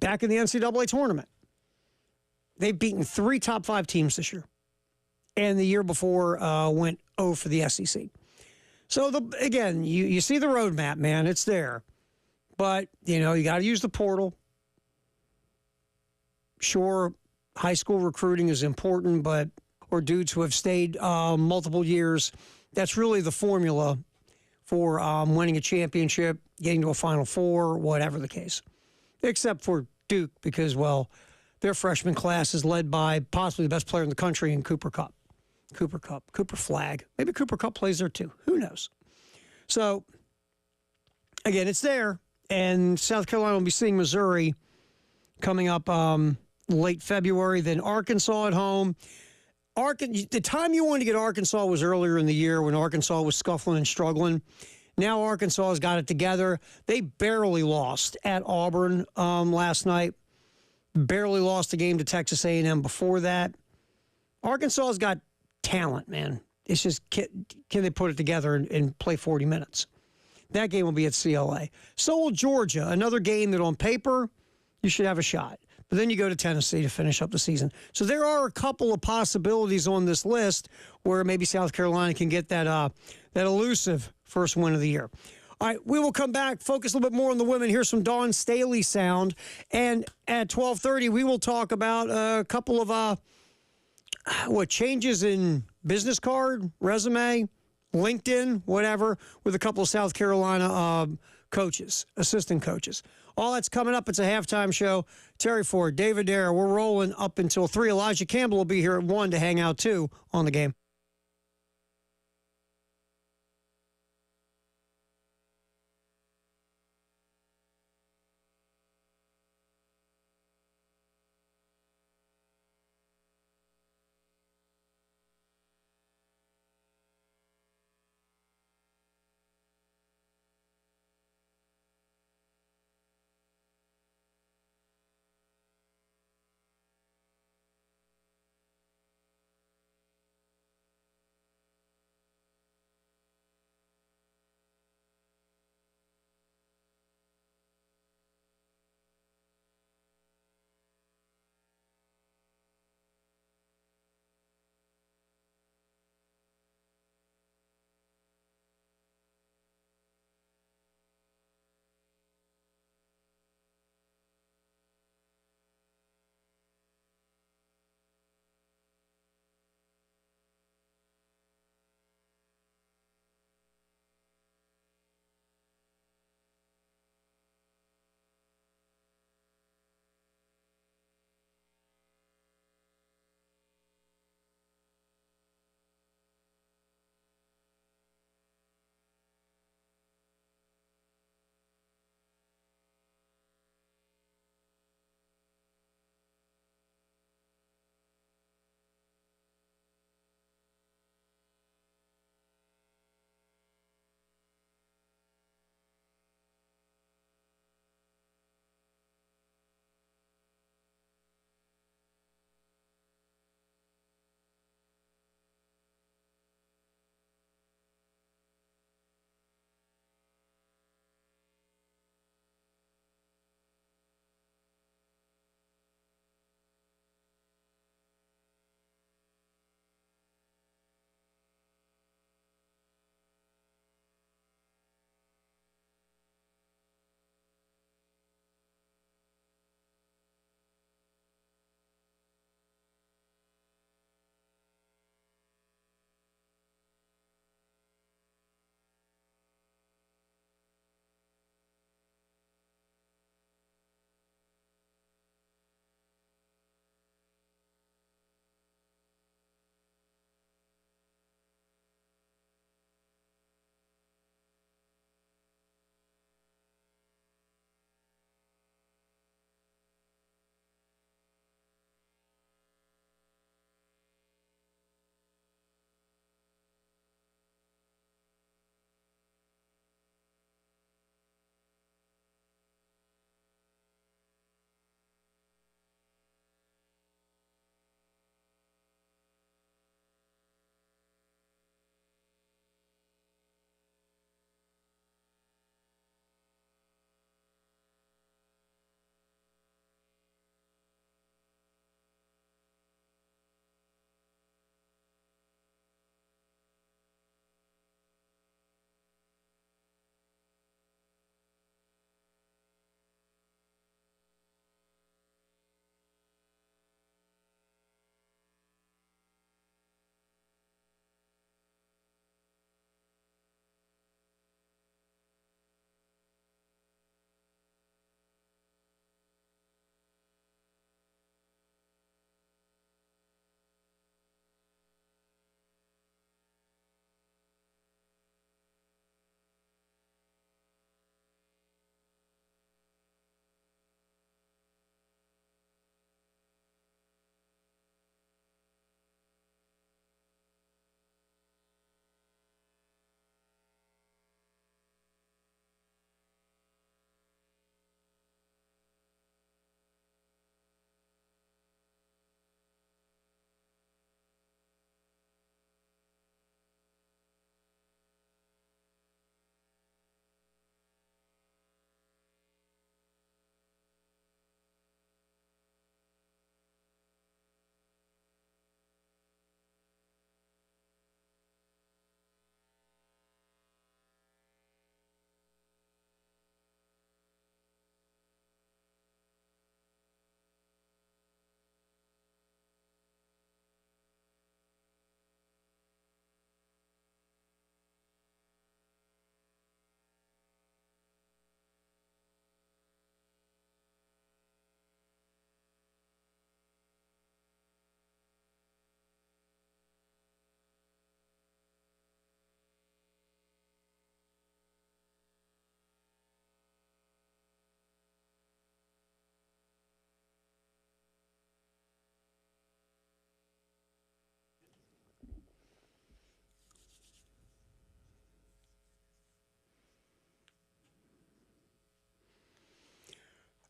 back in the NCAA tournament. They've beaten 3 top 5 teams this year. And the year before went 0 for the SEC. So, again, you see the roadmap, man. It's there. But, you got to use the portal. Sure, high school recruiting is important, or dudes who have stayed multiple years, that's really the formula for winning a championship, getting to a Final Four, whatever the case. Except for Duke, because, well, their freshman class is led by possibly the best player in the country in Cooper Flag. Maybe Cooper Kupp plays there too. Who knows? So, again, it's there. And South Carolina will be seeing Missouri coming up late February. Then Arkansas at home. The time you wanted to get Arkansas was earlier in the year when Arkansas was scuffling and struggling. Now Arkansas has got it together. They barely lost at Auburn last night. Barely lost a game to Texas A&M before that. Arkansas has got talent, man. It's just, can they put it together and play 40 minutes? That game will be at CLA. So will Georgia, another game that on paper, you should have a shot. But then you go to Tennessee to finish up the season. So there are a couple of possibilities on this list where maybe South Carolina can get that elusive first win of the year. All right, we will come back, focus a little bit more on the women. Here's some Dawn Staley sound. And at 12:30, we will talk about a couple of changes in business card, resume, LinkedIn, whatever, with a couple of South Carolina coaches, assistant coaches. All that's coming up. It's a halftime show. Terry Ford, David Dare, we're rolling up until 3. Elijah Campbell will be here at 1 to hang out, too, on the game.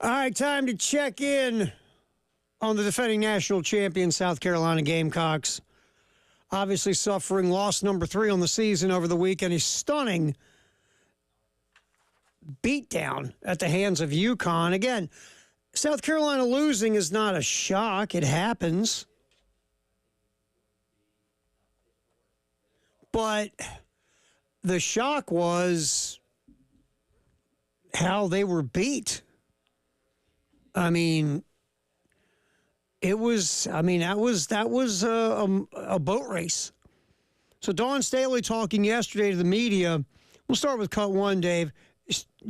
All right, time to check in on the defending national champion South Carolina Gamecocks. Obviously suffering loss number 3 on the season over the weekend. A stunning beatdown at the hands of UConn. Again, South Carolina losing is not a shock. It happens. But the shock was how they were beat. I mean, that was a boat race. So Dawn Staley talking yesterday to the media. We'll start with cut 1, Dave.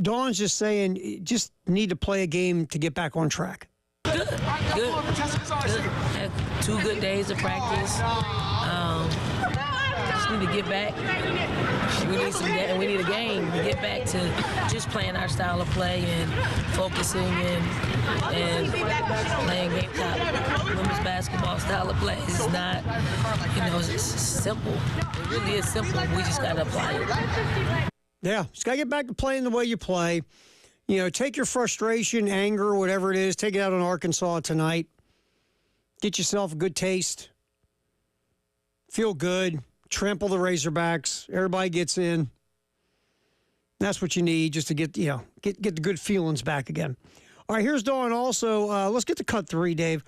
Dawn's just saying, just need to play a game to get back on track. Good. Had 2 good days of practice. Just need to get back. We need a game to get back to just playing our style of play and focusing and playing Gamecock women's basketball style of play. It's not, it's simple. It really is simple. We just got to apply it. Yeah, just got to get back to playing the way you play. Take your frustration, anger, whatever it is, take it out on Arkansas tonight. Get yourself a good taste. Feel good. Trample the Razorbacks. Everybody gets in. That's what you need just to get the good feelings back again. All right, here's Dawn also. Let's get to cut 3, Dave.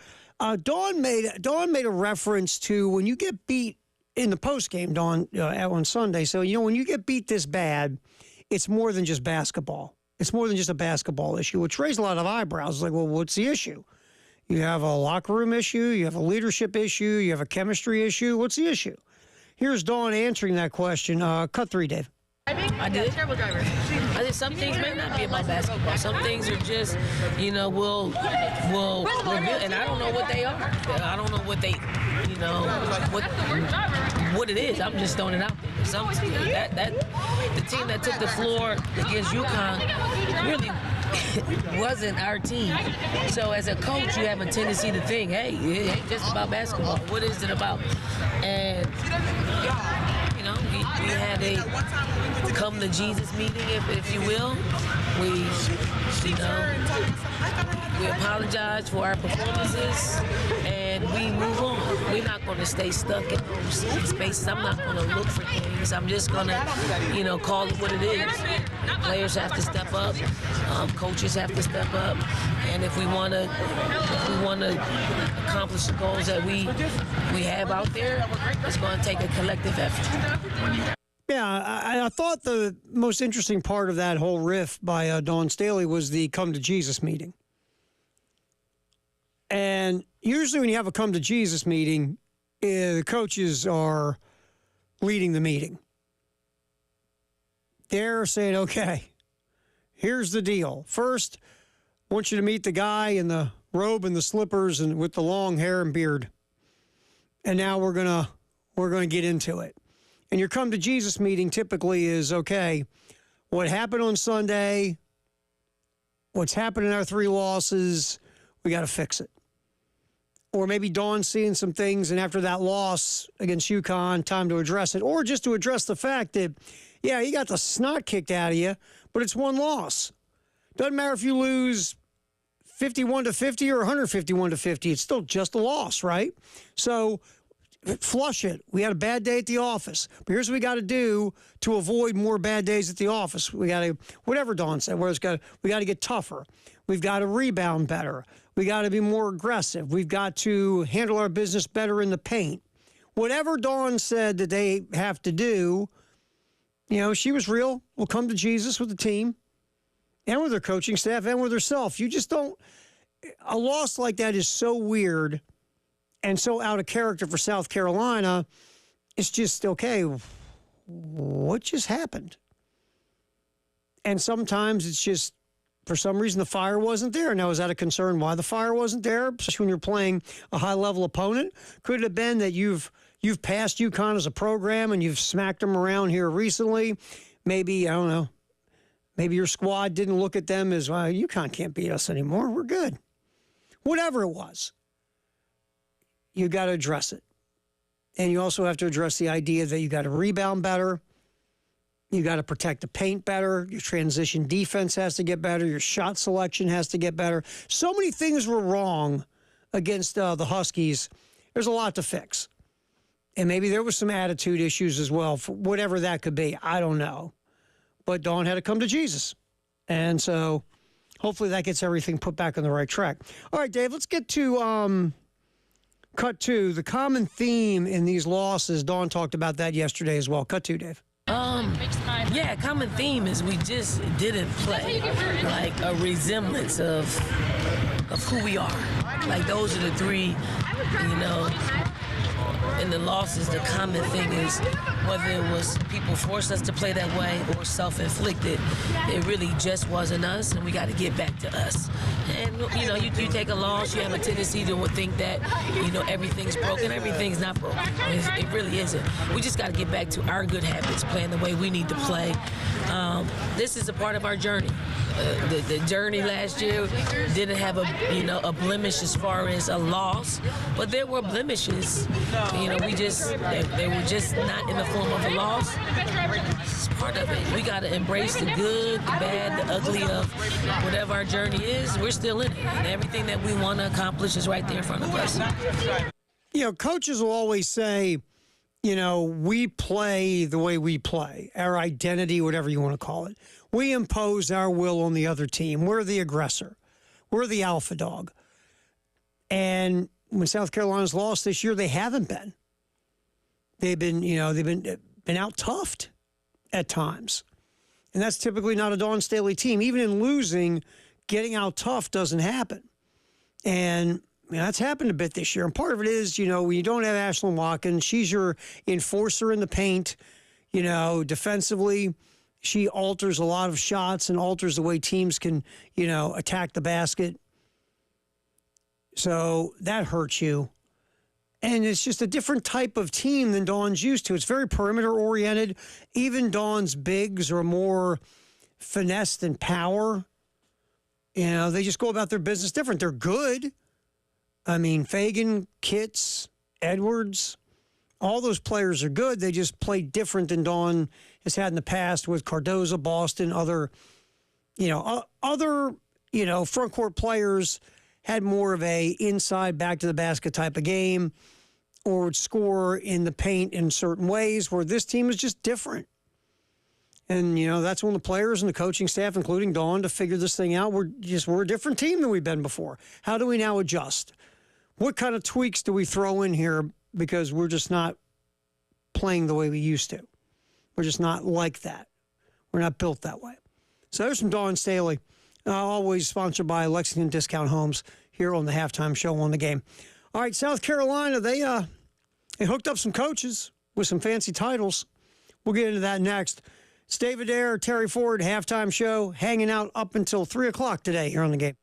Dawn made a reference to when you get beat in the postgame, Dawn, on Sunday. So, when you get beat this bad, it's more than just basketball. It's more than just a basketball issue, which raised a lot of eyebrows. It's like, well, what's the issue? You have a locker room issue. You have a leadership issue. You have a chemistry issue. What's the issue? Here's Dawn answering that question. Cut 3, Dave. I did. I think some things may not be about basketball. Some things are just, we'll reveal, and I don't know what they are. I don't know what they, what it is. I'm just throwing it out there. Some that the team that took the floor against UConn really wasn't our team. So as a coach, you have a tendency to think, hey, it ain't just about basketball. What is it about? And we had a come to Jesus meeting, if you will. We apologize for our performances and we move on. We're not going to stay stuck in those spaces. I'm not going to look for things. I'm just going to, call it what it is. Players have to step up. Coaches have to step up. And if we want to accomplish the goals that we have out there, it's going to take a collective effort. Yeah, I thought the most interesting part of that whole riff by Dawn Staley was the come to Jesus meeting. And usually when you have a come to Jesus meeting, the coaches are leading the meeting. They're saying, okay, here's the deal. First, I want you to meet the guy in the robe and the slippers and with the long hair and beard. And now we're gonna get into it. And your come to Jesus meeting typically is, okay, what happened on Sunday, what's happened in our 3 losses, we got to fix it. Or maybe Dawn's seeing some things, and after that loss against UConn, time to address it. Or just to address the fact that, yeah, you got the snot kicked out of you, but it's 1 loss. Doesn't matter if you lose 51-50 or 151-50. It's still just a loss, right? So flush it. We had a bad day at the office. But here's what we got to do to avoid more bad days at the office. We got to, whatever Dawn said, we got to get tougher. We've got to rebound better. We got to be more aggressive. We've got to handle our business better in the paint. Whatever Dawn said that they have to do, she was real. We'll come to Jesus with the team and with their coaching staff and with herself. You just don't, a loss like that is so weird and so out of character for South Carolina. It's just, okay, what just happened? And sometimes it's just, for some reason, the fire wasn't there. Now, is that a concern why the fire wasn't there, especially when you're playing a high-level opponent? Could it have been that you've passed UConn as a program and you've smacked them around here recently? Maybe, I don't know, maybe your squad didn't look at them as, well, UConn can't beat us anymore. We're good. Whatever it was, you got to address it. And you also have to address the idea that you got to rebound better. You got to protect the paint better. Your transition defense has to get better. Your shot selection has to get better. So many things were wrong against the Huskies. There's a lot to fix. And maybe there was some attitude issues as well, for whatever that could be. I don't know. But Dawn had to come to Jesus. And so hopefully that gets everything put back on the right track. All right, Dave, let's get to cut two. The common theme in these losses, Dawn talked about that yesterday as well. Cut two, Dave. Yeah, common theme is we just didn't play like a resemblance of who we are. Like those are the three, in the losses, the common thing is whether it was people forced us to play that way or self-inflicted, it really just wasn't us, and we got to get back to us. And, you take a loss, you have a tendency to think that, everything's broken. Everything's not broken. It really isn't. We just got to get back to our good habits, playing the way we need to play. This is a part of our journey. The journey last year didn't have a blemish as far as a loss, but there were blemishes. They were just not in the form of a loss. It's part of it. We got to embrace the good, the bad, the ugly of whatever our journey is. We're still in it, and everything that we want to accomplish is right there in front of us. Coaches will always say, we play the way we play, our identity, whatever you want to call it. We impose our will on the other team. We're the aggressor. We're the alpha dog. And when South Carolina's lost this year, they haven't been. They've been out toughed at times. And that's typically not a Dawn Staley team. Even in losing, getting out tough doesn't happen. And that's happened a bit this year. And part of it is, when you don't have Ashlyn Watkins, she's your enforcer in the paint. Defensively, she alters a lot of shots and alters the way teams can, attack the basket. So that hurts you. And it's just a different type of team than Dawn's used to. It's very perimeter-oriented. Even Dawn's bigs are more finesse than power. They just go about their business different. They're good. I mean, Fagan, Kitts, Edwards, all those players are good. They just play different than Dawn has had in the past with Cardozo, Boston, other front court players had more of a inside back to the basket type of game or would score in the paint in certain ways, where this team is just different. And, that's when the players and the coaching staff, including Dawn, to figure this thing out. We're a different team than we've been before. How do we now adjust? What kind of tweaks do we throw in here, because we're just not playing the way we used to? We're just not like that. We're not built that way. So there's some Dawn Staley, always sponsored by Lexington Discount Homes here on the Halftime Show on the Game. All right, South Carolina, they hooked up some coaches with some fancy titles. We'll get into that next. It's David Ayer, Terry Ford, Halftime Show, hanging out up until 3 o'clock today here on the Game.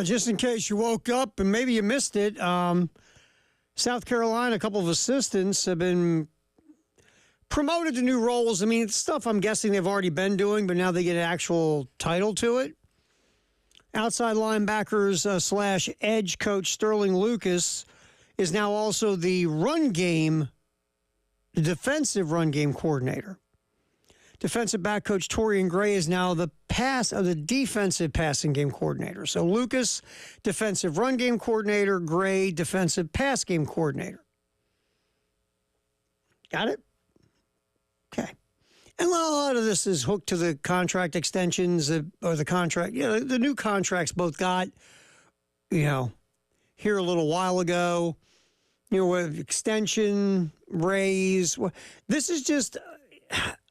Just in case you woke up and maybe you missed it, South Carolina, a couple of assistants have been promoted to new roles. I mean, it's stuff I'm guessing they've already been doing, but now they get an actual title to it. Outside linebackers slash edge coach Sterling Lucas is now also the defensive run game coordinator. Defensive back coach Torian Gray is now the defensive passing game coordinator. So Lucas, defensive run game coordinator, Gray, defensive pass game coordinator. Got it? Okay. And a lot of this is hooked to the contract extensions or the contract. The new contracts both got, here a little while ago, with extension, raise. This is just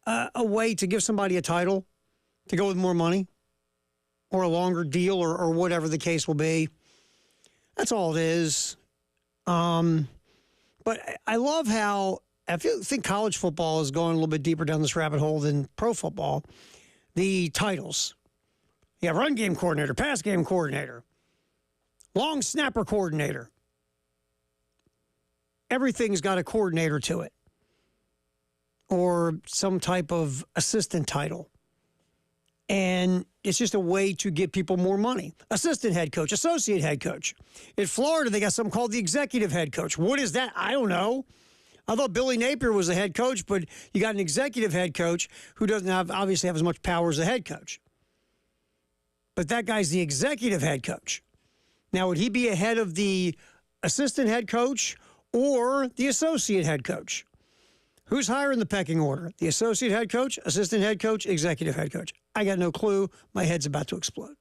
a way to give somebody a title, to go with more money, or a longer deal, or whatever the case will be. That's all it is. But I love how I think college football is going a little bit deeper down this rabbit hole than pro football. The titles. You have run game coordinator, pass game coordinator, long snapper coordinator. Everything's got a coordinator to it, or some type of assistant title. And it's just a way to give people more money. Assistant head coach, associate head coach. In Florida, they got something called the executive head coach. What is that? I don't know. I thought Billy Napier was the head coach, but you got an executive head coach who doesn't obviously have as much power as the head coach. But that guy's the executive head coach. Now, would he be ahead of the assistant head coach or the associate head coach? Who's higher in the pecking order? The associate head coach, assistant head coach, executive head coach? I got no clue. My head's about to explode.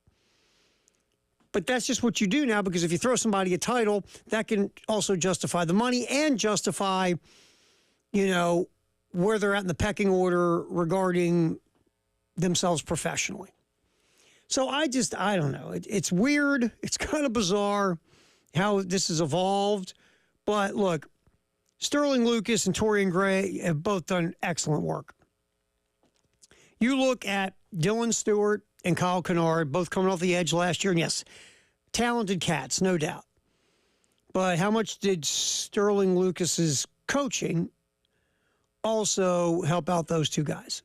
But that's just what you do now, because if you throw somebody a title, that can also justify the money and justify, where they're at in the pecking order regarding themselves professionally. So I don't know. It's weird. It's kind of bizarre how this has evolved. But look, Sterling Lucas and Torian Gray have both done excellent work. You look at Dylan Stewart and Kyle Kennard, both coming off the edge last year. And yes, talented cats, no doubt. But how much did Sterling Lucas's coaching also help out those two guys?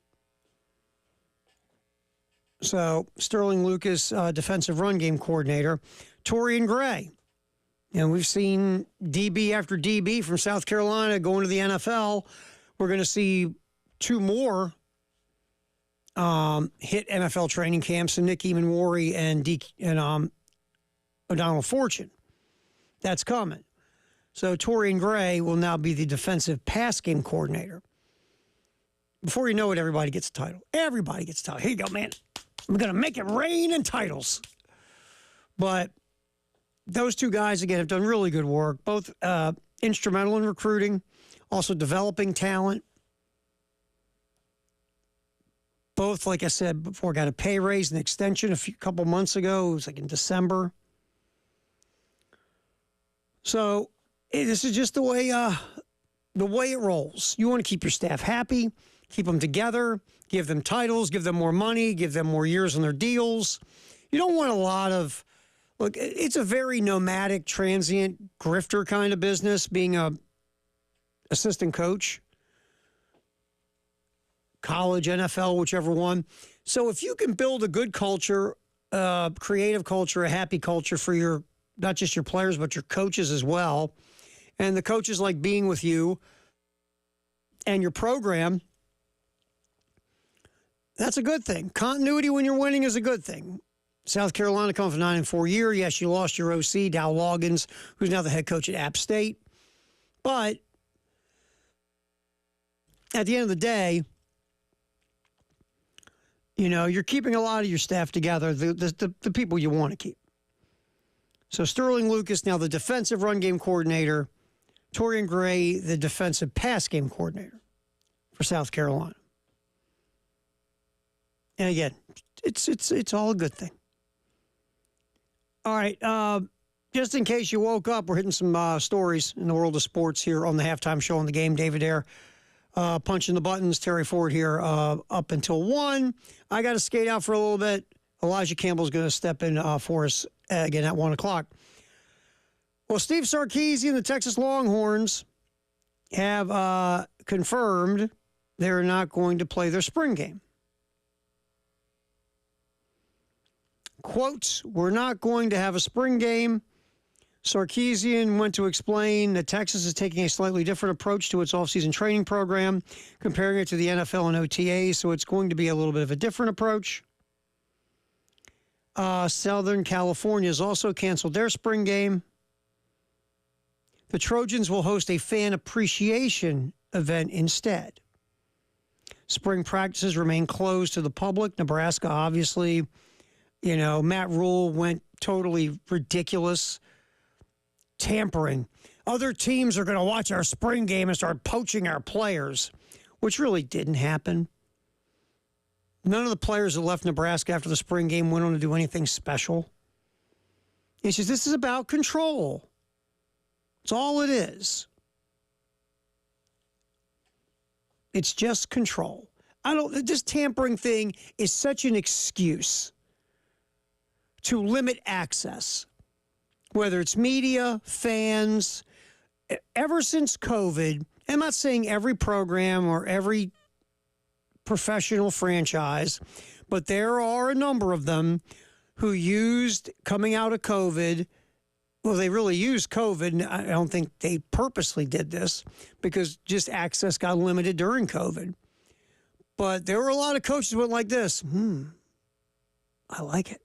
So Sterling Lucas, defensive run game coordinator. Torian Gray. And we've seen DB after DB from South Carolina going to the NFL. We're going to see two more hit NFL training camps, and Nick Eamon-Worry and O'Donnell Fortune. That's coming. So Torian Gray will now be the defensive pass game coordinator. Before you know it, everybody gets a title. Everybody gets a title. Here you go, man. We're going to make it rain in titles. But those two guys, again, have done really good work, both instrumental in recruiting, also developing talent. Both, like I said before, got a pay raise and extension a couple months ago. It was like in December. So this is just the way it rolls. You want to keep your staff happy, keep them together, give them titles, give them more money, give them more years on their deals. You don't want a lot of... Look, it's a very nomadic, transient, grifter kind of business, being a assistant coach, college, NFL, whichever one. So if you can build a good culture, creative culture, a happy culture for not just your players, but your coaches as well, and the coaches like being with you and your program, that's a good thing. Continuity when you're winning is a good thing. South Carolina comes from 9-4 year. Yes, you lost your OC, Dow Loggins, who's now the head coach at App State. But at the end of the day, you're keeping a lot of your staff together, the people you want to keep. So Sterling Lucas, now the defensive run game coordinator. Torian Gray, the defensive pass game coordinator for South Carolina. And again, it's all a good thing. All right, just in case you woke up, we're hitting some stories in the world of sports here on the halftime show on the game. David Ayer punching the buttons. Terry Ford here up until 1. I got to skate out for a little bit. Elijah Campbell's going to step in for us again at 1 o'clock. Well, Steve Sarkisian and the Texas Longhorns have confirmed they're not going to play their spring game. Quote, we're not going to have a spring game. Sarkisian went to explain that Texas is taking a slightly different approach to its offseason training program, comparing it to the NFL and OTA, so it's going to be a little bit of a different approach. Southern California has also canceled their spring game. The Trojans will host a fan appreciation event instead. Spring practices remain closed to the public. Nebraska, obviously, Matt Rule went totally ridiculous. Tampering. Other teams are going to watch our spring game and start poaching our players, which really didn't happen. None of the players that left Nebraska after the spring game went on to do anything special. It's just, this is about control. It's all it is. It's just control. This tampering thing is such an excuse to limit access, whether it's media, fans. Ever since COVID, I'm not saying every program or every professional franchise, but there are a number of them who used coming out of COVID. Well, they really used COVID, and I don't think they purposely did this because just access got limited during COVID. But there were a lot of coaches who went like this. I like it.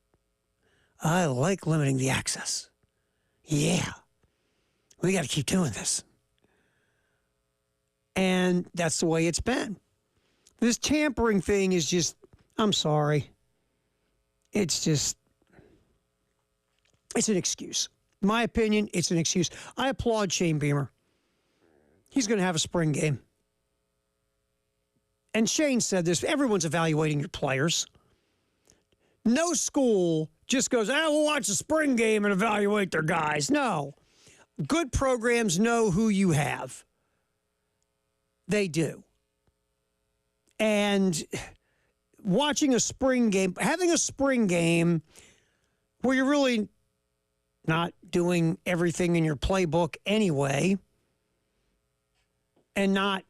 I like limiting the access. Yeah, we got to keep doing this. And that's the way it's been. This tampering thing is just, I'm sorry. It's an excuse. In my opinion, it's an excuse. I applaud Shane Beamer. He's going to have a spring game. And Shane said this, everyone's evaluating your players. No school just goes, we'll watch the spring game and evaluate their guys. No. Good programs know who you have. They do. And watching a spring game, having a spring game where you're really not doing everything in your playbook anyway, and not,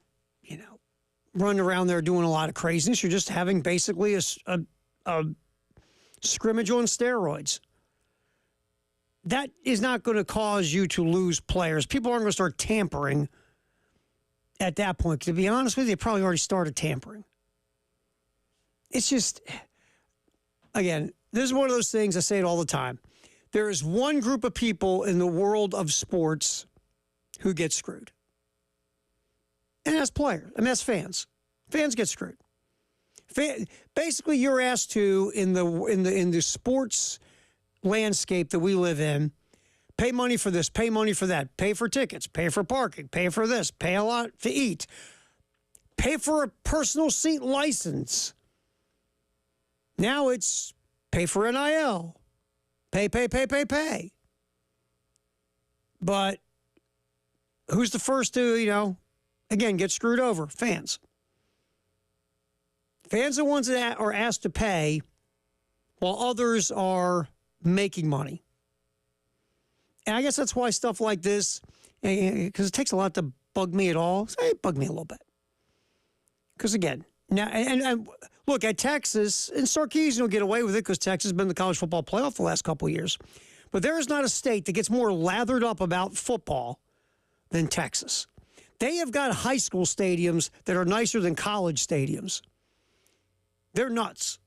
running around there doing a lot of craziness. You're just having basically a scrimmage on steroids. That is not going to cause you to lose players. People aren't going to start tampering at that point. To be honest with you, they probably already started tampering. It's just, again, this is one of those things, I say it all the time. There is one group of people in the world of sports who get screwed. And that's players. I mean, that's fans. Fans get screwed. Basically, you're asked to, in the sports landscape that we live in, pay money for this, pay money for that, pay for tickets, pay for parking, pay for this, pay a lot to eat, pay for a personal seat license. Now it's pay for NIL. Pay. But who's the first to, again, get screwed over? Fans. Fans are the ones that are asked to pay while others are making money. And I guess that's why stuff like this, because it takes a lot to bug me at all. It bugged me a little bit. Because again, now, and look, at Texas, and Sarkisian will get away with it because Texas has been in the college football playoff the last couple of years. But there is not a state that gets more lathered up about football than Texas. They have got high school stadiums that are nicer than college stadiums. They're nuts.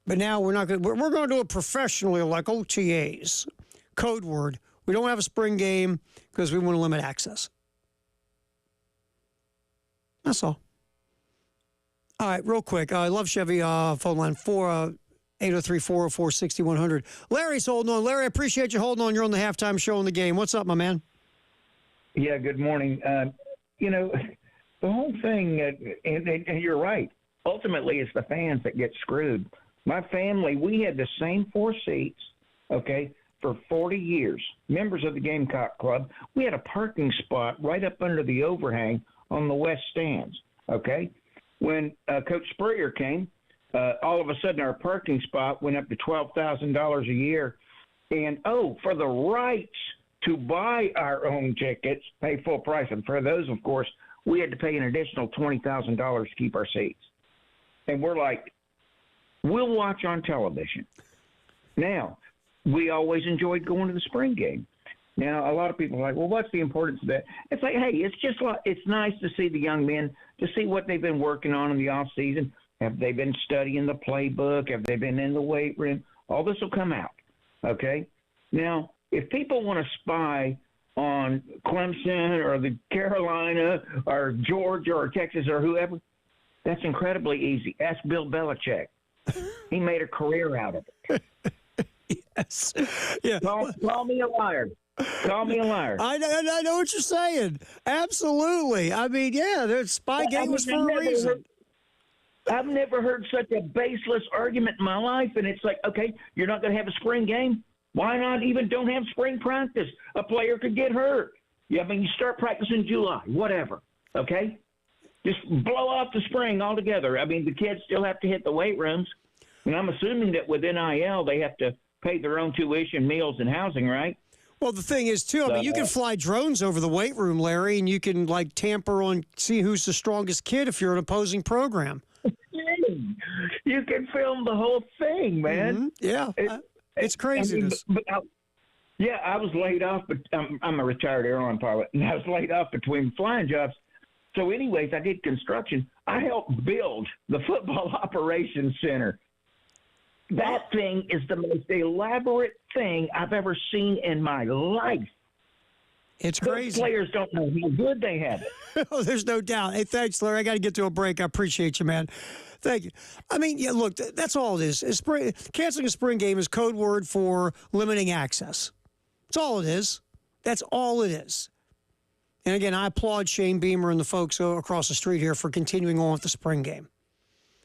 But now we're going to do it professionally like OTAs. Code word. We don't have a spring game because we want to limit access. That's all. All right, real quick. I love Chevy phone line 803-404-6100. Larry's holding on. Larry, I appreciate you holding on. You're on the halftime show in the game. What's up, my man? Yeah, good morning. The whole thing, and you're right, ultimately it's the fans that get screwed. My family, we had the same four seats, okay, for 40 years, members of the Gamecock Club. We had a parking spot right up under the overhang on the west stands, okay? When Coach Spurrier came, all of a sudden our parking spot went up to $12,000 a year. And, for the rights to buy our own tickets, pay full price. And for those, of course, we had to pay an additional $20,000 to keep our seats. And we're like, we'll watch on television. Now, we always enjoyed going to the spring game. Now, a lot of people are like, well, what's the importance of that? It's like, hey, it's just like, it's nice to see the young men, to see what they've been working on in the off season. Have they been studying the playbook? Have they been in the weight room? All this will come out, okay? Now, if people want to spy on Clemson or the Carolina or Georgia or Texas or whoever, that's incredibly easy. Ask Bill Belichick. He made a career out of it. Yes. Yeah. Call me a liar. Call me a liar. I know what you're saying. Absolutely. I mean, yeah, the spy game was for a reason. I've never heard such a baseless argument in my life. And it's like, okay, you're not going to have a spring game? Why not even don't have spring practice? A player could get hurt. Yeah, I mean, you start practicing July, whatever, okay? Just blow off the spring altogether. I mean, the kids still have to hit the weight rooms. And I'm assuming that with NIL, they have to pay their own tuition, meals, and housing, right? Well, the thing is, too, I mean, you can fly drones over the weight room, Larry, and you can, like, tamper on, see who's the strongest kid if you're an opposing program. You can film the whole thing, man. Mm-hmm. Yeah. It's craziness. I was laid off, but I'm a retired airline pilot, and I was laid off between flying jobs. So anyways, I did construction. I helped build the football operations center. That thing is the most elaborate thing I've ever seen in my life. It's crazy. Those players don't know how good they have it. Oh, there's no doubt. Hey, thanks, Larry. I got to get to a break. I appreciate you, man. Thank you. I mean, yeah, look, that's all it is. Canceling a spring game is code word for limiting access. That's all it is. That's all it is. And again, I applaud Shane Beamer and the folks across the street here for continuing on with the spring game.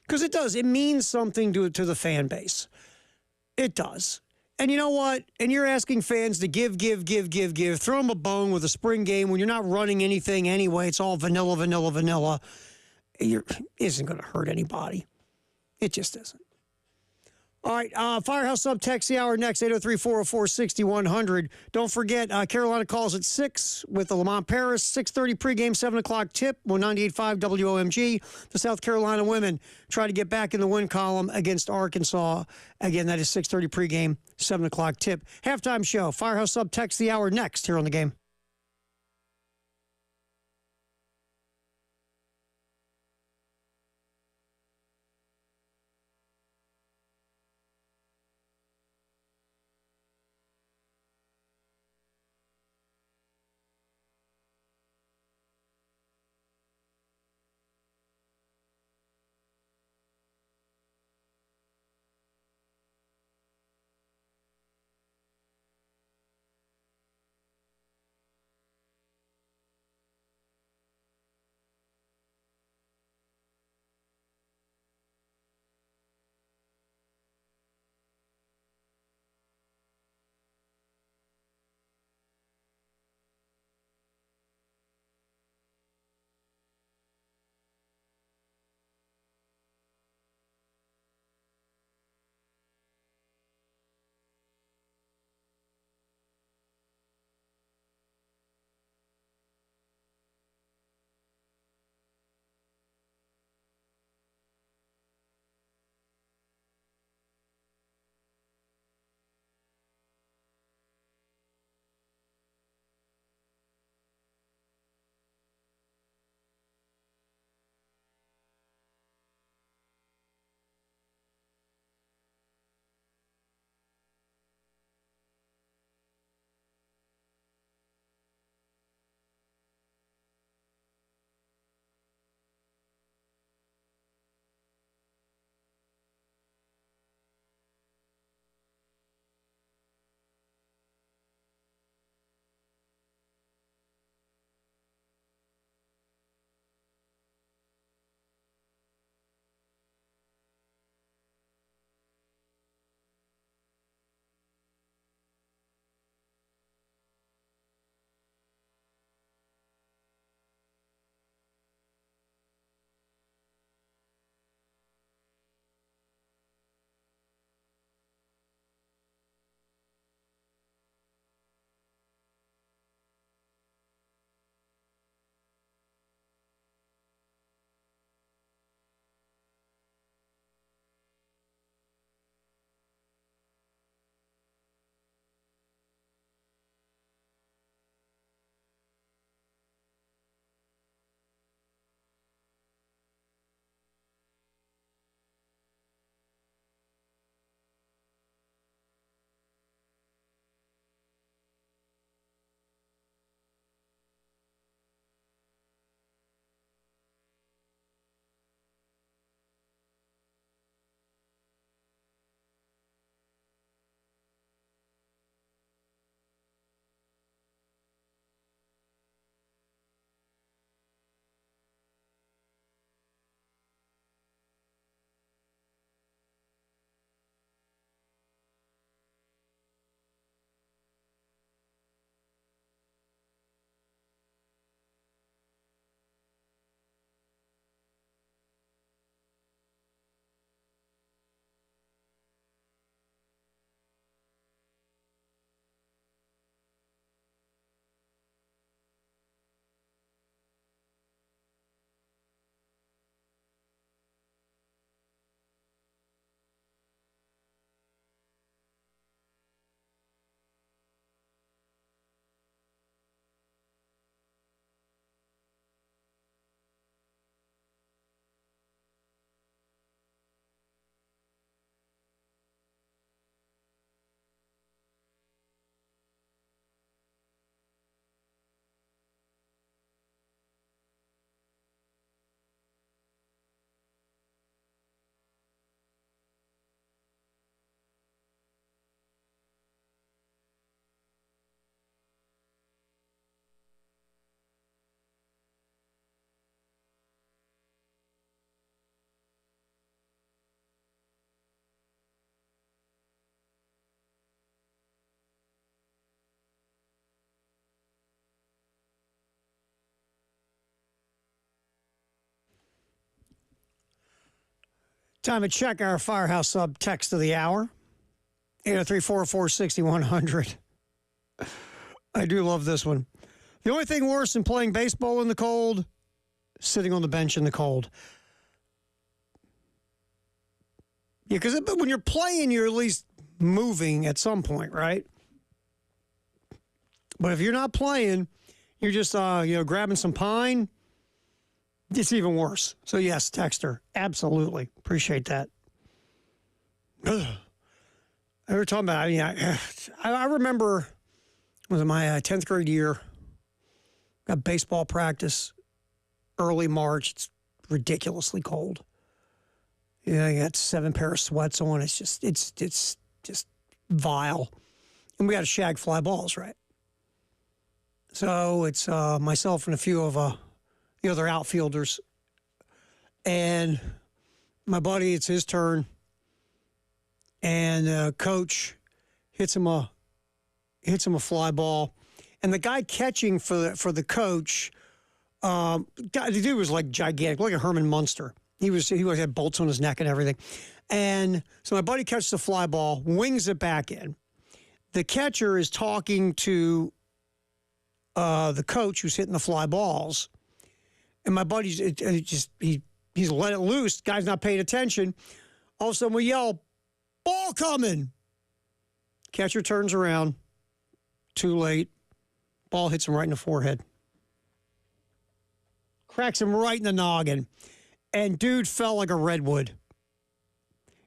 Because it does. It means something to the fan base. It does. And you know what? And you're asking fans to give. Throw them a bone with a spring game when you're not running anything anyway. It's all vanilla. It isn't going to hurt anybody. It just isn't. All right, Firehouse Sub text the hour next, 803-404-6100. Don't forget, Carolina calls at 6 with the Lamont Paris, 6:30 pregame, 7 o'clock tip, 98.5 WOMG. The South Carolina women try to get back in the win column against Arkansas. Again, that is 6:30 pregame, 7 o'clock tip. Halftime show, Firehouse Sub text the hour next here on the game. Time to check our Firehouse Sub text of the hour. 803-404-6100. I do love this one. The only thing worse than playing baseball in the cold, sitting on the bench in the cold. Yeah, because when you're playing, you're at least moving at some point, right? But if you're not playing, you're just grabbing some pine, it's even worse. So yes, texter, absolutely appreciate that. I were talking about. I remember it was my 10th grade year. Got baseball practice early March. It's ridiculously cold. Yeah, I got 7 pair of sweats on. It's just vile. And we got to shag fly balls, right? So it's myself and a few of the other outfielders. And my buddy, it's his turn. And coach hits him a fly ball. And the guy catching for the coach, the dude was like gigantic, like a Herman Munster. He had bolts on his neck and everything. And so my buddy catches the fly ball, wings it back in. The catcher is talking to the coach who's hitting the fly balls. And my buddy's he's let it loose. Guy's not paying attention. All of a sudden we yell, "Ball coming!" Catcher turns around. Too late. Ball hits him right in the forehead. Cracks him right in the noggin. And dude fell like a redwood.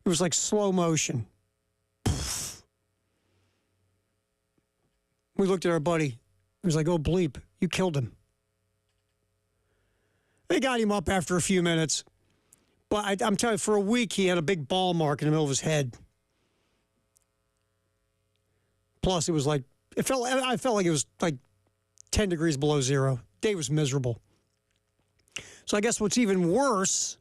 It was like slow motion. Poof. We looked at our buddy. He was like, "Oh, bleep, you killed him." They got him up after a few minutes. But I'm telling you, for a week, he had a big ball mark in the middle of his head. Plus, I felt like it was like 10 degrees below zero. Day was miserable. So I guess what's even worse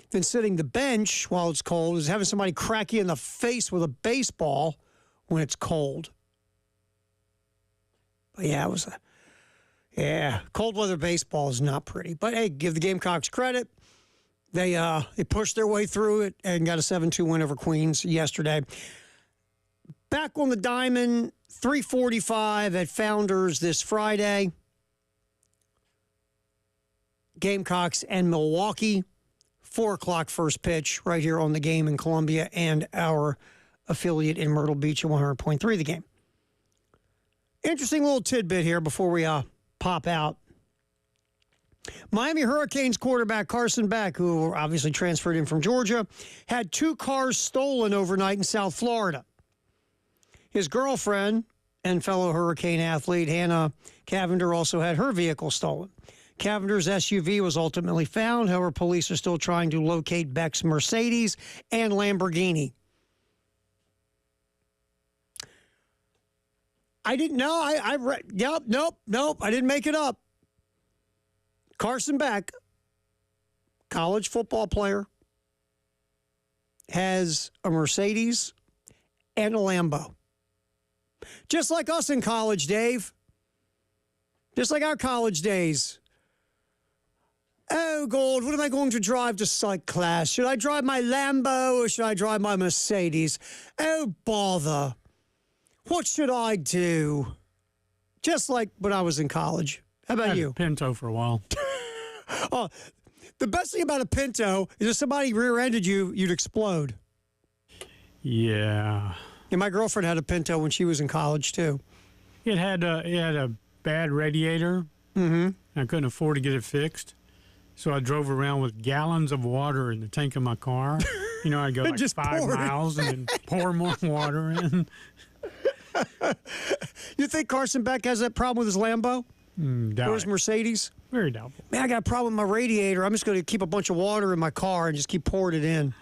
than sitting the bench while it's cold is having somebody crack you in the face with a baseball when it's cold. But yeah, cold weather baseball is not pretty. But hey, give the Gamecocks credit. They pushed their way through it and got a 7-2 win over Queens yesterday. Back on the diamond, 3:45 at Founders this Friday. Gamecocks and Milwaukee. 4 o'clock first pitch right here on the Game in Columbia and our affiliate in Myrtle Beach at 100.3 The Game. Interesting little tidbit here before we pop out. Miami Hurricanes quarterback Carson Beck, who obviously transferred in from Georgia, had 2 cars stolen overnight in South Florida. His girlfriend and fellow Hurricane athlete Hannah Cavender also had her vehicle stolen. Cavender's SUV was ultimately found. However, police are still trying to locate Beck's Mercedes and Lamborghini. I didn't know. I read. Yep. Nope. I didn't make it up. Carson Beck, college football player, has a Mercedes and a Lambo. Just like us in college, Dave. Just like our college days. Oh, God, what am I going to drive to psych class? Should I drive my Lambo or should I drive my Mercedes? Oh, bother. What should I do? Just like when I was in college. How about I had you? a Pinto for a while. Oh, the best thing about a Pinto is if somebody rear-ended you, you'd explode. Yeah. And my girlfriend had a Pinto when she was in college, too. It had a bad radiator. Mm-hmm. I couldn't afford to get it fixed. So I drove around with gallons of water in the tank of my car. You know, I'd go like just 5 pour it. miles and then pour more water in. You think Carson Beck has that problem with his Lambo? Doubt Or his it. Mercedes? Very doubtful. Man, I got a problem with my radiator. I'm just going to keep a bunch of water in my car and just keep pouring it in.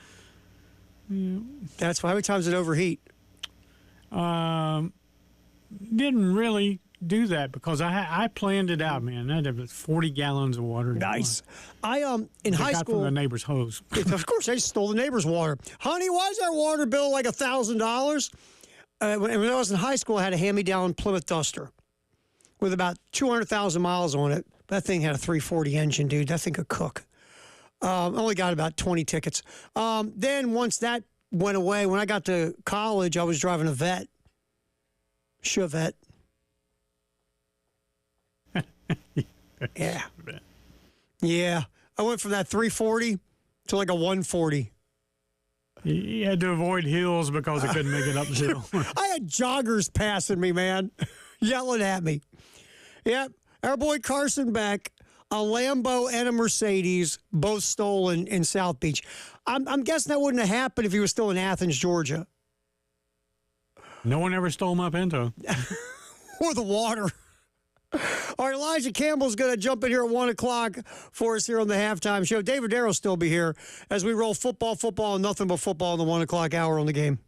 That's why. How many times did it overheat? Didn't really do that because I planned it out, man. I had 40 gallons of water. Nice. I in high got school. from the neighbor's hose. Of course, I stole the neighbor's water. Honey, why is our water bill like $1,000? When I was in high school, I had a hand-me-down Plymouth Duster with about 200,000 miles on it. That thing had a 340 engine, dude. That thing could cook. Only got about 20 tickets. Then once that went away, when I got to college, I was driving a Vet, Chevette. Yeah. Yeah. I went from that 340 to like a 140. You had to avoid hills because I couldn't make it up the hill. I had joggers passing me, man, yelling at me. Yep. Our boy Carson Beck, a Lambo and a Mercedes, both stolen in South Beach. I'm guessing that wouldn't have happened if he was still in Athens, Georgia. No one ever stole my Pinto. Or the water. All right, Elijah Campbell's going to jump in here at 1 o'clock for us here on the halftime show. David Darrell will still be here as we roll football, and nothing but football in the 1 o'clock hour on the Game.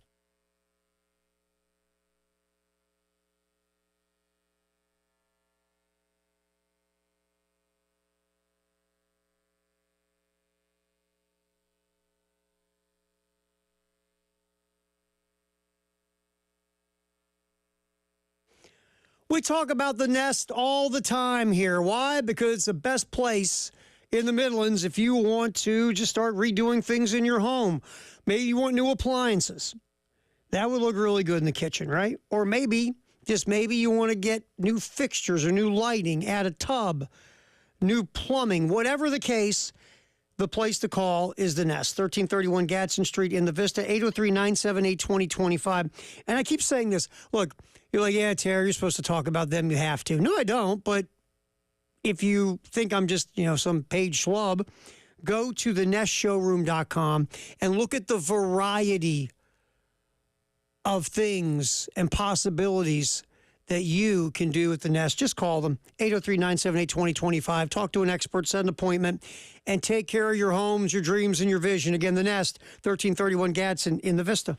We talk about the Nest all the time here. Why? Because it's the best place in the Midlands if you want to just start redoing things in your home. Maybe you want new appliances. That would look really good in the kitchen, right? Or maybe, just maybe, you want to get new fixtures or new lighting, add a tub, new plumbing. Whatever the case, the place to call is the Nest, 1331 Gadsden Street in the Vista, 803-978-2025. And I keep saying this. Look, you're like, yeah, Terry, you're supposed to talk about them. You have to. No, I don't. But if you think I'm just, some paid schlub, go to thenestshowroom.com and look at the variety of things and possibilities that you can do at the Nest. Just call them, 803-978-2025. Talk to an expert, set an appointment, and take care of your homes, your dreams, and your vision. Again, the Nest, 1331 Gadsden in the Vista.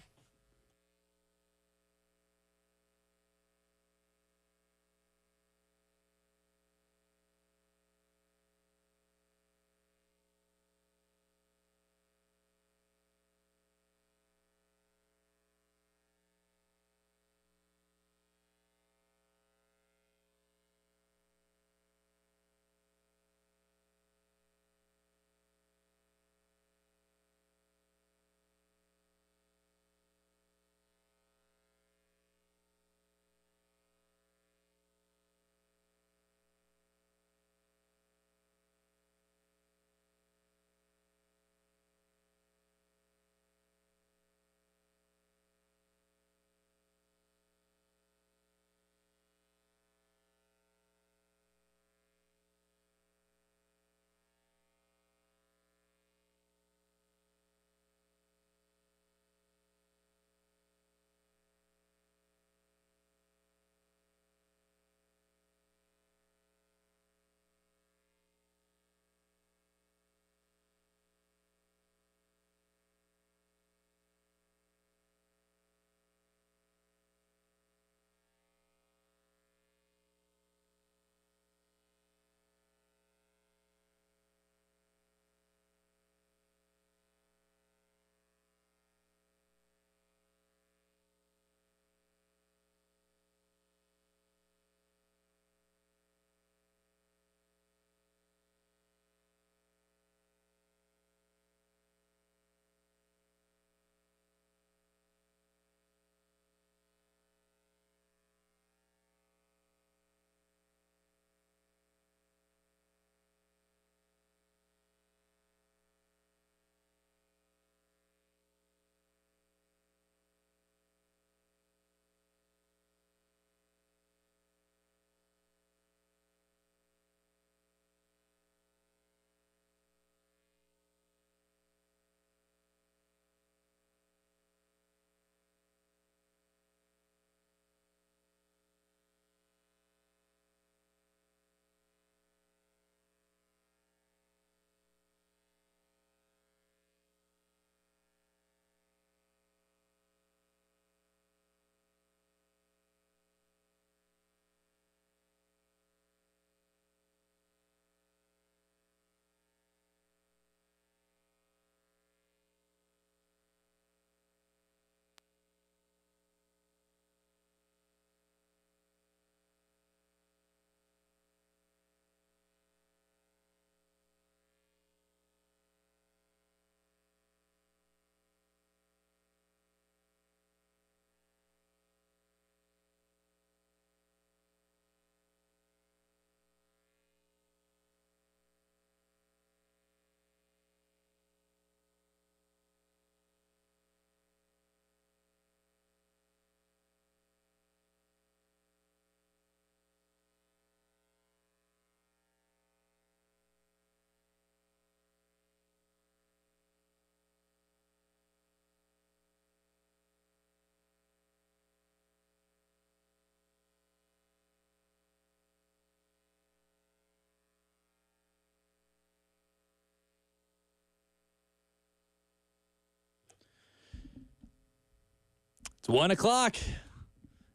It's 1 o'clock,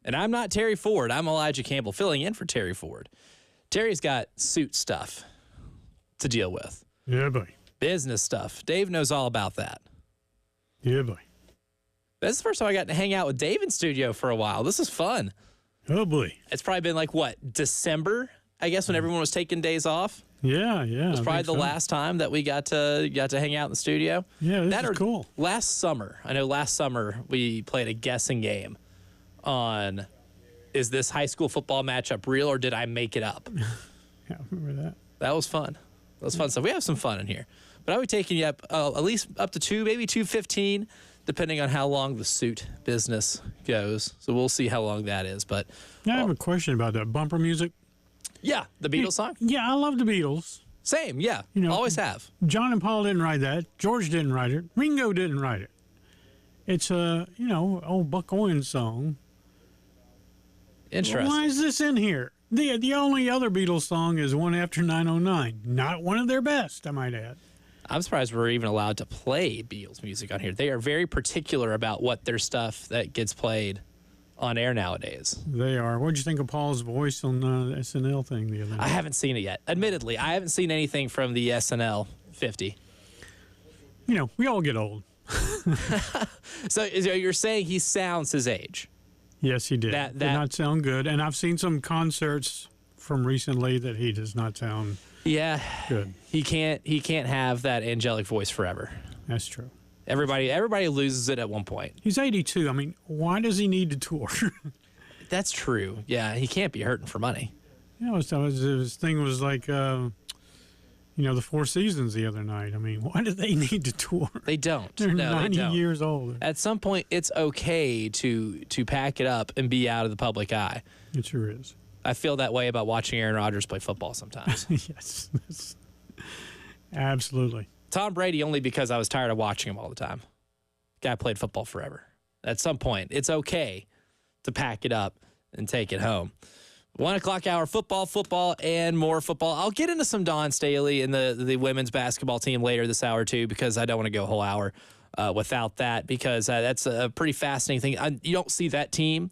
and I'm not Terry Ford. I'm Elijah Campbell filling in for Terry Ford. Terry's got suit stuff to deal with. Yeah, boy. Business stuff. Dave knows all about that. Yeah, boy. This is the first time I got to hang out with Dave in studio for a while. This is fun. Oh, boy. It's probably been like, what, December, I guess, when everyone was taking days off? Yeah. It was probably the last time that we got to hang out in the studio. Yeah, this is cool. Last summer, I know last summer we played a guessing game on, is this high school football matchup real or did I make it up? Yeah, I remember that. That was fun. That was fun stuff. We have some fun in here. But I would taking you up at least up to 2, maybe 2:15, depending on how long the suit business goes. So we'll see how long that is. But I have a question about that bumper music. yeah, the Beatles song. Yeah, I love the Beatles. Same, yeah. Always have. John and Paul didn't write that. George didn't write it. Ringo didn't write it. It's a, old Buck Owens song. Interesting. Why is this in here? The only other Beatles song is One After 909. Not one of their best, I might add. I'm surprised we're even allowed to play Beatles music on here. They are very particular about what their stuff that gets played on air nowadays. They are. What'd you think of Paul's voice on the SNL thing the other night? I haven't seen it yet. Admittedly, I haven't seen anything from the SNL 50. We all get old. So you're saying he sounds his age? Yes, he did. That did not sound good. And I've seen some concerts from recently that he does not sound good. He can't have that angelic voice forever. That's true. Everybody loses it at one point. He's 82. I mean, why does he need to tour? That's true. Yeah, he can't be hurting for money. His thing was like, the Four Seasons the other night. I mean, why do they need to tour? They don't. They're no, 90 they don't. years old. At some point, it's okay to pack it up and be out of the public eye. It sure is. I feel that way about watching Aaron Rodgers play football sometimes. Yes. Absolutely. Tom Brady only because I was tired of watching him all the time. Guy played football forever. At some point, it's okay to pack it up and take it home. 1 o'clock hour, football, and more football. I'll get into some Dawn Staley and the women's basketball team later this hour, too, because I don't want to go a whole hour without that, because that's a pretty fascinating thing. You don't see that team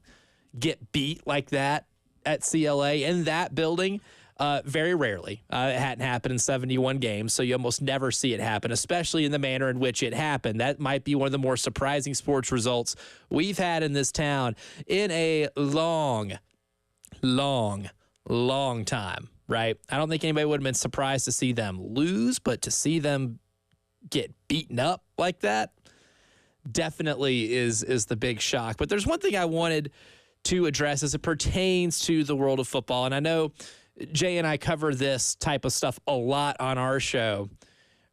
get beat like that at CLA in that building very rarely. It hadn't happened in 71 games, so you almost never see it happen, especially in the manner in which it happened. That might be one of the more surprising sports results we've had in this town in a long time, right? I don't think anybody would have been surprised to see them lose, but to see them get beaten up like that definitely is the big shock. But there's one thing I wanted to address as it pertains to the world of football, and I know Jay and I cover this type of stuff a lot on our show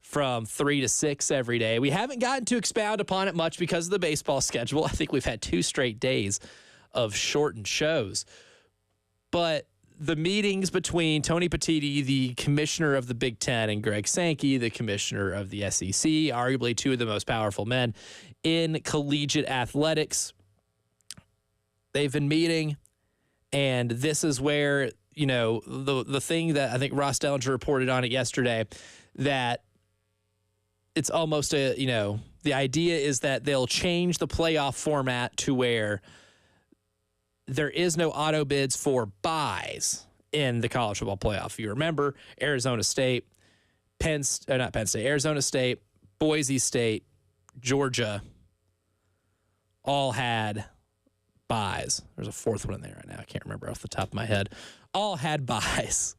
from 3 to 6 every day. We haven't gotten to expound upon it much because of the baseball schedule. I think we've had 2 straight days of shortened shows. But the meetings between Tony Petitti, the commissioner of the Big Ten, and Greg Sankey, the commissioner of the SEC, arguably 2 of the most powerful men in collegiate athletics, they've been meeting, and this is where, the thing that I think Ross Dellinger reported on it yesterday, that it's almost the idea is that they'll change the playoff format to where there is no auto bids for buys in the college football playoff. If you remember, Arizona State, Arizona State, Boise State, Georgia all had buys. There's a 4th one in there right now. I can't remember off the top of my head. All had buys.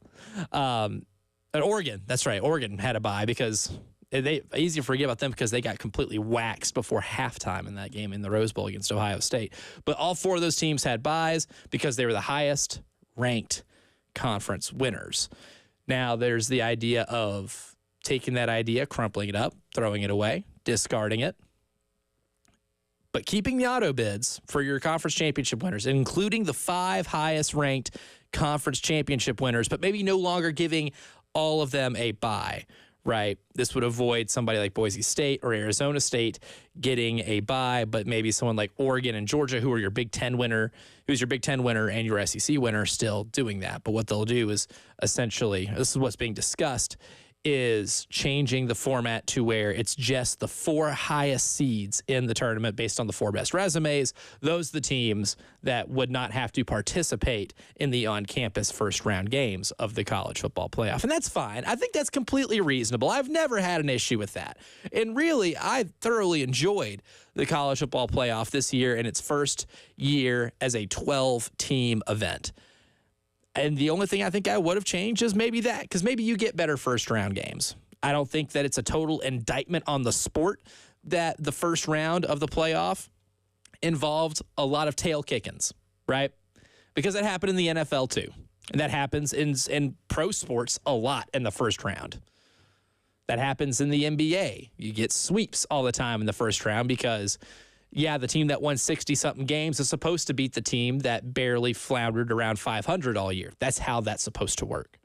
And Oregon, that's right. Oregon had a bye because easy to forget about them because they got completely waxed before halftime in that game in the Rose Bowl against Ohio State. But all 4 of those teams had buys because they were the highest ranked conference winners. Now there's the idea of taking that idea, crumpling it up, throwing it away, discarding it, but keeping the auto bids for your conference championship winners, including the 5 highest ranked conference championship winners, but maybe no longer giving all of them a bye, right? This would avoid somebody like Boise State or Arizona State getting a bye, but maybe someone like Oregon and Georgia, who's your Big Ten winner and your SEC winner, still doing that. But what they'll do is essentially, this is what's being discussed, is changing the format to where it's just the 4 highest seeds in the tournament based on the 4 best resumes. Those are the teams that would not have to participate in the on-campus first-round games of the college football playoff. And that's fine. I think that's completely reasonable. I've never had an issue with that. And really, I thoroughly enjoyed the college football playoff this year in its first year as a 12-team event. And the only thing I think I would have changed is maybe that, because maybe you get better first-round games. I don't think that it's a total indictment on the sport that the first round of the playoff involved a lot of tail kickings, right? Because that happened in the NFL too. And that happens in pro sports a lot in the first round. That happens in the NBA. You get sweeps all the time in the first round because the team that won 60-something games is supposed to beat the team that barely floundered around 500 all year. That's how that's supposed to work.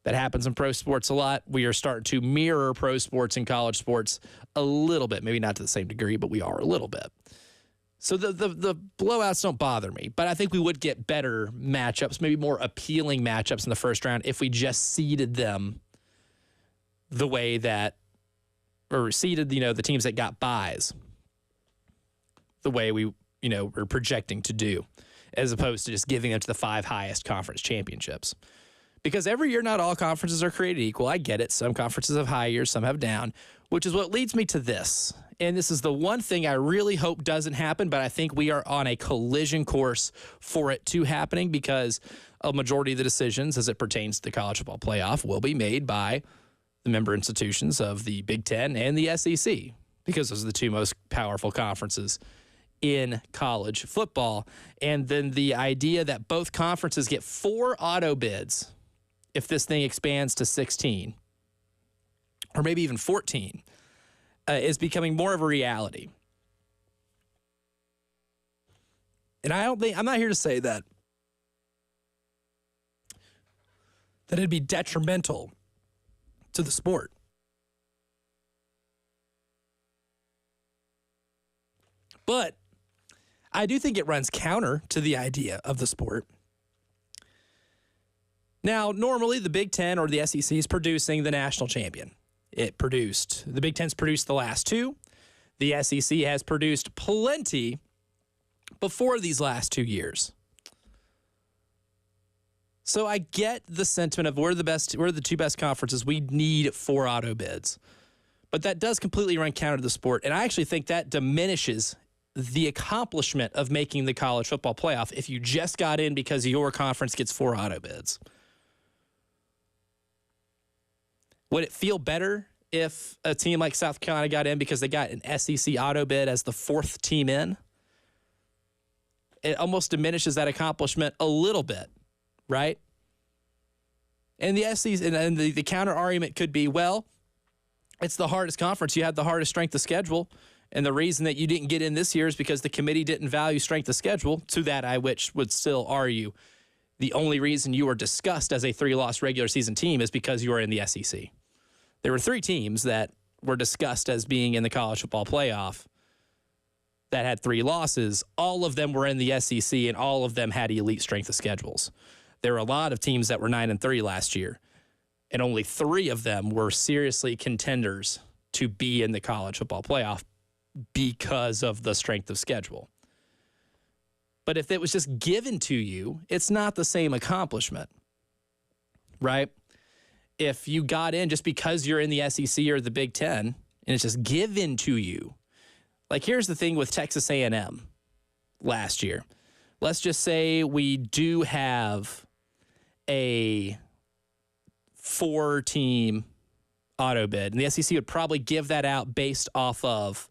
That happens in pro sports a lot. We are starting to mirror pro sports and college sports a little bit. Maybe not to the same degree, but we are a little bit. So the blowouts don't bother me, but I think we would get better matchups, maybe more appealing matchups in the first round if we just seeded them the way that, or seeded, the teams that got buys the way we, are projecting to do, as opposed to just giving them to the 5 highest conference championships. Because every year, not all conferences are created equal. I get it. Some conferences have high years, some have down, which is what leads me to this. And this is the one thing I really hope doesn't happen, but I think we are on a collision course for it to happening, because a majority of the decisions as it pertains to the college football playoff will be made by the member institutions of the Big Ten and the SEC, because those are the 2 most powerful conferences in college football. And then the idea that both conferences get 4 auto bids if this thing expands to 16 or maybe even 14 is becoming more of a reality. And I'm not here to say that it'd be detrimental to the sport. But I do think it runs counter to the idea of the sport. Now, normally the Big Ten or the SEC is producing the national champion. The Big Ten's produced the last 2. The SEC has produced plenty before these last 2 years. So I get the sentiment of we're the 2 best conferences. We need 4 auto bids. But that does completely run counter to the sport. And I actually think that diminishes the accomplishment of making the college football playoff if you just got in because your conference gets 4 auto bids. Would it feel better if a team like South Carolina got in because they got an SEC auto bid as the 4th team in? It almost diminishes that accomplishment a little bit, right? And the SEC and the counter argument could be, well, it's the hardest conference. You had the hardest strength of schedule. And the reason that you didn't get in this year is because the committee didn't value strength of schedule. To that, I would still argue the only reason you were discussed as a 3-loss regular season team is because you were in the SEC. There were 3 teams that were discussed as being in the college football playoff that had 3 losses. All of them were in the SEC, and all of them had elite strength of schedules. There were a lot of teams that were 9-3 last year, and only 3 of them were seriously contenders to be in the college football playoff because of the strength of schedule. But if it was just given to you, it's not the same accomplishment, right? If you got in just because you're in the SEC or the Big Ten and it's just given to you. Like, here's the thing with Texas A&M last year. Let's just say we do have a 4-team auto bid, and the SEC would probably give that out based off of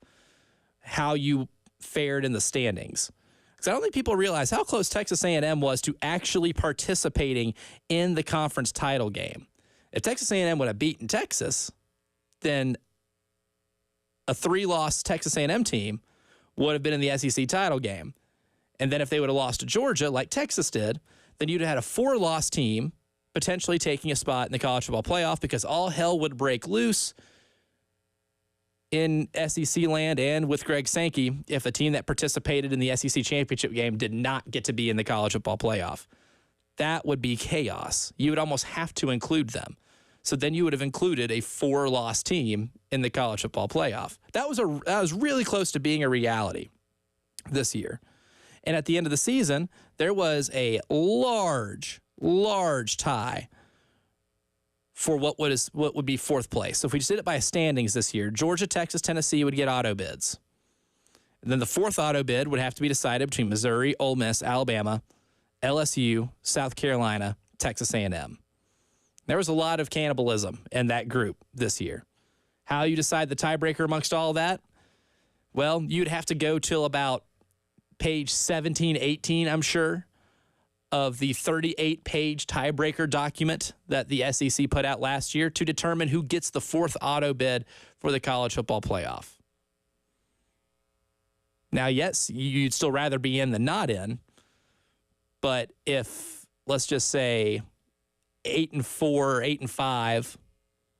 how you fared in the standings. Because I don't think people realize how close Texas A&M was to actually participating in the conference title game. If Texas A&M would have beaten Texas, then a 3-loss Texas A&M team would have been in the SEC title game. And then if they would have lost to Georgia, like Texas did, then you'd have had a 4-loss team potentially taking a spot in the college football playoff, because all hell would break loose in SEC land and with Greg Sankey if a team that participated in the SEC championship game did not get to be in the college football playoff. That would be chaos. You would almost have to include them. So then you would have included a 4-loss team in the college football playoff. That was really close to being a reality this year. And at the end of the season, there was a large tie for what would be fourth place. So if we just did it by standings this year, Georgia, Texas, Tennessee would get auto bids. And then the fourth auto bid would have to be decided between Missouri, Ole Miss, Alabama, LSU, South Carolina, Texas A&M. There was a lot of cannibalism in that group this year. How you decide the tiebreaker amongst all of that? Well, you'd have to go till about page 17, 18, I'm sure, of the 38-page tiebreaker document that the SEC put out last year to determine who gets the fourth auto bid for the college football playoff. Now, yes, you'd still rather be in than not in, but if, let's just say, 8-4, 8-5,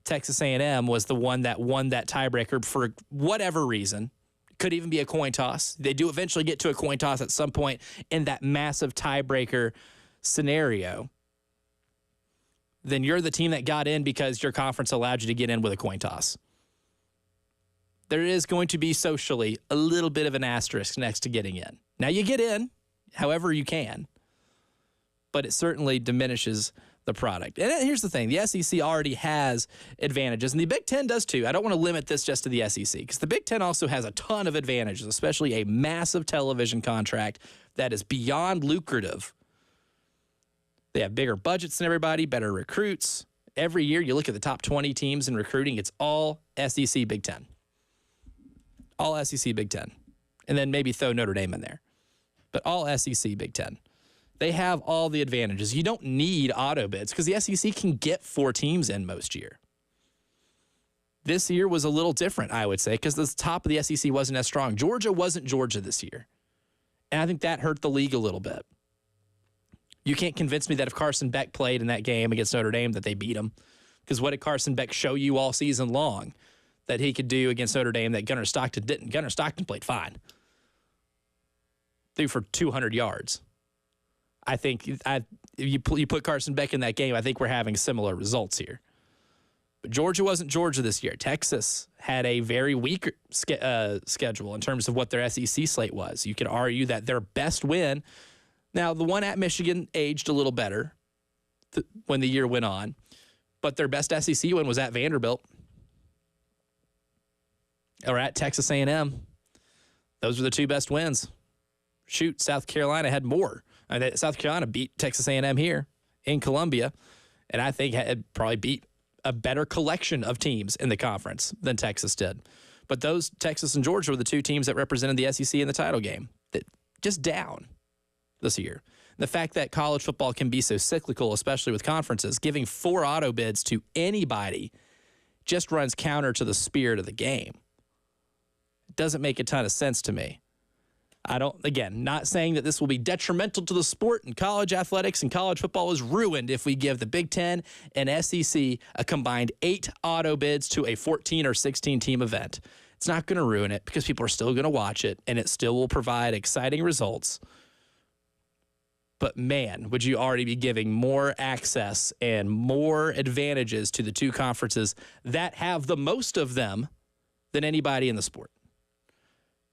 Texas A&M was the one that won that tiebreaker for whatever reason, could even be a coin toss. They do eventually get to a coin toss at some point in that massive tiebreaker scenario. Then you're the team that got in because your conference allowed you to get in with a coin toss. There is going to be socially a little bit of an asterisk next to getting in. Now you get in however you can, but it certainly diminishes the product. And here's the thing. The SEC already has advantages, and the Big Ten does too. I don't want to limit this just to the SEC because the Big Ten also has a ton of advantages, especially a massive television contract that is beyond lucrative. They have bigger budgets than everybody, better recruits. Every year you look at the top 20 teams in recruiting, it's all SEC Big Ten. All SEC Big Ten. And then maybe throw Notre Dame in there. But all SEC Big Ten. They have all the advantages. You don't need auto bids because the SEC can get 4 teams in most year. This year was a little different, I would say, because the top of the SEC wasn't as strong. Georgia wasn't Georgia this year. And I think that hurt the league a little bit. You can't convince me that if Carson Beck played in that game against Notre Dame that they beat him. Because what did Carson Beck show you all season long that he could do against Notre Dame that Gunnar Stockton didn't? Gunnar Stockton played fine. Threw for 200 yards. I think if you put Carson Beck in that game, I think we're having similar results here. But Georgia wasn't Georgia this year. Texas had a very weak schedule in terms of what their SEC slate was. You could argue that their best win, now the one at Michigan aged a little better when the year went on, but their best SEC win was at Vanderbilt or at Texas A&M. Those were the 2 best wins. Shoot, South Carolina had more. South Carolina beat Texas A&M here in Columbia, and I think had probably beat a better collection of teams in the conference than Texas did. But those Texas and Georgia were the 2 teams that represented the SEC in the title game. That just down this year. The fact that college football can be so cyclical, especially with conferences, giving 4 auto bids to anybody just runs counter to the spirit of the game. It doesn't make a ton of sense to me. Again, not saying that this will be detrimental to the sport and college athletics and college football is ruined if we give the Big Ten and SEC a combined 8 auto bids to a 14 or 16 team event. It's not going to ruin it because people are still going to watch it and it still will provide exciting results. But man, would you already be giving more access and more advantages to the 2 conferences that have the most of them than anybody in the sport.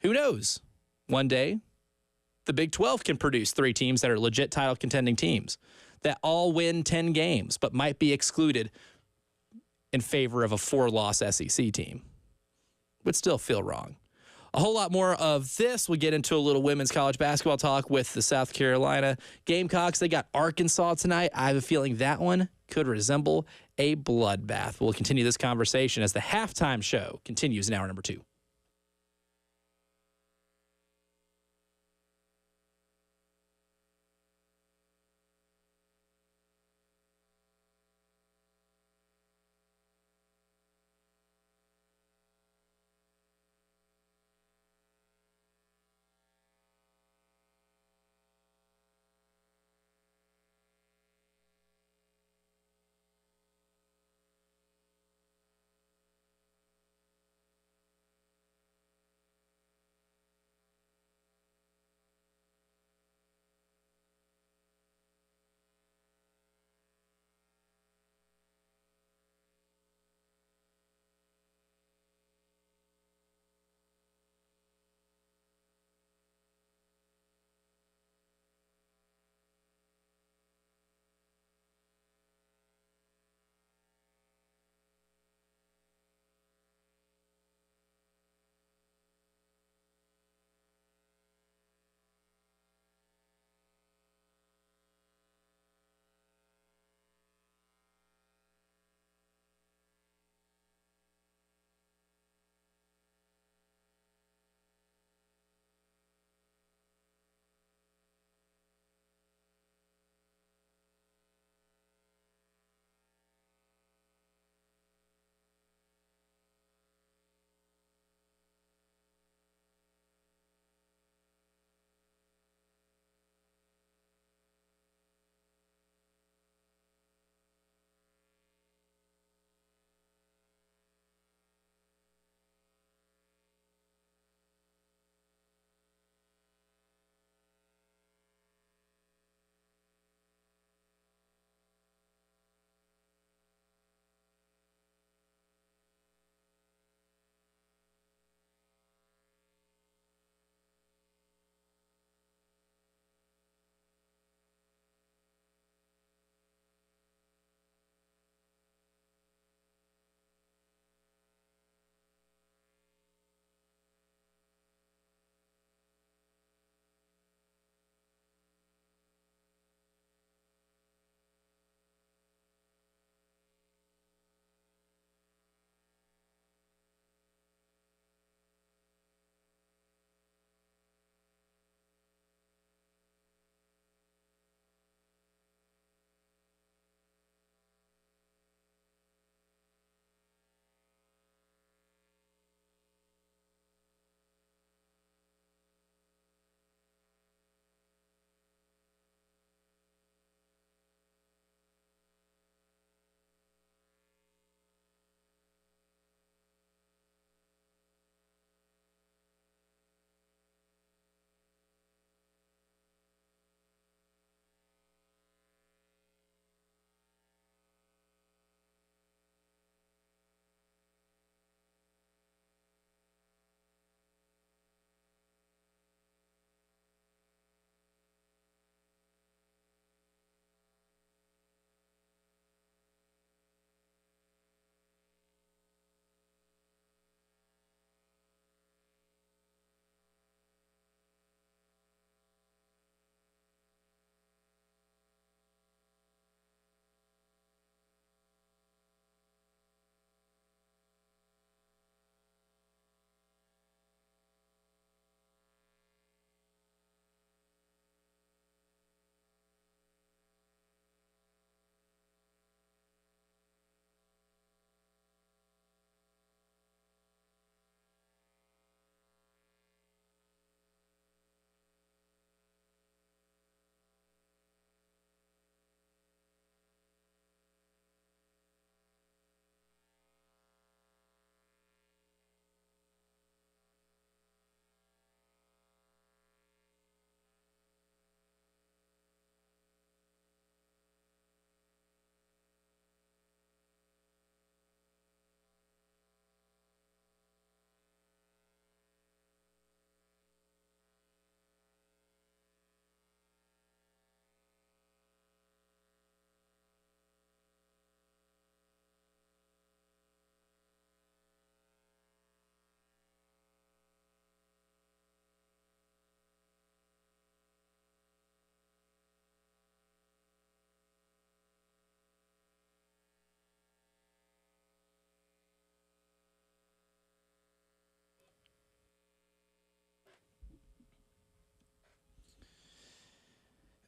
Who knows? One day, the Big 12 can produce 3 teams that are legit title contending teams that all win 10 games, but might be excluded in favor of a 4-loss SEC team. Would still feel wrong. A whole lot more of this. We'll get into a little women's college basketball talk with the South Carolina Gamecocks. They got Arkansas tonight. I have a feeling that one could resemble a bloodbath. We'll continue this conversation as the halftime show continues in hour number 2.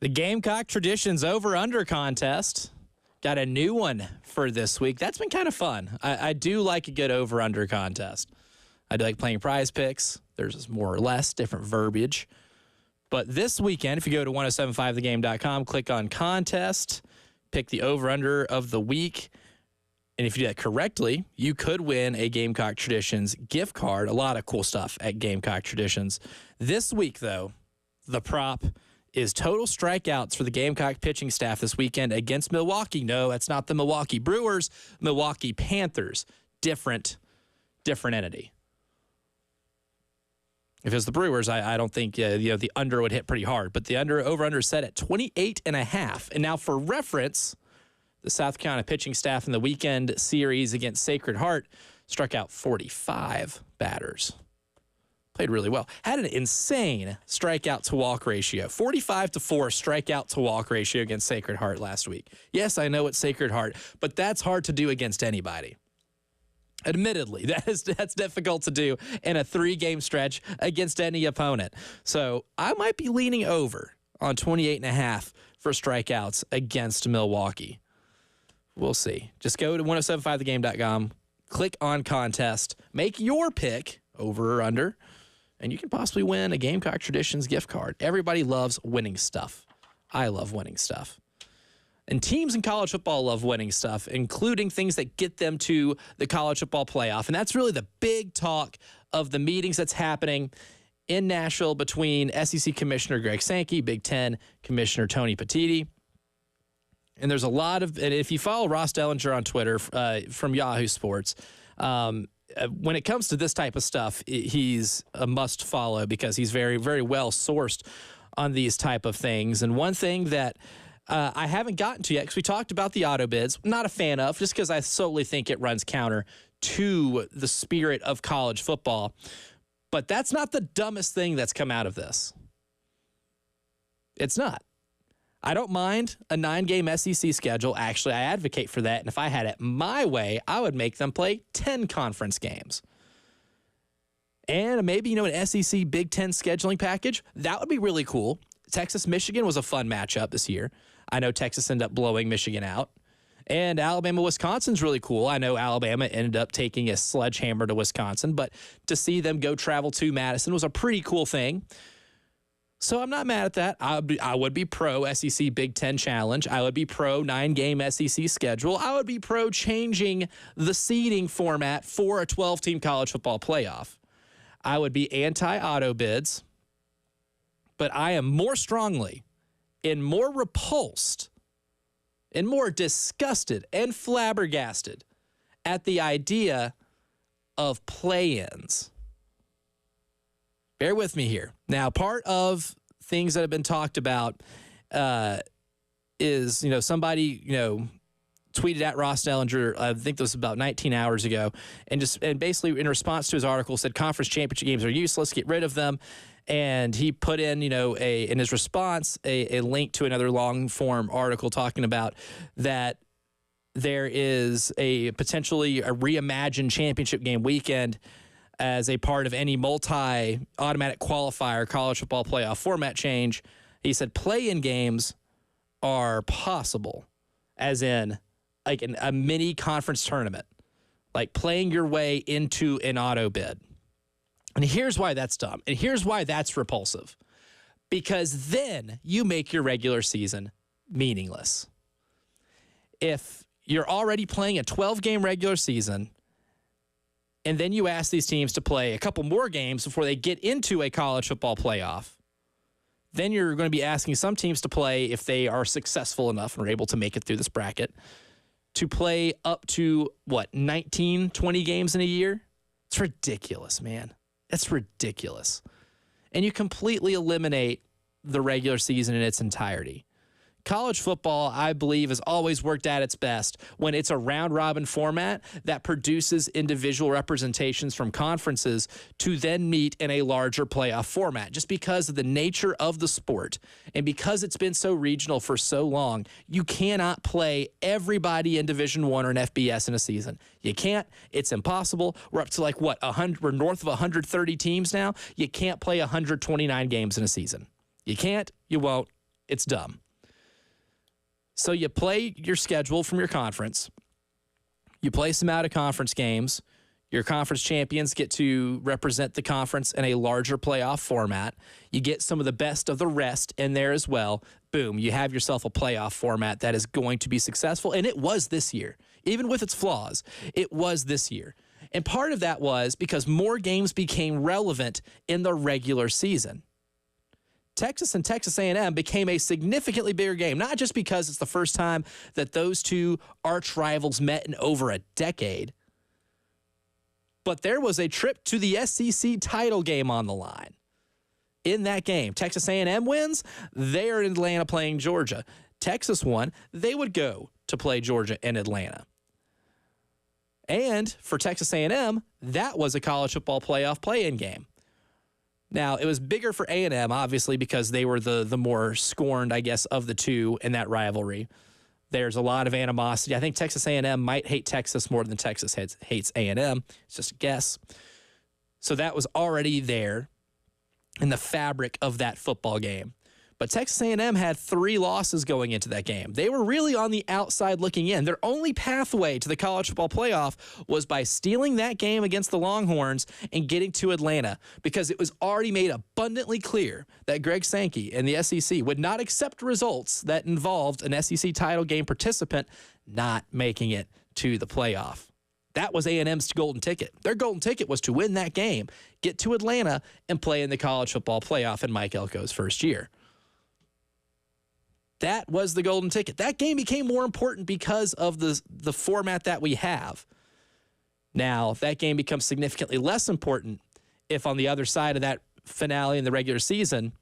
The Gamecock Traditions over-under contest. Got a new one for this week. That's been kind of fun. I do like a good over-under contest. I do like playing prize picks. There's more or less different verbiage. But this weekend, if you go to 1075thegame.com, click on contest, pick the over-under of the week. And if you do that correctly, you could win a Gamecock Traditions gift card. A lot of cool stuff at Gamecock Traditions. This week, though, the prop is total strikeouts for the Gamecock pitching staff this weekend against Milwaukee. No, that's not the Milwaukee Brewers, Milwaukee Panthers. Different entity. If it's the Brewers, I don't think the under would hit pretty hard. But the over-under is set at 28.5. And now for reference, the South Carolina pitching staff in the weekend series against Sacred Heart struck out 45 batters. Played really well. Had an insane strikeout-to-walk ratio. 45-4 strikeout-to-walk ratio against Sacred Heart last week. Yes, I know it's Sacred Heart, but that's hard to do against anybody. Admittedly, that's difficult to do in a 3-game stretch against any opponent. So I might be leaning over on 28.5 for strikeouts against Milwaukee. We'll see. Just go to 1075thegame.com, click on contest, make your pick, over or under, and you can possibly win a Gamecock Traditions gift card. Everybody loves winning stuff. I love winning stuff. And teams in college football love winning stuff, including things that get them to the college football playoff. And that's really the big talk of the meetings that's happening in Nashville between SEC Commissioner Greg Sankey, Big Ten Commissioner Tony Petitti. And there's a lot of, and if you follow Ross Dellinger on Twitter from Yahoo Sports, when it comes to this type of stuff, he's a must follow because he's very, very well sourced on these type of things. And one thing that I haven't gotten to yet, because we talked about the auto bids, not a fan of, just because I solely think it runs counter to the spirit of college football. But that's not the dumbest thing that's come out of this. It's not. I don't mind a 9-game SEC schedule. Actually, I advocate for that. And if I had it my way, I would make them play 10 conference games. And maybe, an SEC Big Ten scheduling package. That would be really cool. Texas-Michigan was a fun matchup this year. I know Texas ended up blowing Michigan out. And Alabama-Wisconsin's really cool. I know Alabama ended up taking a sledgehammer to Wisconsin, but to see them go travel to Madison was a pretty cool thing. So I'm not mad at that. I would be pro SEC Big Ten Challenge. I would be pro 9-game SEC schedule. I would be pro changing the seeding format for a 12-team college football playoff. I would be anti-auto bids, but I am more strongly and more repulsed and more disgusted and flabbergasted at the idea of play-ins. Bear with me here. Now, part of things that have been talked about is, somebody, tweeted at Ross Dellinger, I think this was about 19 hours ago, and basically in response to his article said conference championship games are useless, get rid of them. And he put in, in his response, a link to another long-form article talking about that there is potentially a reimagined championship game weekend as a part of any multi-automatic qualifier college football playoff format change. He said play-in games are possible, as in like a mini conference tournament, like playing your way into an auto bid. And here's why that's dumb. And here's why that's repulsive. Because then you make your regular season meaningless. If you're already playing a 12-game regular season, and then you ask these teams to play a couple more games before they get into a college football playoff, then you're going to be asking some teams to play, if they are successful enough and are able to make it through this bracket, to play up to, 19, 20 games in a year? It's ridiculous, man. It's ridiculous. And you completely eliminate the regular season in its entirety. College football, I believe, has always worked at its best when it's a round-robin format that produces individual representations from conferences to then meet in a larger playoff format. Just because of the nature of the sport and because it's been so regional for so long, you cannot play everybody in Division I or an FBS in a season. You can't. It's impossible. We're up to 100. We're north of 130 teams now. You can't play 129 games in a season. You can't. You won't. It's dumb. So you play your schedule from your conference. You play some out-of-conference games. Your conference champions get to represent the conference in a larger playoff format. You get some of the best of the rest in there as well. Boom, you have yourself a playoff format that is going to be successful, and it was this year. Even with its flaws, it was this year. And part of that was because more games became relevant in the regular season. Texas and Texas A&M became a significantly bigger game, not just because it's the first time that those two arch rivals met in over a decade, but there was a trip to the SEC title game on the line. In that game, Texas A&M wins, they're in Atlanta playing Georgia. Texas won, they would go to play Georgia in Atlanta. And for Texas A&M, that was a college football playoff play-in game. Now, it was bigger for A&M, obviously, because they were the more scorned, I guess, of the two in that rivalry. There's a lot of animosity. I think Texas A&M might hate Texas more than Texas hates A&M. It's just a guess. So that was already there in the fabric of that football game. But Texas A&M had 3 losses going into that game. They were really on the outside looking in. Their only pathway to the college football playoff was by stealing that game against the Longhorns and getting to Atlanta, because it was already made abundantly clear that Greg Sankey and the SEC would not accept results that involved an SEC title game participant not making it to the playoff. That was A&M's golden ticket. Their golden ticket was to win that game, get to Atlanta, and play in the college football playoff in Mike Elko's first year. That was the golden ticket. That game became more important because of the format that we have. Now, that game becomes significantly less important if on the other side of that finale in the regular season,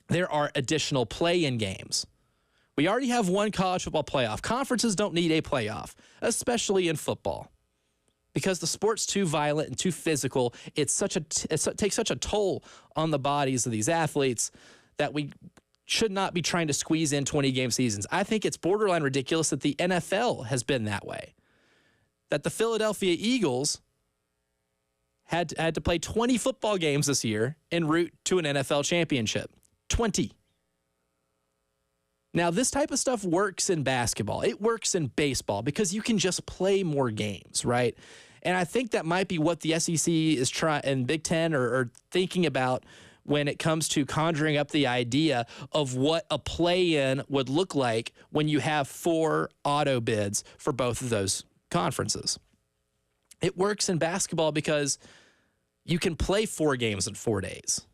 there are additional play-in games. We already have one college football playoff. Conferences don't need a playoff, especially in football, because the sport's too violent and too physical. It takes such a toll on the bodies of these athletes that we should not be trying to squeeze in 20-game seasons. I think it's borderline ridiculous that the NFL has been that way, that the Philadelphia Eagles had to play 20 football games this year en route to an NFL championship. 20. Now, this type of stuff works in basketball. It works in baseball because you can just play more games, right? And I think that might be what the SEC is trying, and Big Ten are thinking about when it comes to conjuring up the idea of what a play-in would look like when you have 4 auto bids for both of those conferences. It works in basketball because you can play 4 games in 4 days.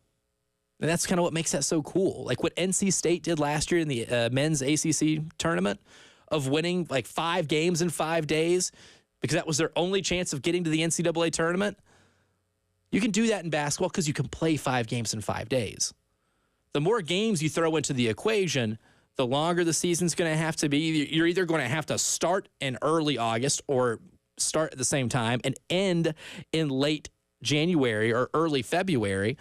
And that's kind of what makes that so cool. Like what NC State did last year in the men's ACC tournament of winning like 5 games in 5 days because that was their only chance of getting to the NCAA tournament. You can do that in basketball because you can play 5 games in 5 days. The more games you throw into the equation, the longer the season's going to have to be. You're either going to have to start in early August or start at the same time and end in late January or early February.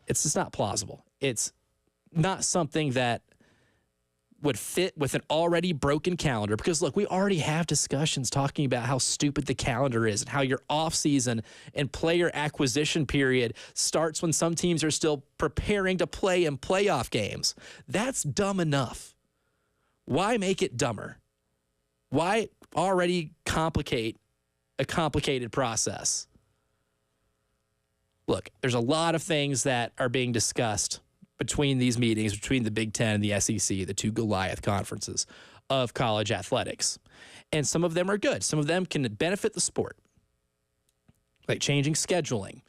It's just not plausible. It's not something that would fit with an already broken calendar, because look, we already have discussions talking about how stupid the calendar is and how your offseason and player acquisition period starts when some teams are still preparing to play in playoff games. That's dumb enough. Why make it dumber? Why already complicate a complicated process? Look, there's a lot of things that are being discussed between these meetings, between the Big Ten and the SEC, the 2 Goliath conferences of college athletics. And some of them are good. Some of them can benefit the sport, like changing scheduling,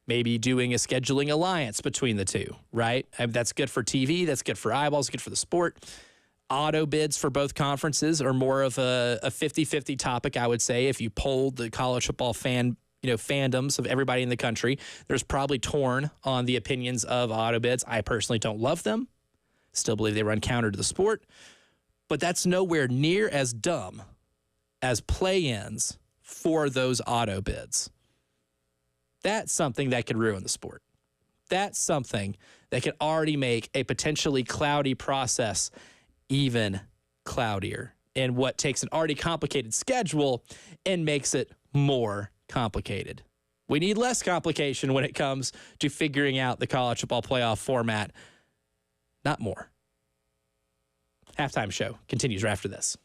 maybe doing a scheduling alliance between the two, right? That's good for TV. That's good for eyeballs, good for the sport. Auto bids for both conferences are more of a 50-50 topic, I would say. If you polled the college football fandoms of everybody in the country, there's probably torn on the opinions of auto bids. I personally don't love them. Still believe they run counter to the sport. But that's nowhere near as dumb as play-ins for those auto bids. That's something that could ruin the sport. That's something that could already make a potentially cloudy process even cloudier, and what takes an already complicated schedule and makes it more complicated. We need less complication when it comes to figuring out the college football playoff format, not more. Halftime show continues right after this.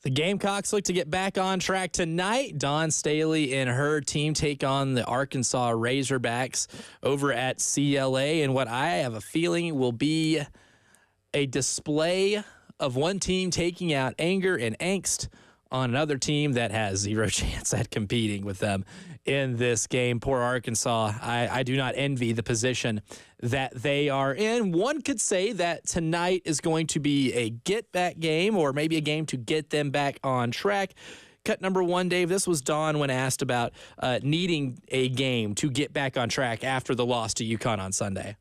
The Gamecocks look to get back on track tonight. Dawn Staley and her team take on the Arkansas Razorbacks over at CLA, and what I have a feeling will be a display of one team taking out anger and angst on another team that has zero chance at competing with them in this game. Poor Arkansas. I do not envy the position that they are in. One could say that tonight is going to be a get-back game, or maybe a game to get them back on track. Cut number one, Dave. This was Dawn when asked about needing a game to get back on track after the loss to UConn on Sunday.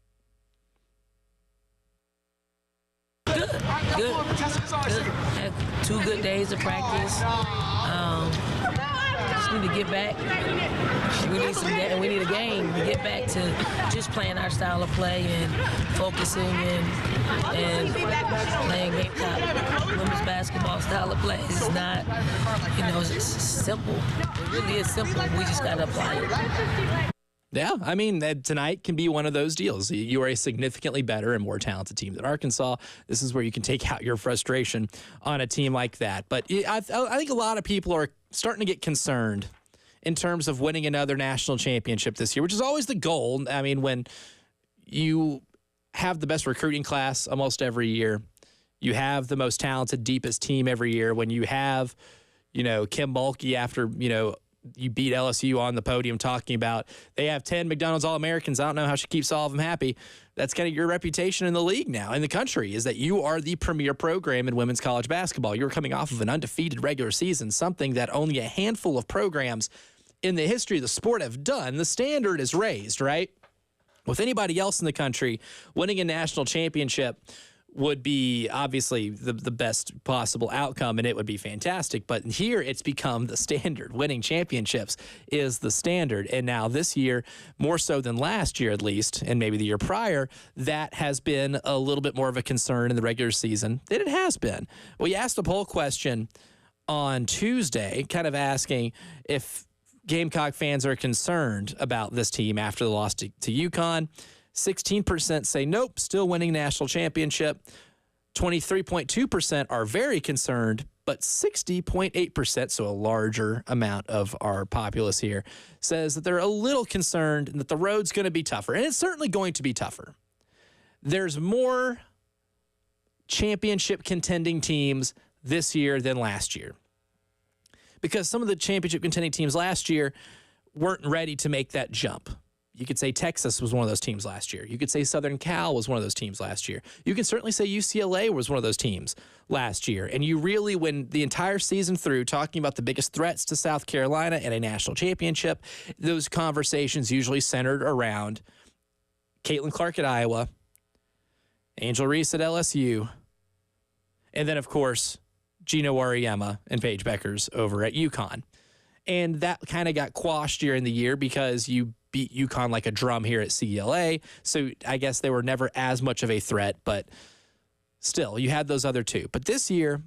Good. Had 2 good days of practice. Just need to get back. We need a game to get back to just playing our style of play and focusing and playing Gamecock women's basketball style of play. It's not, it's simple. It really is simple. We just got to apply it. Yeah, I mean, tonight can be one of those deals. You are a significantly better and more talented team than Arkansas. This is where you can take out your frustration on a team like that. But I think a lot of people are starting to get concerned in terms of winning another national championship this year, which is always the goal. I mean, when you have the best recruiting class almost every year, you have the most talented, deepest team every year, when you have, Kim Mulkey after, you beat LSU on the podium talking about they have 10 McDonald's All-Americans. I don't know how she keeps all of them happy. That's kind of your reputation in the league now, in the country, is that you are the premier program in women's college basketball. You're coming off of an undefeated regular season, something that only a handful of programs in the history of the sport have done. The standard is raised, right? With anybody else in the country, winning a national championship would be obviously the best possible outcome, and it would be fantastic. But here it's become the standard. Winning championships is the standard. And now this year, more so than last year at least, and maybe the year prior, that has been a little bit more of a concern in the regular season than it has been. We asked a poll question on Tuesday, kind of asking if Gamecock fans are concerned about this team after the loss to UConn. 16% say nope, still winning national championship. 23.2% are very concerned, but 60.8%, so a larger amount of our populace here, says that they're a little concerned and that the road's going to be tougher. And it's certainly going to be tougher. There's more championship contending teams this year than last year, because some of the championship contending teams last year weren't ready to make that jump. You could say Texas was one of those teams last year. You could say Southern Cal was one of those teams last year. You can certainly say UCLA was one of those teams last year. And you really, when the entire season through, talking about the biggest threats to South Carolina and a national championship, those conversations usually centered around Caitlin Clark at Iowa, Angel Reese at LSU, and then, of course, Gino Auriemma and Paige Beckers over at UConn. And that kind of got quashed during the year because you beat UConn like a drum here at CLA. So I guess they were never as much of a threat, but still, you had those other two. But this year,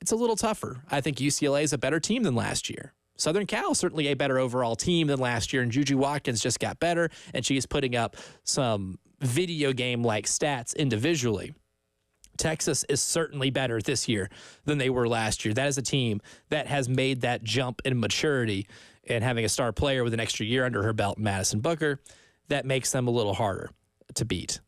it's a little tougher. I think UCLA is a better team than last year. Southern Cal, certainly a better overall team than last year, and Juju Watkins just got better, and she's putting up some video game-like stats individually. Texas is certainly better this year than they were last year. That is a team that has made that jump in maturity, and having a star player with an extra year under her belt, Madison Booker, that makes them a little harder to beat.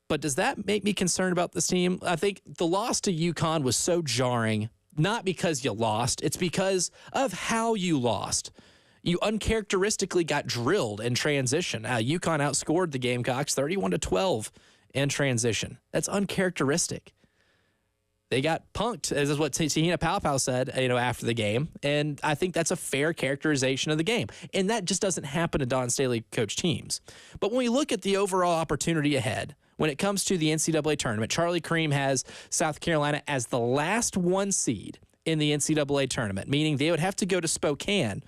But does that make me concerned about this team? I think the loss to UConn was so jarring, not because you lost, it's because of how you lost. You uncharacteristically got drilled in transition. UConn outscored the Gamecocks 31-12 in transition. That's uncharacteristic. They got punked, as is what Tahina Paopao said, after the game, and I think that's a fair characterization of the game. And that just doesn't happen to Dawn Staley coach teams. But when we look at the overall opportunity ahead, when it comes to the NCAA tournament, Charlie Cream has South Carolina as the last 1 seed in the NCAA tournament, meaning they would have to go to Spokane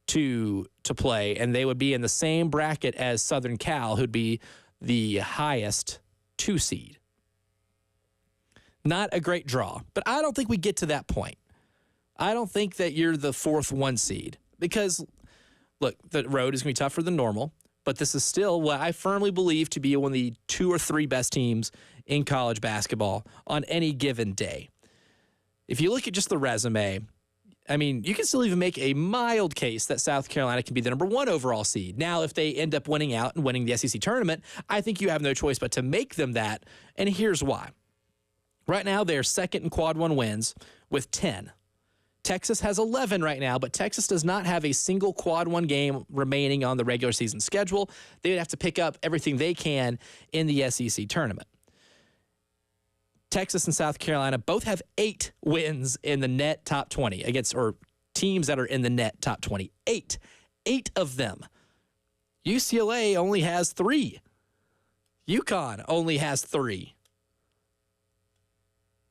to play, and they would be in the same bracket as Southern Cal, who'd be the highest 2 seed. Not a great draw, but I don't think we get to that point. I don't think that you're the 4th 1 seed because, look, the road is going to be tougher than normal, but this is still what I firmly believe to be one of the 2 or 3 best teams in college basketball on any given day. if you look at just the resume, I mean, you can still even make a mild case that South Carolina can be the number 1 overall seed. Now, if they end up winning out and winning the SEC tournament, I think you have no choice but to make them that. And here's why. Right now, they're second in quad 1 wins with 10. Texas has 11 right now, but Texas does not have a single quad 1 game remaining on the regular season schedule. They would have to pick up everything they can in the SEC tournament. Texas and South Carolina both have 8 wins in the net top 20 against, or teams that are in the net top 20. 8 of them. UCLA only has 3. UConn only has 3.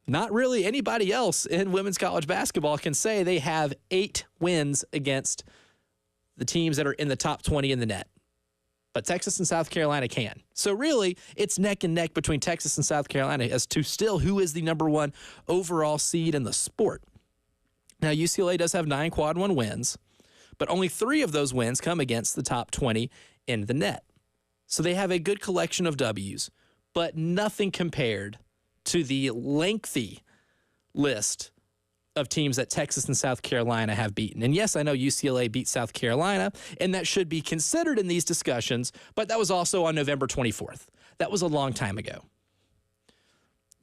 Not really anybody else in women's college basketball can say they have 8 wins against the teams that are in the top 20 in the net. But Texas and South Carolina can. So really, it's neck and neck between Texas and South Carolina as to still who is the number 1 overall seed in the sport. Now, UCLA does have 9 quad 1 wins, but only 3 of those wins come against the top 20 in the net. So they have a good collection of W's, but nothing compared to the lengthy list of teams that Texas and South Carolina have beaten. And yes, I know UCLA beat South Carolina, and that should be considered in these discussions, but that was also on November 24th. That was a long time ago.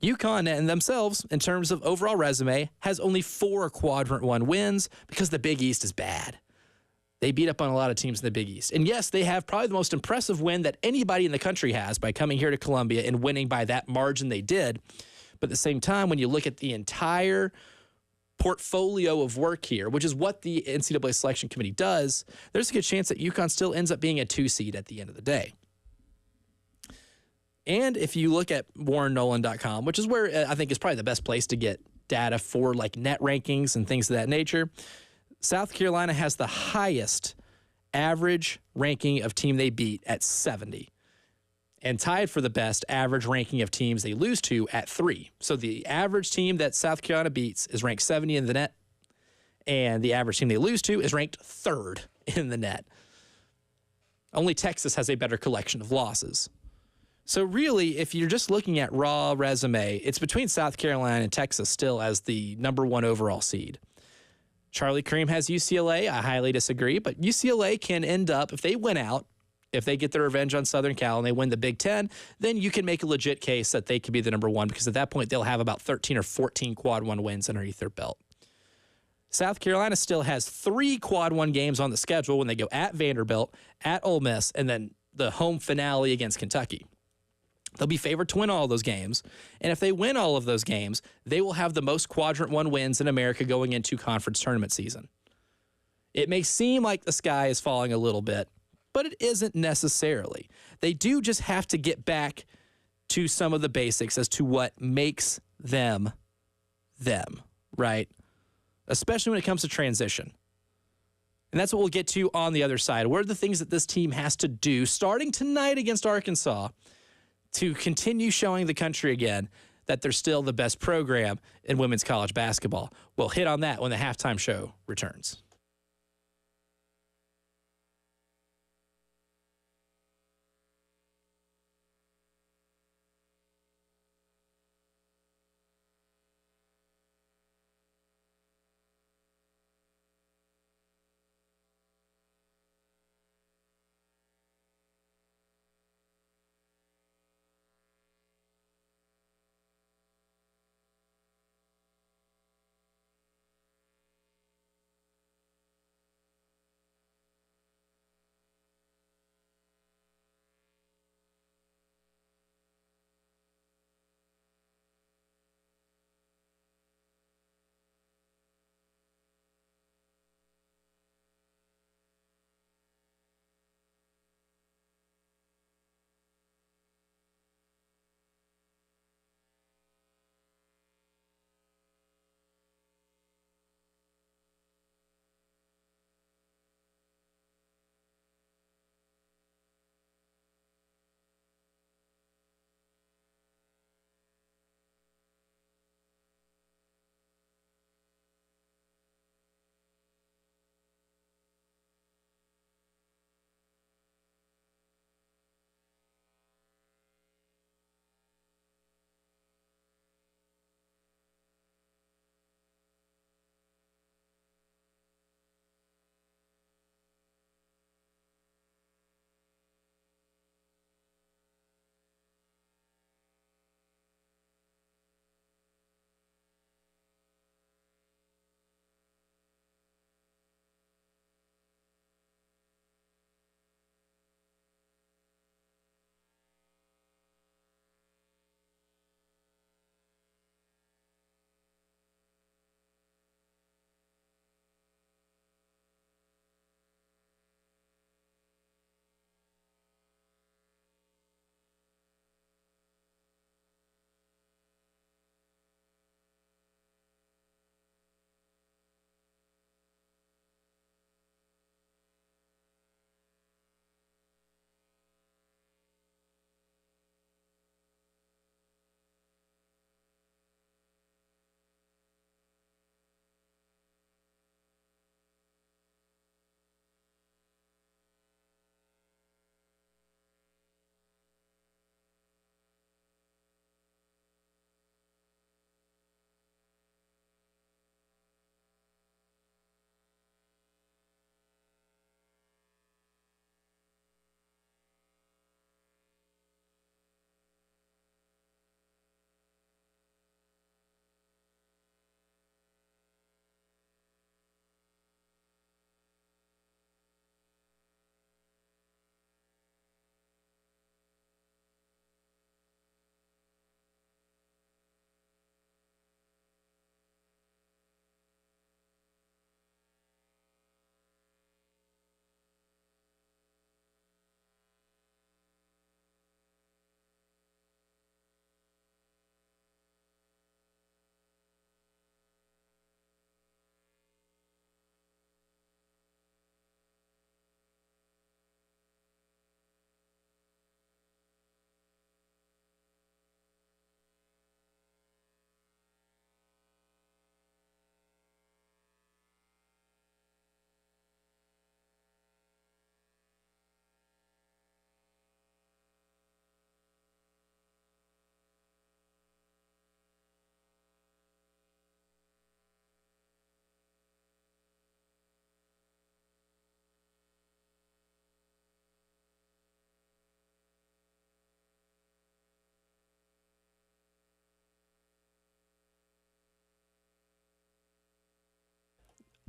UConn and themselves, in terms of overall resume, has only 4 quadrant 1 wins because the Big East is bad. They beat up on a lot of teams in the Big East. And yes, they have probably the most impressive win that anybody in the country has by coming here to Columbia and winning by that margin they did. But at the same time, when you look at the entire portfolio of work here, which is what the NCAA selection committee does, there's a good chance that UConn still ends up being a 2 seed at the end of the day. And if you look at WarrenNolan.com, which is where I think is probably the best place to get data for like net rankings and things of that nature, South Carolina has the highest average ranking of team they beat at 70. And tied for the best average ranking of teams they lose to at 3. So the average team that South Carolina beats is ranked 70 in the net, and the average team they lose to is ranked 3rd in the net. Only Texas has a better collection of losses. So really, if you're just looking at raw resume, it's between South Carolina and Texas still as the number 1 overall seed. Charlie Cream has UCLA. I highly disagree, but UCLA can end up, if they win out, if they get their revenge on Southern Cal and they win the Big Ten, then you can make a legit case that they could be the number 1 because at that point they'll have about 13 or 14 quad 1 wins underneath their belt. South Carolina still has 3 quad 1 games on the schedule when they go at Vanderbilt, at Ole Miss, and then the home finale against Kentucky. They'll be favored to win all of those games, and if they win all of those games, they will have the most quadrant 1 wins in America going into conference tournament season. It may seem like the sky is falling a little bit, but it isn't necessarily. They do just have to get back to some of the basics as to what makes them, right? Especially when it comes to transition. And that's what we'll get to on the other side. What are the things that this team has to do starting tonight against Arkansas to continue showing the country again that they're still the best program in women's college basketball? We'll hit on that when the halftime show returns.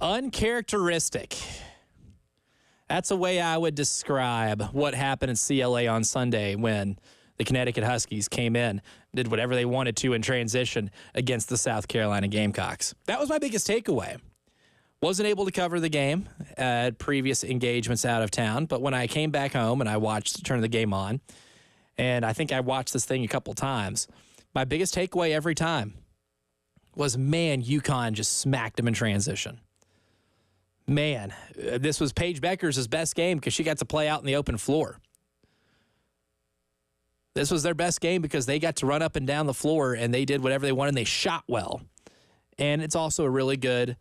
Uncharacteristic. That's a way I would describe what happened in CLA on Sunday when the Connecticut Huskies came in, did whatever they wanted to in transition against the South Carolina Gamecocks. That was my biggest takeaway. Wasn't able to cover the game at previous engagements out of town, but when I came back home and I turned the game on, and I think I watched this thing a couple times, my biggest takeaway every time was, man, UConn just smacked them in transition. Man, this was Paige Becker's best game because she got to play out in the open floor. This was their best game because they got to run up and down the floor and they did whatever they wanted and they shot well. And it's also a really good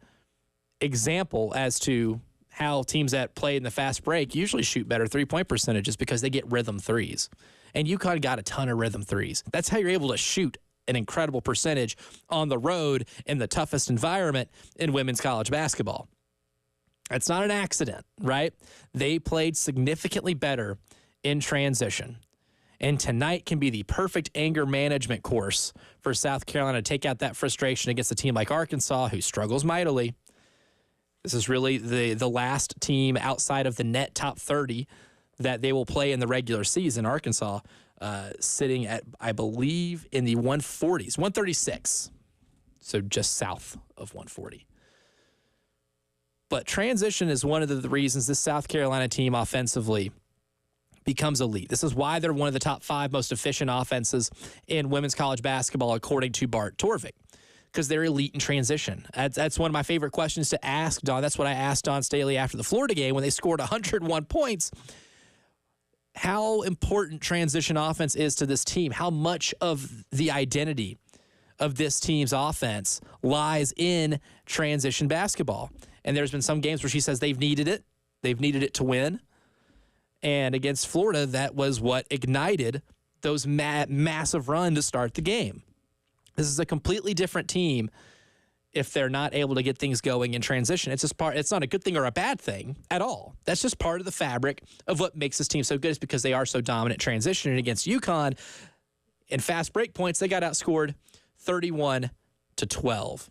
example as to how teams that play in the fast break usually shoot better three-point percentages because they get rhythm threes. And UConn got a ton of rhythm threes. That's how you're able to shoot an incredible percentage on the road in the toughest environment in women's college basketball. It's not an accident, right? They played significantly better in transition. And tonight can be the perfect anger management course for South Carolina to take out that frustration against a team like Arkansas, who struggles mightily. This is really the last team outside of the net top 30 that they will play in the regular season. Arkansas sitting at, I believe, in the 140s, 136. So just south of 140. But transition is one of the reasons this South Carolina team offensively becomes elite. This is why they're one of the top 5 most efficient offenses in women's college basketball, according to Bart Torvik, because they're elite in transition. That's one of my favorite questions to ask Don. That's what I asked Don Staley after the Florida game when they scored 101 points. How important transition offense is to this team. How much of the identity of this team's offense lies in transition basketball. And there's been some games where she says they've needed it. They've needed it to win. And against Florida, that was what ignited those massive run to start the game. This is a completely different team if they're not able to get things going in transition. It's just it's not a good thing or a bad thing at all. That's just part of the fabric of what makes this team so good, is because they are so dominant transition. And against UConn, in fast break points, they got outscored 31-12.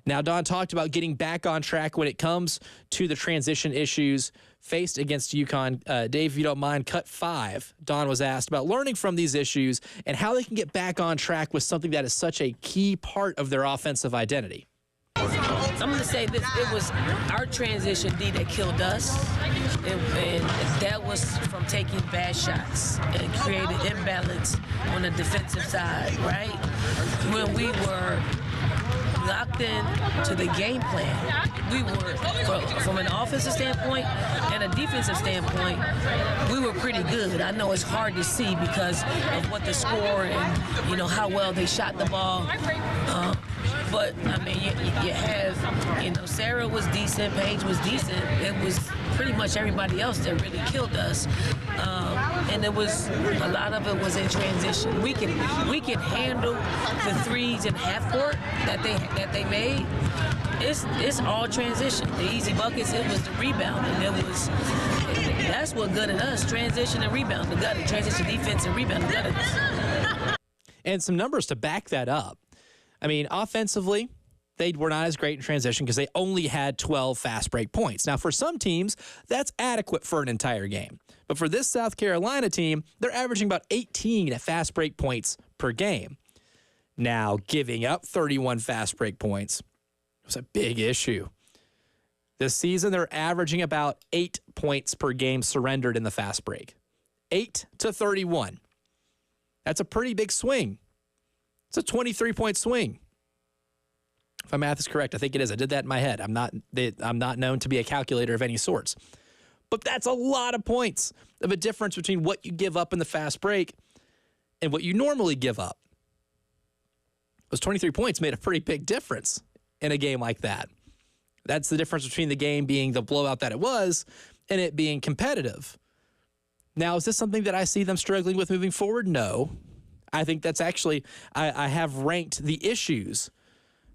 Now, Don talked about getting back on track when it comes to the transition issues faced against UConn. Dave, if you don't mind, cut 5. Don was asked about learning from these issues and how they can get back on track with something that is such a key part of their offensive identity. I'm going to say this. It was our transition D that killed us, and that was from taking bad shots and created imbalance on the defensive side, right? When we were locked in to the game plan, we were, from an offensive standpoint and a defensive standpoint, we were pretty good. I know it's hard to see because of what the score and, how well they shot the ball. But, I mean, you have, Sarah was decent, Paige was decent. It was pretty much everybody else that really killed us. And it was, a lot of it was in transition. We can handle the threes in half court that they made. It's all transition. The easy buckets, it was the rebound. And that's what gutted us, transition and rebound. The gutted, transition defense and rebound, the gutted us. And some numbers to back that up. I mean, offensively, they were not as great in transition because they only had 12 fast break points. Now, for some teams, that's adequate for an entire game. But for this South Carolina team, they're averaging about 18 fast break points per game. Now, giving up 31 fast break points was a big issue. This season, they're averaging about 8 points per game surrendered in the fast break. 8 to 31. That's a pretty big swing. It's a 23-point swing. If my math is correct, I think it is. I did that in my head. I'm not known to be a calculator of any sorts. But that's a lot of points of a difference between what you give up in the fast break and what you normally give up. Those 23 points made a pretty big difference in a game like that. That's the difference between the game being the blowout that it was and it being competitive. Now, is this something that I see them struggling with moving forward? No. I think that's actually, I have ranked the issues,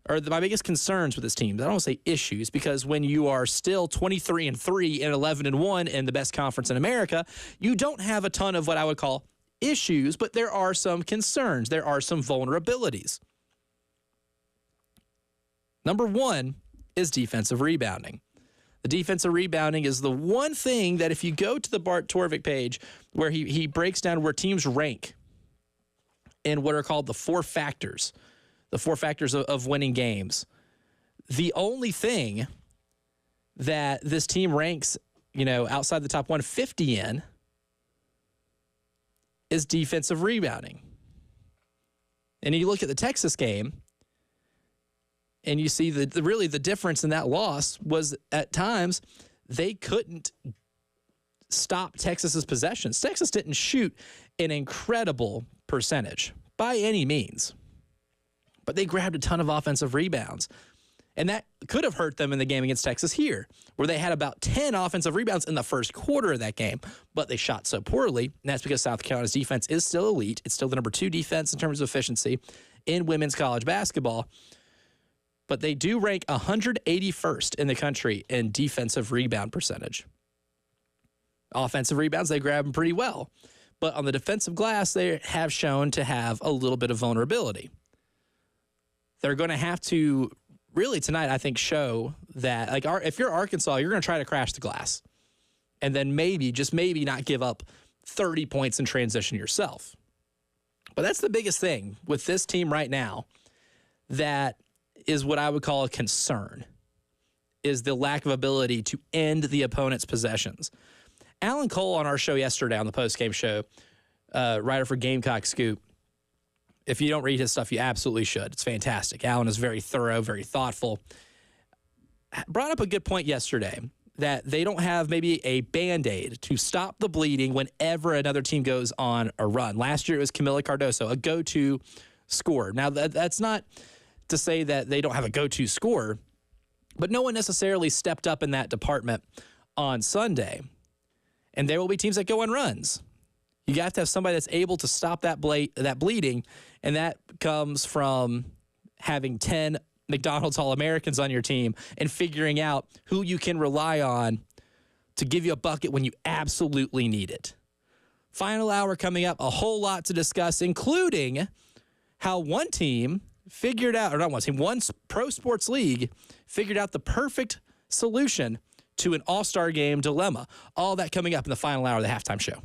or my biggest concerns with this team. I don't want to say issues, because when you are still 23-3 and 11-1 in the best conference in America, you don't have a ton of what I would call issues, but there are some concerns. There are some vulnerabilities. Number one is defensive rebounding. The defensive rebounding is the one thing that if you go to the Bart Torvik page where he breaks down where teams rank in what are called the four factors of winning games, the only thing that this team ranks, outside the top 150 in is defensive rebounding. And you look at the Texas game, and you see really the difference in that loss was at times they couldn't stop Texas's possessions. Texas didn't shoot an incredible percentage by any means, but they grabbed a ton of offensive rebounds. And that could have hurt them in the game against Texas here, where they had about 10 offensive rebounds in the first quarter of that game, but they shot so poorly. And that's because South Carolina's defense is still elite. It's still the number 2 defense in terms of efficiency in women's college basketball. But they do rank 181st in the country in defensive rebound percentage. Offensive rebounds, they grab them pretty well. But on the defensive glass, they have shown to have a little bit of vulnerability. They're going to have to really tonight, I think, show that, if you're Arkansas, you're going to try to crash the glass. And then maybe, just maybe, not give up 30 points in transition yourself. But that's the biggest thing with this team right now that is what I would call a concern, is the lack of ability to end the opponent's possessions. Alan Cole on our show yesterday, on the postgame show, writer for Gamecock Scoop. If you don't read his stuff, you absolutely should. It's fantastic. Alan is very thorough, very thoughtful. Brought up a good point yesterday that they don't have maybe a Band-Aid to stop the bleeding whenever another team goes on a run. Last year it was Camila Cardoso, a go-to scorer. Now, that's not to say that they don't have a go-to scorer, but no one necessarily stepped up in that department on Sunday. And there will be teams that go on runs. You have to have somebody that's able to stop that bleeding, and that comes from having 10 McDonald's All-Americans on your team and figuring out who you can rely on to give you a bucket when you absolutely need it. Final hour coming up, a whole lot to discuss, including how one team figured out, or not one team, one pro sports league figured out the perfect solution to an all-star game dilemma. All that coming up in the final hour of the halftime show.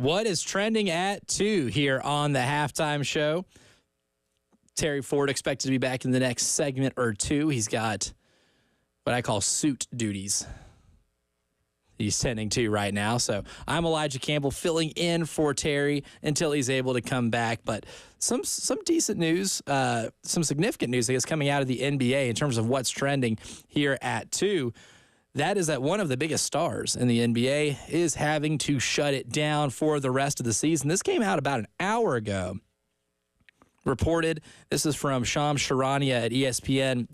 What is trending at 2 here on the halftime show? Terry Ford expected to be back in the next segment or two. He's got what I call suit duties he's tending to right now. So I'm Elijah Campbell filling in for Terry until he's able to come back. But some decent news, some significant news, I guess, coming out of the NBA in terms of what's trending here at 2. That is that one of the biggest stars in the NBA is having to shut it down for the rest of the season. This came out about an hour ago. Reported, this is from Shams Charania at ESPN,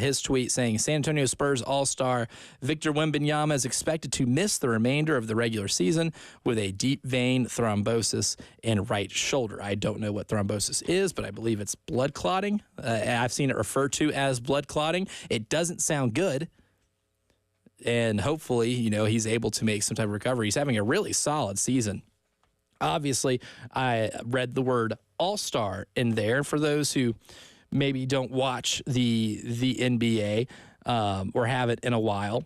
his tweet saying, San Antonio Spurs All-Star Victor Wembanyama is expected to miss the remainder of the regular season with a deep vein thrombosis in right shoulder. I don't know what thrombosis is, but I believe it's blood clotting. I've seen it referred to as blood clotting. It doesn't sound good. And hopefully, he's able to make some type of recovery. He's having a really solid season. Obviously, I read the word all-star in there. For those who maybe don't watch the NBA or haven't in a while,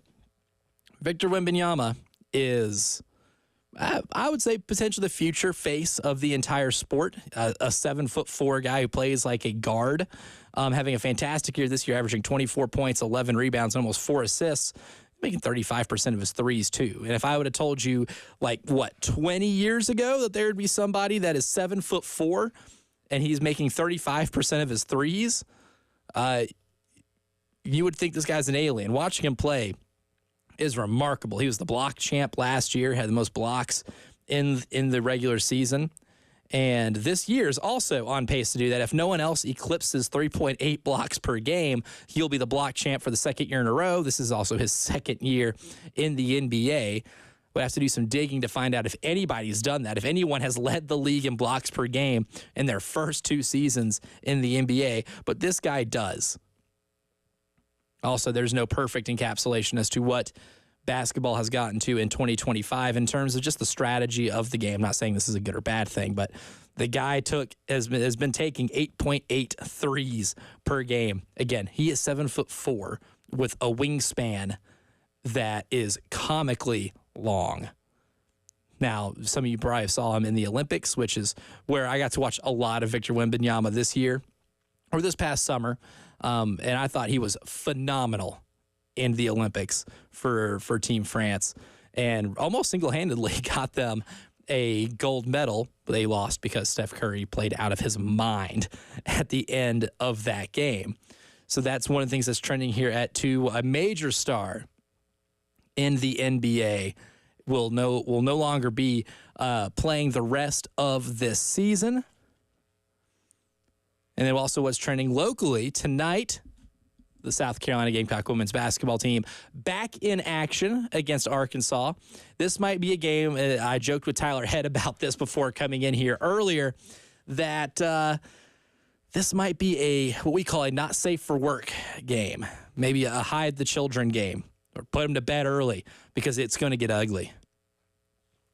Victor Wembanyama is, I would say, potentially the future face of the entire sport. A 7'4" guy who plays like a guard, having a fantastic year this year, averaging 24 points, 11 rebounds, and almost 4 assists. Making 35% of his threes, too. And if I would have told you, 20 years ago that there would be somebody that is 7'4" and he's making 35% of his threes, you would think this guy's an alien. Watching him play is remarkable. He was the block champ last year, had the most blocks in the regular season. And this year is also on pace to do that. If no one else eclipses 3.8 blocks per game, he'll be the block champ for the second year in a row. This is also his second year in the NBA. We'll have to do some digging to find out if anybody's done that, if anyone has led the league in blocks per game in their first 2 seasons in the NBA. But this guy does. Also, there's no perfect encapsulation as to what basketball has gotten to in 2025 in terms of just the strategy of the game. I'm not saying this is a good or bad thing, but the guy has been taking 8.8 threes per game. Again, he is 7'4" with a wingspan that is comically long. Now, some of you probably saw him in the Olympics, which is where I got to watch a lot of Victor Wembanyama this year or this past summer, and I thought he was phenomenal in the Olympics for Team France, and almost single-handedly got them a gold medal. But they lost because Steph Curry played out of his mind at the end of that game. So that's one of the things that's trending here at 2. A major star in the NBA will no longer be playing the rest of this season. And then also what's trending locally tonight, the South Carolina Gamecock women's basketball team back in action against Arkansas. This might be a game, I joked with Tyler Head about this before coming in here earlier, that this might be what we call a not safe for work game, maybe a hide the children game, or put them to bed early because it's going to get ugly.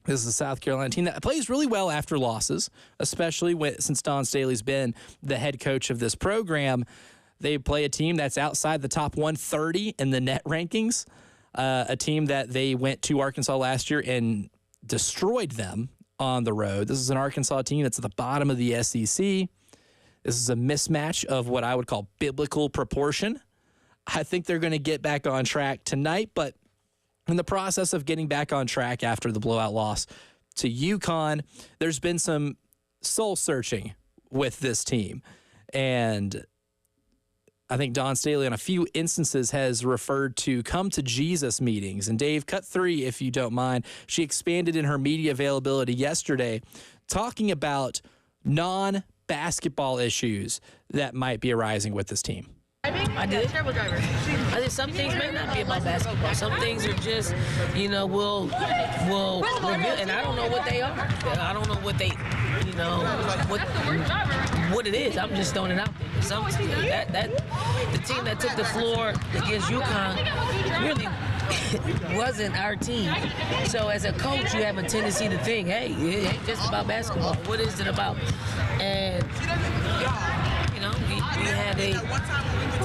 This is a South Carolina team that plays really well after losses, especially since Dawn Staley's been the head coach of this program. They play a team that's outside the top 130 in the net rankings, a team that they went to Arkansas last year and destroyed them on the road. This is an Arkansas team that's at the bottom of the SEC. This is a mismatch of what I would call biblical proportion. I think they're going to get back on track tonight, but in the process of getting back on track after the blowout loss to UConn, there's been some soul searching with this team. And I think Dawn Staley on a few instances has referred to come to Jesus meetings. And Dave, cut 3, if you don't mind. She expanded in her media availability yesterday, talking about non-basketball issues that might be arising with this team. I did. Terrible driver. I think some things may not be about basketball. Some things are just, we'll reveal, and I don't know what they are. I don't know what they, what it is. I'm just throwing it out there. The team that took the floor against UConn really wasn't our team. So as a coach, you have a tendency to think, hey, it ain't just about basketball. What is it about? And we had a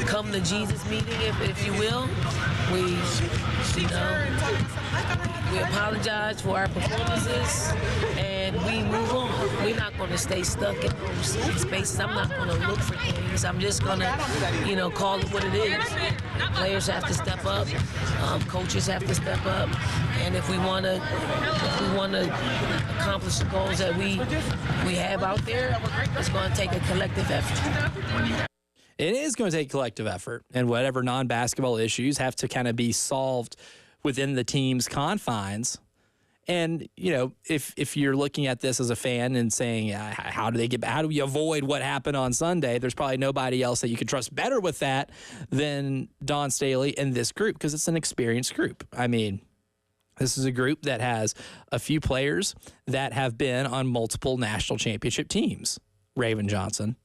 come to Jesus meeting, if you will. We apologize for our performances, and we move on. We're not going to stay stuck in those spaces. I'm not going to look for things. I'm just going to, call it what it is. Players have to step up. Coaches have to step up. And if we want to accomplish the goals that we have out there, it's going to take a collective effort. It is going to take collective effort, and whatever non-basketball issues have to kind of be solved within the team's confines. And, if you're looking at this as a fan and saying, how do we avoid what happened on Sunday? There's probably nobody else that you could trust better with that than Dawn Staley and this group, because it's an experienced group. I mean, this is a group that has a few players that have been on multiple national championship teams. Raven Johnson,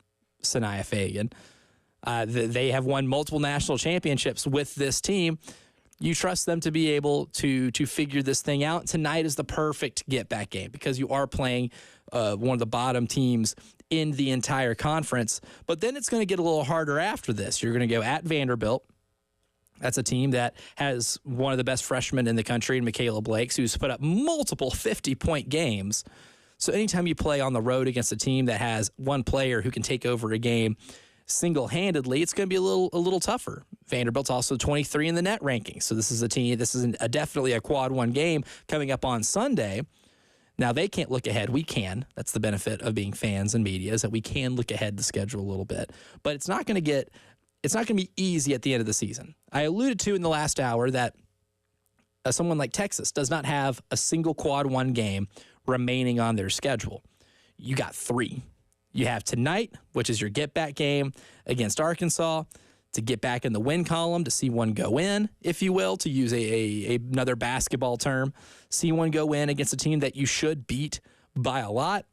Sanaya Fagan. They have won multiple national championships with this team. You trust them to be able to figure this thing out. Tonight is the perfect get-back game because you are playing one of the bottom teams in the entire conference. But then it's going to get a little harder after this. You're going to go at Vanderbilt. That's a team that has one of the best freshmen in the country, Michaela Blakes, who's put up multiple 50-point games. So anytime you play on the road against a team that has one player who can take over a game single-handedly, it's going to be a little tougher. Vanderbilt's also 23 in the net ranking, so this is a team. This is definitely a quad one game coming up on Sunday. Now they can't look ahead. We can. That's the benefit of being fans and media, is that we can look ahead the schedule a little bit. But it's not going to be easy at the end of the season. I alluded to in the last hour that someone like Texas does not have a single quad one game remaining on their schedule. You got 3. You have tonight, which is your get-back game against Arkansas, to get back in the win column, to see one go in, if you will, to use another basketball term. See one go in against a team that you should beat by a lot,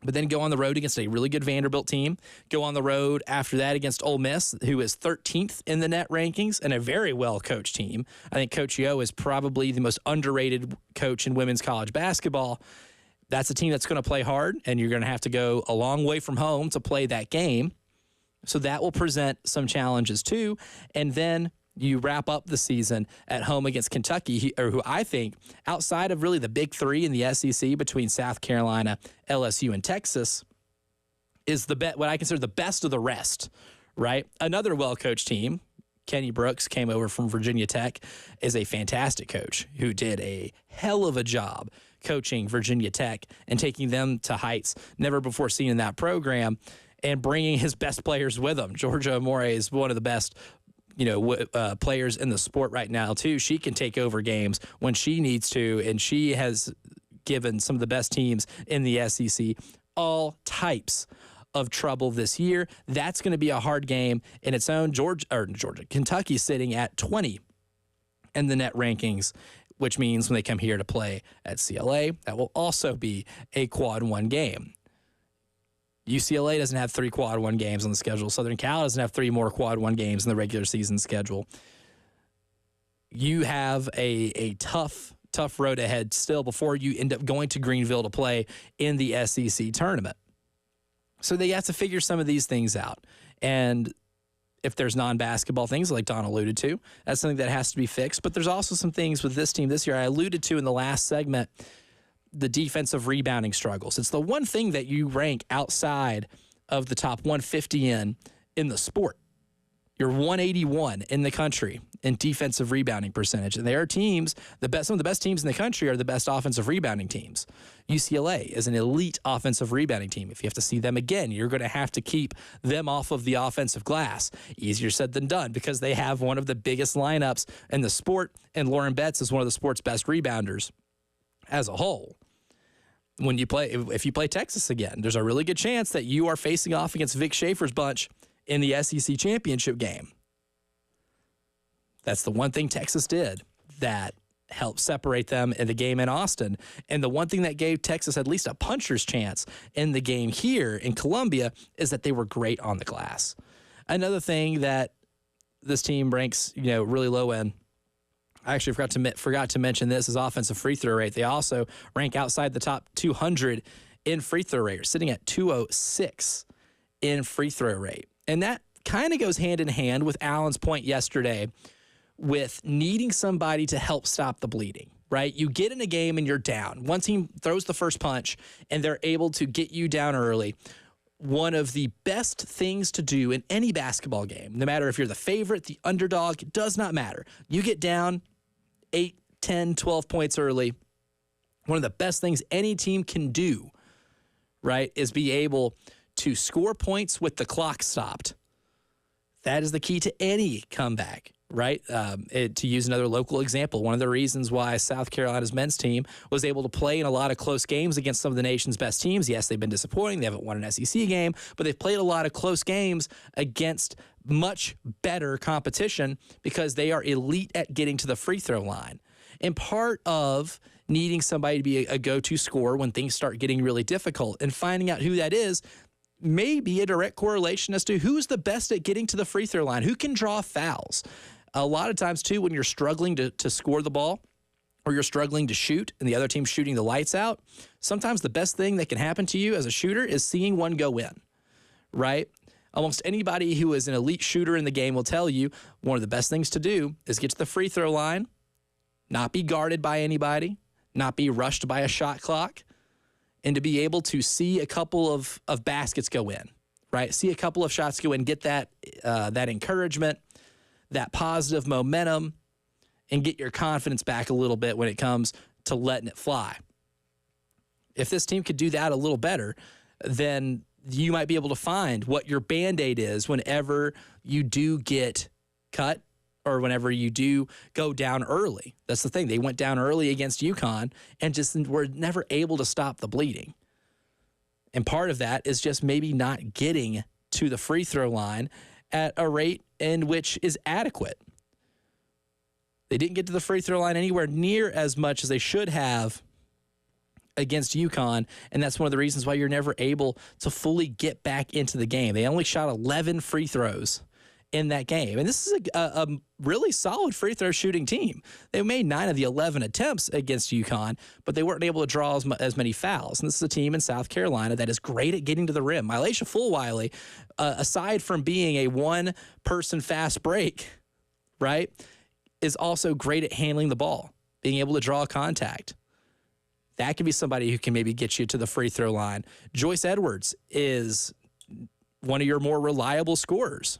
but then go on the road against a really good Vanderbilt team. Go on the road after that against Ole Miss, who is 13th in the net rankings and a very well-coached team. I think Coach Yo is probably the most underrated coach in women's college basketball. That's a team that's going to play hard, and you're going to have to go a long way from home to play that game. So that will present some challenges too. And then you wrap up the season at home against Kentucky, who I think, outside of really the big 3 in the SEC between South Carolina, LSU, and Texas, is what I consider the best of the rest, right? Another well-coached team. Kenny Brooks came over from Virginia Tech, is a fantastic coach who did a hell of a job coaching Virginia Tech and taking them to heights never before seen in that program and bringing his best players with him. Georgia Amore is one of the best players in the sport right now, too. She can take over games when she needs to, and she has given some of the best teams in the SEC all types of trouble this year. That's going to be a hard game in its own. Kentucky sitting at 20 in the net rankings, which means when they come here to play at CLA, that will also be a quad one game. UCLA doesn't have 3 quad one games on the schedule. Southern Cal doesn't have 3 more quad one games in the regular season schedule. You have a tough road ahead still before you end up going to Greenville to play in the SEC tournament. So they have to figure some of these things out. And if there's non-basketball things like Don alluded to, that's something that has to be fixed. But there's also some things with this team this year I alluded to in the last segment, the defensive rebounding struggles. It's the one thing that you rank outside of the top 150 in the sport. You're 181 in the country in defensive rebounding percentage. And there are teams, some of the best teams in the country are the best offensive rebounding teams. UCLA is an elite offensive rebounding team. If you have to see them again, you're going to have to keep them off of the offensive glass. Easier said than done because they have one of the biggest lineups in the sport, and Lauren Betts is one of the sport's best rebounders as a whole. If you play Texas again, there's a really good chance that you are facing off against Vic Schaefer's bunch in the SEC championship game. That's the one thing Texas did that helped separate them in the game in Austin. And the one thing that gave Texas at least a puncher's chance in the game here in Columbia is that they were great on the glass. Another thing that this team ranks, really low in, I actually forgot to mention this, is offensive free throw rate. They also rank outside the top 200 in free throw rate, sitting at 206 in free throw rate. And that kind of goes hand in hand with Allen's point yesterday with needing somebody to help stop the bleeding. right? You get in a game and you're down. One team throws the first punch and they're able to get you down early. One of the best things to do in any basketball game, no matter if you're the favorite, the underdog, it does not matter. You get down 8, 10, 12 points early. One of the best things any team can do, right, is be able to score points with the clock stopped. That is the key to any comeback, right? To use another local example, one of the reasons why South Carolina's men's team was able to play in a lot of close games against some of the nation's best teams. Yes, they've been disappointing. They haven't won an SEC game, but they've played a lot of close games against much better competition because they are elite at getting to the free throw line. And part of needing somebody to be a go-to scorer when things start getting really difficult and finding out who that is may be a direct correlation as to who's the best at getting to the free throw line, who can draw fouls. A lot of times, too, when you're struggling to score the ball or you're struggling to shoot and the other team's shooting the lights out, sometimes the best thing that can happen to you as a shooter is seeing one go in, right? Almost anybody who is an elite shooter in the game will tell you one of the best things to do is get to the free throw line, not be guarded by anybody, not be rushed by a shot clock, and to be able to see a couple of baskets go in, right? See a couple of shots go in, get that encouragement, that positive momentum, and get your confidence back a little bit when it comes to letting it fly. If this team could do that a little better, then you might be able to find what your Band-Aid is whenever you do get cut or whenever you do go down early. That's the thing. They went down early against UConn and just were never able to stop the bleeding. And part of that is just maybe not getting to the free throw line at a rate in which is adequate. They didn't get to the free throw line anywhere near as much as they should have against UConn, and that's one of the reasons why you're never able to fully get back into the game. They only shot 11 free throws in that game. And this is a really solid free throw shooting team. They made 9 of the 11 attempts against UConn, but they weren't able to draw as many fouls. And this is a team in South Carolina that is great at getting to the rim. Mylacia Fulwiley, aside from being a one-person fast break, right, is also great at handling the ball, being able to draw contact. That could be somebody who can maybe get you to the free throw line. Joyce Edwards is one of your more reliable scorers.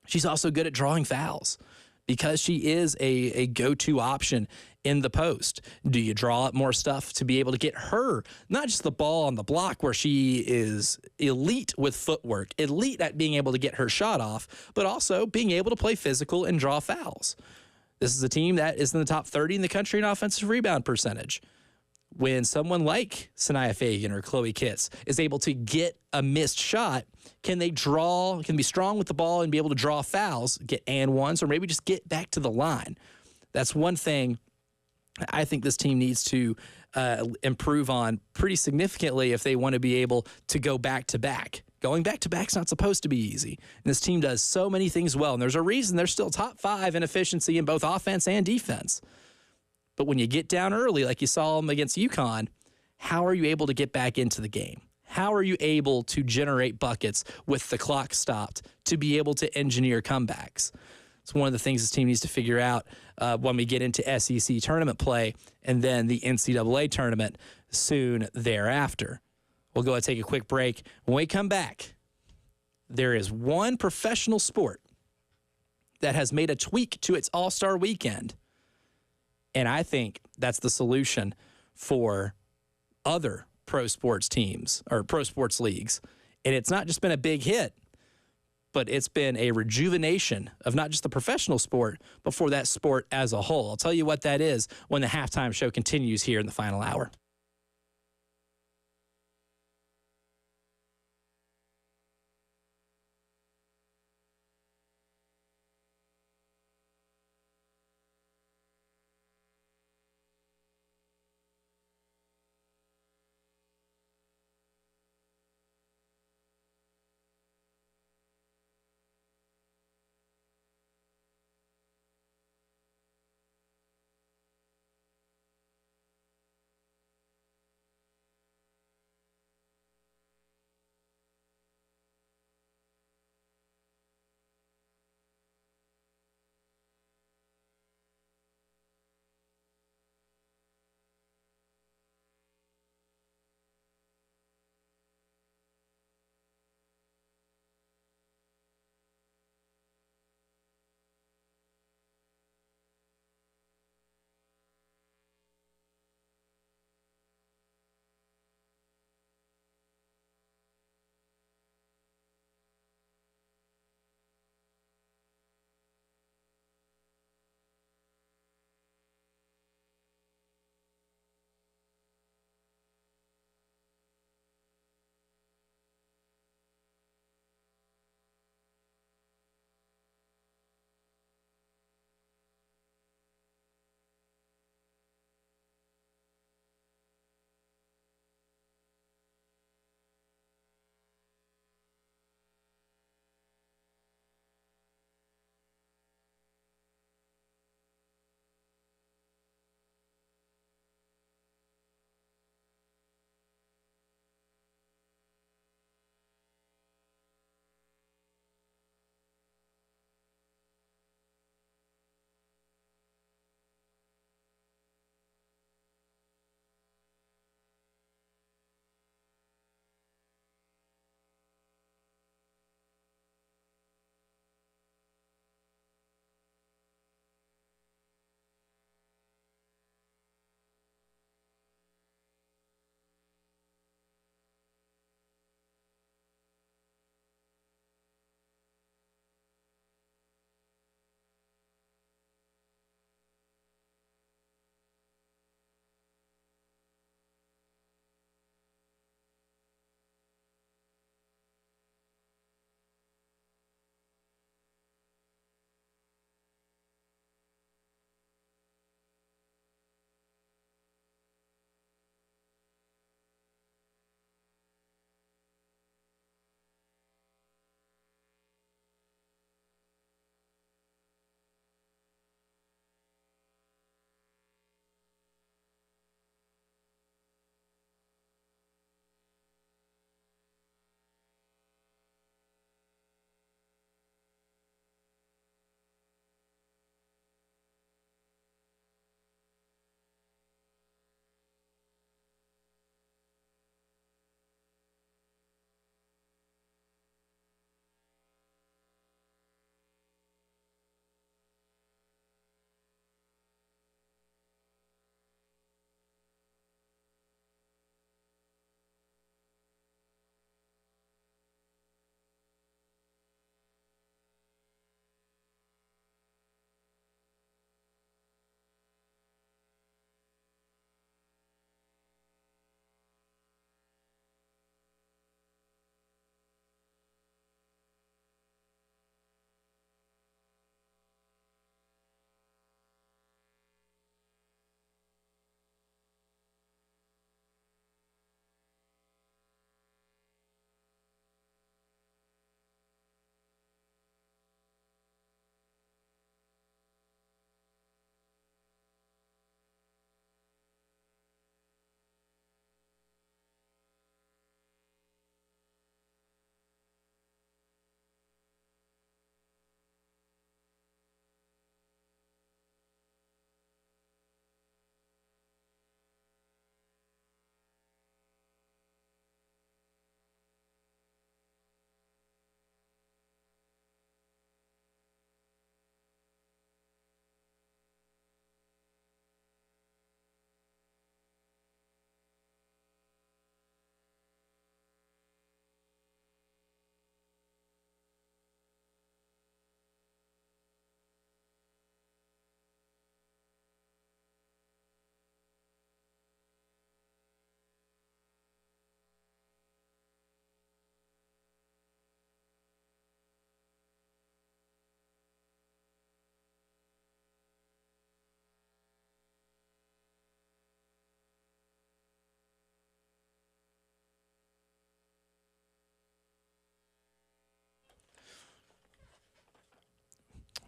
She's also good at drawing fouls because she is a go-to option in the post. Do you draw up more stuff to be able to get her, not just the ball on the block where she is elite with footwork, elite at being able to get her shot off, but also being able to play physical and draw fouls. This is a team that is in the top 30 in the country in offensive rebound percentage. When someone like Sanaya Fagan or Chloe Kitts is able to get a missed shot, can be strong with the ball and be able to draw fouls, get and ones, or maybe just get back to the line? That's one thing I think this team needs to improve on pretty significantly if they want to be able to go back-to-back. Going back-to-back is not supposed to be easy. And this team does so many things well, and there's a reason they're still top 5 in efficiency in both offense and defense. But when you get down early, like you saw them against UConn, how are you able to get back into the game? How are you able to generate buckets with the clock stopped to be able to engineer comebacks? It's one of the things this team needs to figure out when we get into SEC tournament play and then the NCAA tournament soon thereafter. We'll go ahead and take a quick break. When we come back, there is one professional sport that has made a tweak to its All-Star weekend. And I think that's the solution for other pro sports teams or pro sports leagues. And it's not just been a big hit, but it's been a rejuvenation of not just the professional sport, but for that sport as a whole. I'll tell you what that is when the halftime show continues here in the final hour.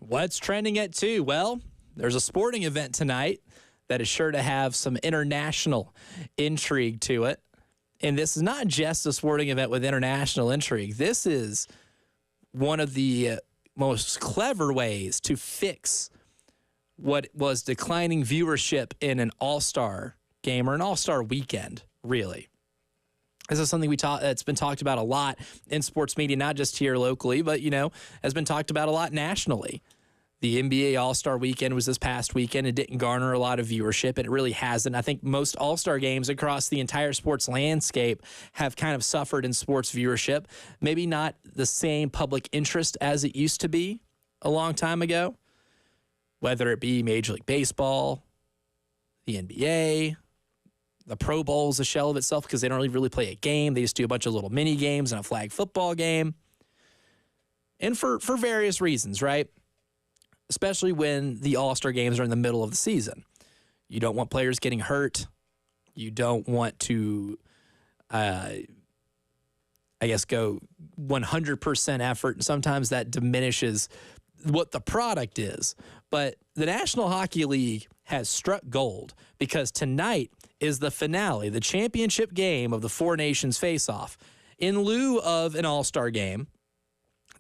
What's trending at 2? Well, there's a sporting event tonight that is sure to have some international intrigue to it. And this is not just a sporting event with international intrigue. This is one of the most clever ways to fix what was declining viewership in an all-star game or an all-star weekend, really. This is something that's been talked about a lot in sports media, not just here locally, but, has been talked about a lot nationally. The NBA All-Star Weekend was this past weekend. It didn't garner a lot of viewership, and it really hasn't. I think most All-Star games across the entire sports landscape have kind of suffered in sports viewership. Maybe not the same public interest as it used to be a long time ago, whether it be Major League Baseball, the NBA, the Pro Bowl is a shell of itself because they don't really play a game. They just do a bunch of little mini games and a flag football game. And for various reasons, right? Especially when the All-Star games are in the middle of the season. You don't want players getting hurt. You don't want to, go 100% effort. And sometimes that diminishes what the product is. But the National Hockey League has struck gold because tonight is the finale, the championship game of the Four Nations face-off. In lieu of an all-star game,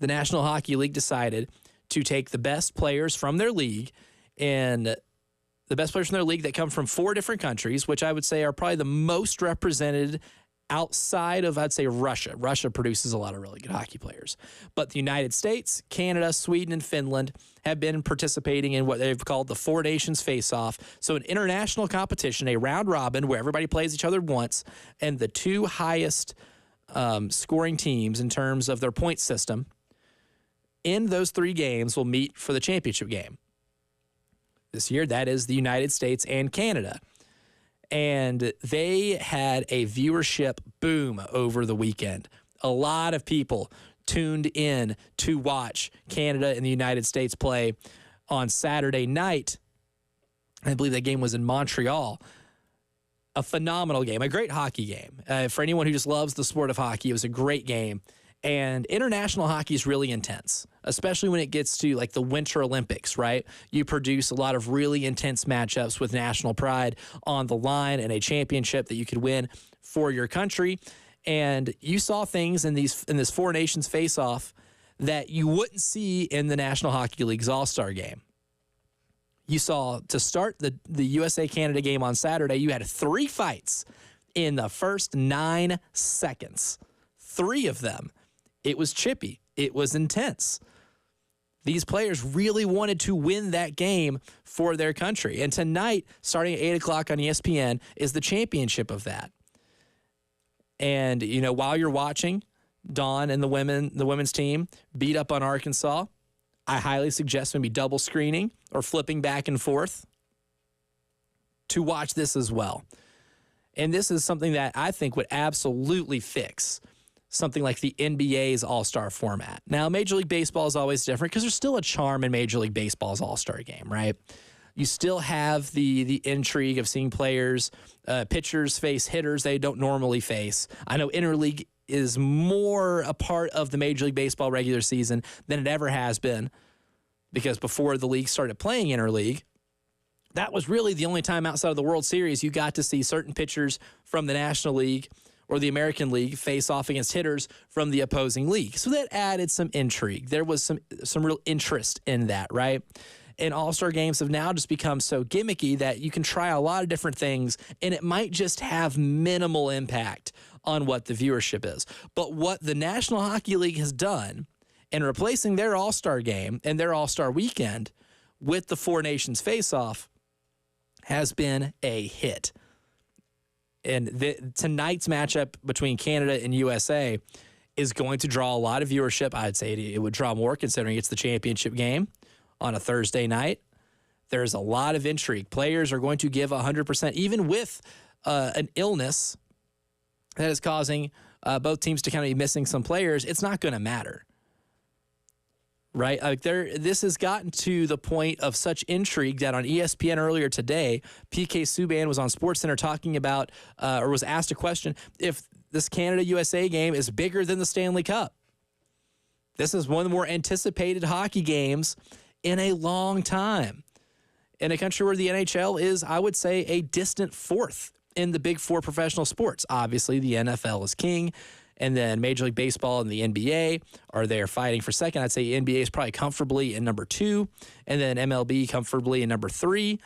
the National Hockey League decided to take the best players from their league, and the best players from their league that come from 4 different countries, which I would say are probably the most represented outside of, I'd say, Russia. Russia produces a lot of really good hockey players. But the United States, Canada, Sweden, and Finland have been participating in what they've called the Four Nations Face-Off. So an international competition, a round robin where everybody plays each other once, and the 2 highest scoring teams in terms of their point system in those 3 games will meet for the championship game. This year, that is the United States and Canada. And they had a viewership boom over the weekend. A lot of people tuned in to watch Canada and the United States play on Saturday night. I believe that game was in Montreal. A phenomenal game, a great hockey game. For anyone who just loves the sport of hockey, it was a great game. And international hockey is really intense, especially when it gets to like the Winter Olympics, right? You produce a lot of really intense matchups with national pride on the line and a championship that you could win for your country. And you saw things in this Four Nations face-off that you wouldn't see in the National Hockey League's All-Star game. You saw, to start the USA-Canada game on Saturday, you had 3 fights in the first 9 seconds. 3 of them. It was chippy. It was intense. These players really wanted to win that game for their country. And tonight, starting at 8 o'clock on ESPN, is the championship of that. And, while you're watching Dawn and the women's team beat up on Arkansas, I highly suggest maybe double screening or flipping back and forth to watch this as well. And this is something that I think would absolutely fix something like the NBA's All-Star format. Now, Major League Baseball is always different because there's still a charm in Major League Baseball's All-Star game, right? You still have the intrigue of seeing players, pitchers face hitters they don't normally face. I know interleague is more a part of the Major League Baseball regular season than it ever has been, because before the league started playing interleague, that was really the only time outside of the World Series you got to see certain pitchers from the National League or the American League face off against hitters from the opposing league. So that added some intrigue. There was some real interest in that, right? And All-Star games have now just become so gimmicky that you can try a lot of different things, and it might just have minimal impact on what the viewership is. But what the National Hockey League has done in replacing their All-Star game and their All-Star weekend with the Four Nations face-off has been a hit. And tonight's matchup between Canada and USA is going to draw a lot of viewership. I'd say it would draw more considering it's the championship game on a Thursday night. There's a lot of intrigue. Players are going to give 100%, even with an illness that is causing both teams to kind of be missing some players. It's not going to matter, right? This has gotten to the point of such intrigue that on ESPN earlier today, PK Subban was on SportsCenter talking about, or was asked a question, if this Canada-USA game is bigger than the Stanley Cup. This is one of the more anticipated hockey games in a long time. In a country where the NHL is, I would say, a distant fourth in the big four professional sports. Obviously, the NFL is king, and then Major League Baseball and the NBA are there fighting for second. I'd say NBA is probably comfortably in number 2, and then MLB comfortably in number 3.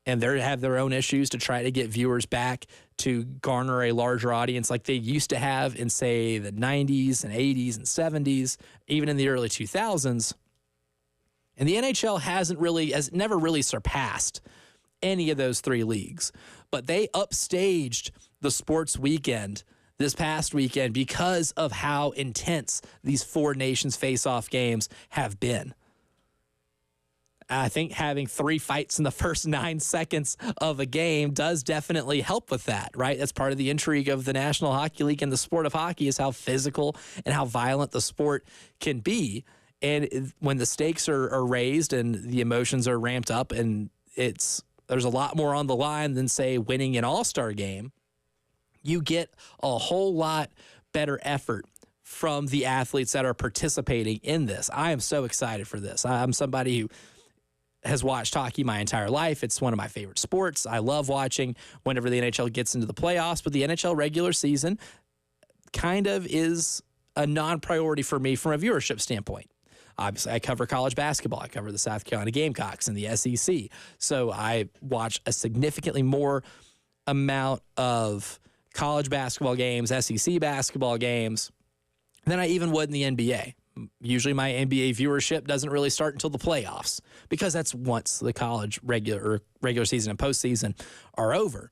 And they have their own issues to try to get viewers back to garner a larger audience like they used to have in, say, the 90s and 80s and 70s, even in the early 2000s. And the NHL has never really surpassed any of those 3 leagues. But they upstaged the sports weekend this past weekend because of how intense these 4 nations face-off games have been. I think having 3 fights in the first 9 seconds of a game does definitely help with that, right? That's part of the intrigue of the National Hockey League and the sport of hockey is how physical and how violent the sport can be. And when the stakes are raised and the emotions are ramped up and there's a lot more on the line than, say, winning an all-star game, you get a whole lot better effort from the athletes that are participating in this. I am so excited for this. I'm somebody who has watched hockey my entire life. It's one of my favorite sports. I love watching whenever the NHL gets into the playoffs, but the NHL regular season kind of is a non-priority for me from a viewership standpoint. Obviously, I cover college basketball. I cover the South Carolina Gamecocks and the SEC. So I watch a significantly more amount of college basketball games, SEC basketball games, than I even would in the NBA. Usually my NBA viewership doesn't really start until the playoffs because that's once the college regular season and postseason are over.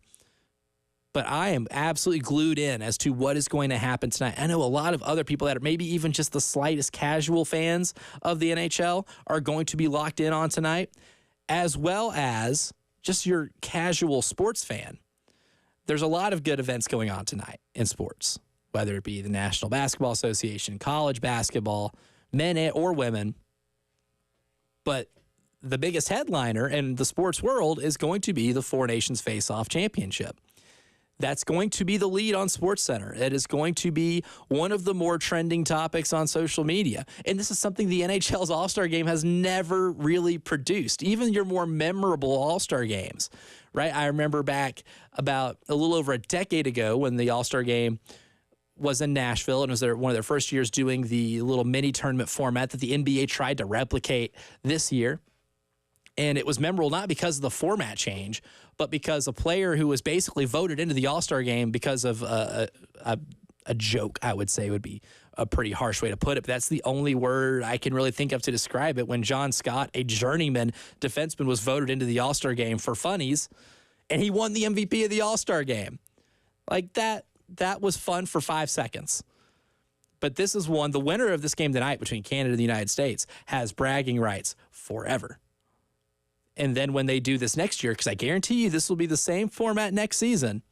But I am absolutely glued in as to what is going to happen tonight. I know a lot of other people that are maybe even just the slightest casual fans of the NHL are going to be locked in on tonight, as well as just your casual sports fan. There's a lot of good events going on tonight in sports, whether it be the National Basketball Association, college basketball, men or women. But the biggest headliner in the sports world is going to be the 4 Nations Face-Off Championship. That's going to be the lead on SportsCenter. It is going to be one of the more trending topics on social media. And this is something the NHL's All-Star Game has never really produced, even your more memorable All-Star games, right? I remember back about a little over a decade ago when the All-Star Game was in Nashville, and it was one of their first years doing the little mini tournament format that the NBA tried to replicate this year. And it was memorable not because of the format change, but because a player who was basically voted into the All-Star Game because of a joke, I would say would be a pretty harsh way to put it. But that's the only word I can really think of to describe it. When John Scott, a journeyman defenseman, was voted into the All-Star Game for funnies, and he won the MVP of the All-Star Game. Like that was fun for 5 seconds. But this is the winner of this game tonight between Canada and the United States has bragging rights forever. And then when they do this next year, because I guarantee you this will be the same format next season,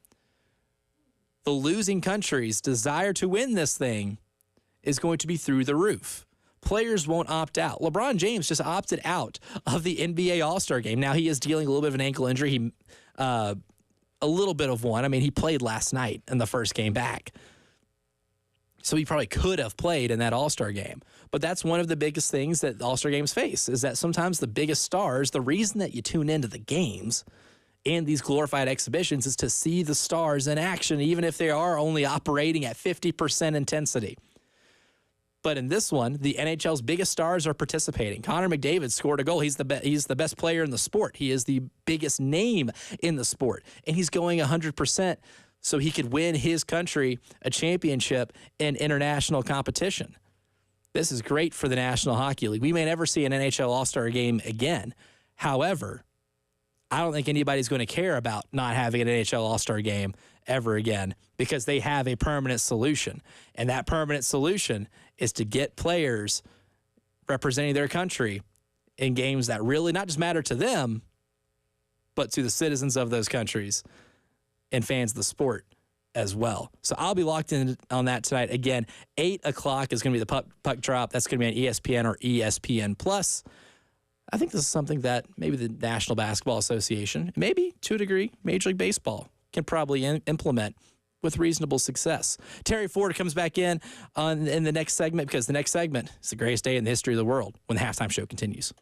the losing country's desire to win this thing is going to be through the roof. Players won't opt out. LeBron James just opted out of the NBA All-Star Game. Now he is dealing a little bit of an ankle injury. A little bit of one. I mean, he played last night in the first game back. So he probably could have played in that All-Star Game. But that's one of the biggest things that All-Star Games face, is that sometimes the biggest stars, the reason that you tune into the games and these glorified exhibitions is to see the stars in action, even if they are only operating at 50% intensity. But in this one, the NHL's biggest stars are participating. Connor McDavid scored a goal. He's the best player in the sport. He is the biggest name in the sport. And he's going 100% so he could win his country a championship in international competition. This is great for the National Hockey League. We may never see an NHL All-Star Game again. However, I don't think anybody's going to care about not having an NHL All-Star Game ever again because they have a permanent solution. And that permanent solution is to get players representing their country in games that really not just matter to them, but to the citizens of those countries and fans of the sport as well. So I'll be locked in on that tonight. Again, 8 o'clock is going to be the puck drop. That's going to be on ESPN or ESPN Plus. I think this is something that maybe the National Basketball Association, maybe to a degree, Major League Baseball can probably implement with reasonable success. Terry Ford comes back in the next segment because the next segment is the greatest day in the history of the world when the halftime show continues.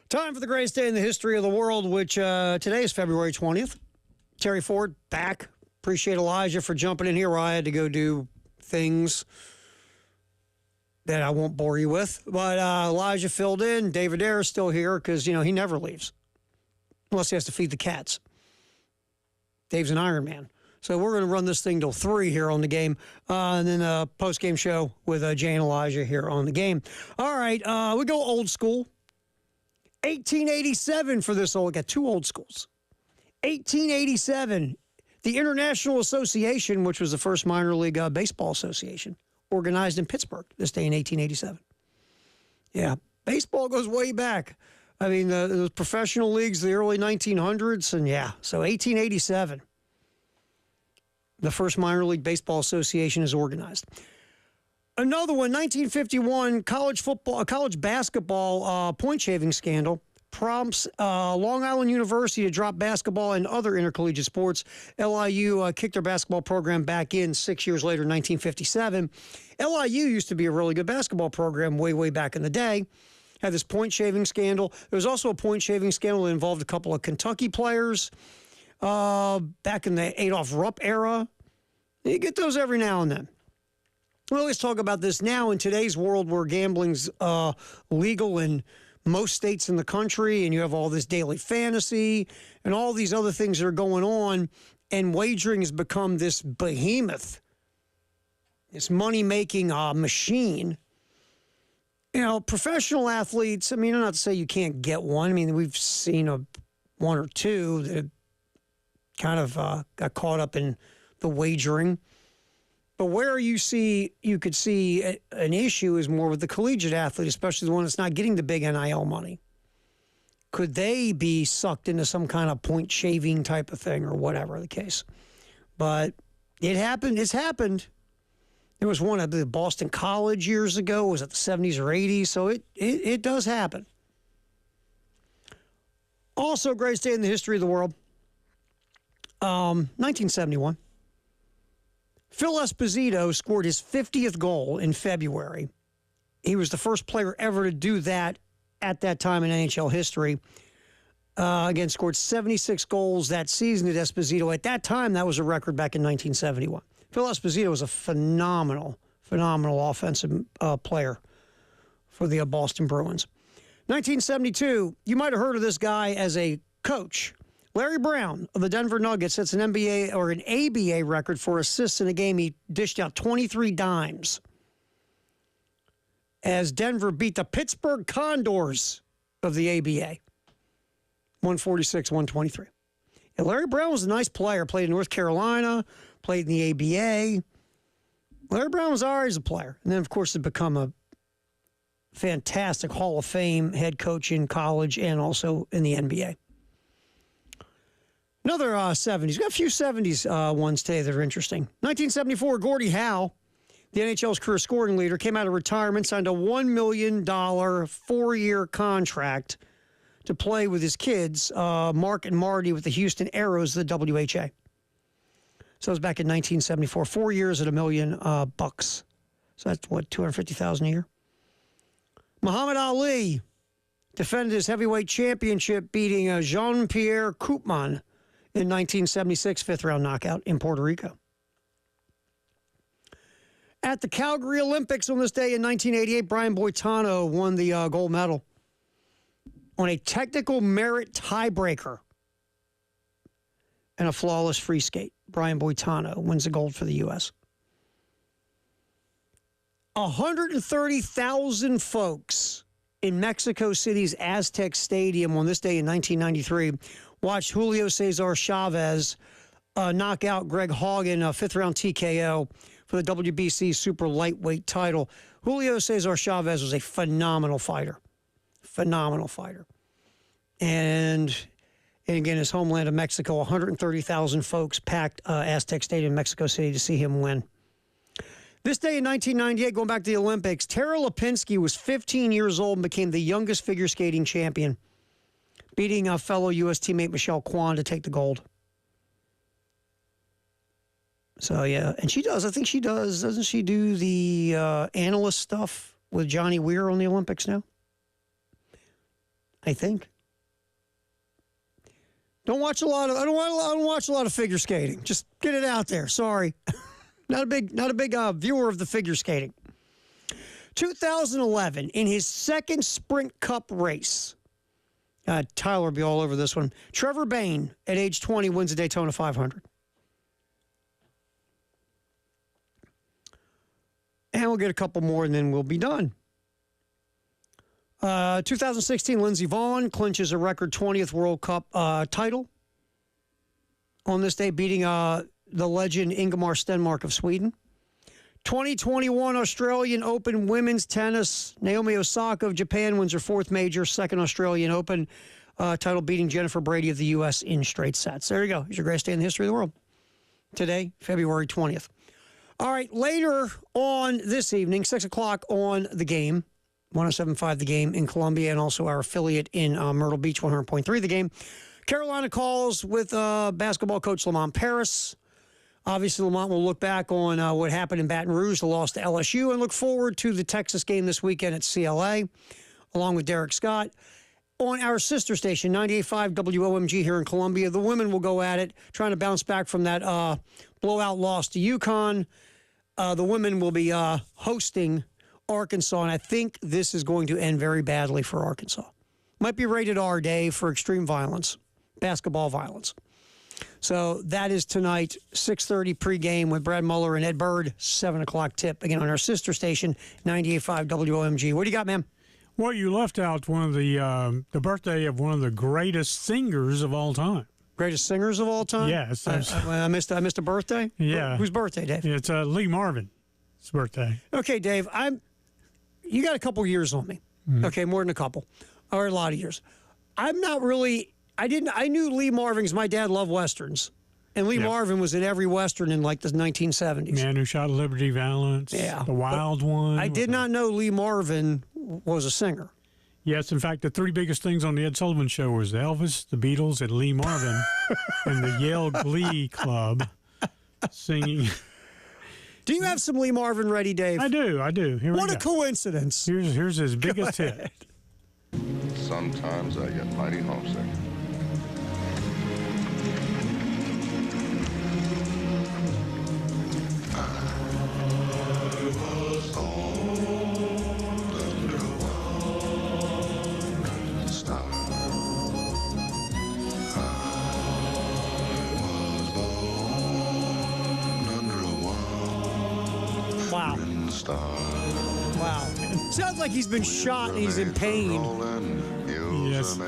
Time for the greatest day in the history of the world, which today is February 20th. Terry Ford back. Appreciate Elijah for jumping in here where I had to go do things that I won't bore you with. But Elijah filled in. David Ayr is still here because, he never leaves unless he has to feed the cats. Dave's an Iron Man. So we're going to run this thing till 3 here on the game, and then a post-game show with Jay and Elijah here on the game. All right, we go old school. 1887 for this old. We got 2 old schools. 1887, the International Association, which was the first minor league baseball association, organized in Pittsburgh this day in 1887. Yeah, baseball goes way back. I mean, the professional leagues, the early 1900s, and so 1887. The first minor league baseball association is organized. Another one, 1951, college basketball point shaving scandal prompts Long Island University to drop basketball and other intercollegiate sports. LIU kicked their basketball program back in 6 years later, 1957. LIU used to be a really good basketball program way back in the day. Had this point shaving scandal. There was also a point shaving scandal that involved a couple of Kentucky players back in the Adolph Rupp era. You get those every now and then. We always talk about this now in today's world where gambling's legal in most states in the country, and you have all this daily fantasy and all these other things that are going on, and wagering has become this behemoth, this money-making machine. Professional athletes, I'm not to say you can't get one. We've seen one or two that kind of got caught up in the wagering. But where you could see an issue is more with the collegiate athlete, especially the one that's not getting the big NIL money. Could they be sucked into some kind of point shaving type of thing or whatever the case? But it happened. It's happened. There was one at the Boston College years ago. It was at the 70s or 80s. So it does happen. Also, greatest day in the history of the world. 1971. Phil Esposito scored his 50th goal in February. He was the first player ever to do that at that time in NHL history. Again, scored 76 goals that season at Esposito. At that time, that was a record back in 1971. Phil Esposito was a phenomenal offensive player for the Boston Bruins. 1972, you might have heard of this guy as a coach. Larry Brown of the Denver Nuggets sets an NBA or an ABA record for assists in a game. He dished out 23 dimes as Denver beat the Pittsburgh Condors of the ABA, 146-123. And Larry Brown was a nice player, played in North Carolina, played in the ABA. Larry Brown was always a player. And then, of course, had become a fantastic Hall of Fame head coach in college and also in the NBA. Another 70s. We've got a few 70s ones today that are interesting. 1974, Gordie Howe, the NHL's career scoring leader, came out of retirement, signed a $1 million 4-year contract to play with his kids, Mark and Marty, with the Houston Aeros of the WHA. So it was back in 1974. 4 years at $1 million bucks. So that's, $250,000 a year? Muhammad Ali defended his heavyweight championship, beating Jean-Pierre Koopman in 1976, 5th-round knockout in Puerto Rico. At the Calgary Olympics on this day in 1988, Brian Boitano won the gold medal on a technical merit tiebreaker and a flawless free skate. Brian Boitano wins the gold for the U.S. 130,000 folks in Mexico City's Aztec Stadium on this day in 1993 watched Julio Cesar Chavez knock out Greg Haugen, a 5th-round TKO for the WBC super lightweight title. Julio Cesar Chavez was a phenomenal fighter. And again, his homeland of Mexico, 130,000 folks packed Aztec Stadium in Mexico City to see him win. This day in 1998, going back to the Olympics, Tara Lipinski was 15 years old and became the youngest figure skating champion, beating a fellow U.S. teammate Michelle Kwan to take the gold. So, yeah, and I think she does, doesn't she do the analyst stuff with Johnny Weir on the Olympics now? I think. Don't watch a lot of. I don't watch a lot of figure skating. Just get it out there. Sorry, not a big viewer of the figure skating. 2011, in his second Sprint Cup race, Tyler will be all over this one. Trevor Bayne, at age 20, wins the Daytona 500. And we'll get a couple more, and then we'll be done. 2016, Lindsey Vonn clinches a record 20th World Cup title on this day, beating the legend Ingemar Stenmark of Sweden. 2021 Australian Open women's tennis. Naomi Osaka of Japan wins her fourth major, second Australian Open title, beating Jennifer Brady of the U.S. in straight sets. There you go. Here's your greatest day in the history of the world. Today, February 20th. All right, later on this evening, 6 o'clock on The Game, 107.5 The Game in Columbia, and also our affiliate in Myrtle Beach, 100.3 The Game. Carolina calls with basketball coach Lamont Paris. Obviously, Lamont will look back on what happened in Baton Rouge, the loss to LSU, and look forward to the Texas game this weekend at CLA, along with Derek Scott. On our sister station, 98.5 WOMG here in Columbia, the women will go at it, trying to bounce back from that blowout loss to UConn. The women will be hosting Arkansas, and I think this is going to end very badly for Arkansas. Might be rated R day for extreme violence, basketball violence. So that is tonight, 6:30 pregame with Brad Muller and Ed Bird, 7 o'clock tip. Again, on our sister station, 98.5 WOMG. What do you got, man? Well, you left out one of the birthday of one of the greatest singers of all time. Greatest singers of all time? Yes. I missed a birthday? Yeah. Whose birthday, Dave? It's Lee Marvin's birthday. Okay, Dave, you got a couple years on me. Okay, more than a couple. Or a lot of years. I'm not really... I knew Lee Marvin because my dad loved Westerns. And Lee Marvin was in every Western in like the 1970s. Man Who Shot Liberty Valance. Yeah. The Wild One. I did not know Lee Marvin was a singer. Yes, in fact, the three biggest things on the Ed Sullivan Show was Elvis, the Beatles, and Lee Marvin, and the Yale Glee Club singing. Do you have some Lee Marvin ready, Dave? I do. Here we go. What a coincidence. Here's his biggest hit. Sometimes I get mighty homesick. Wow. Wow. Sounds like he's been shot and he's in pain. Yes.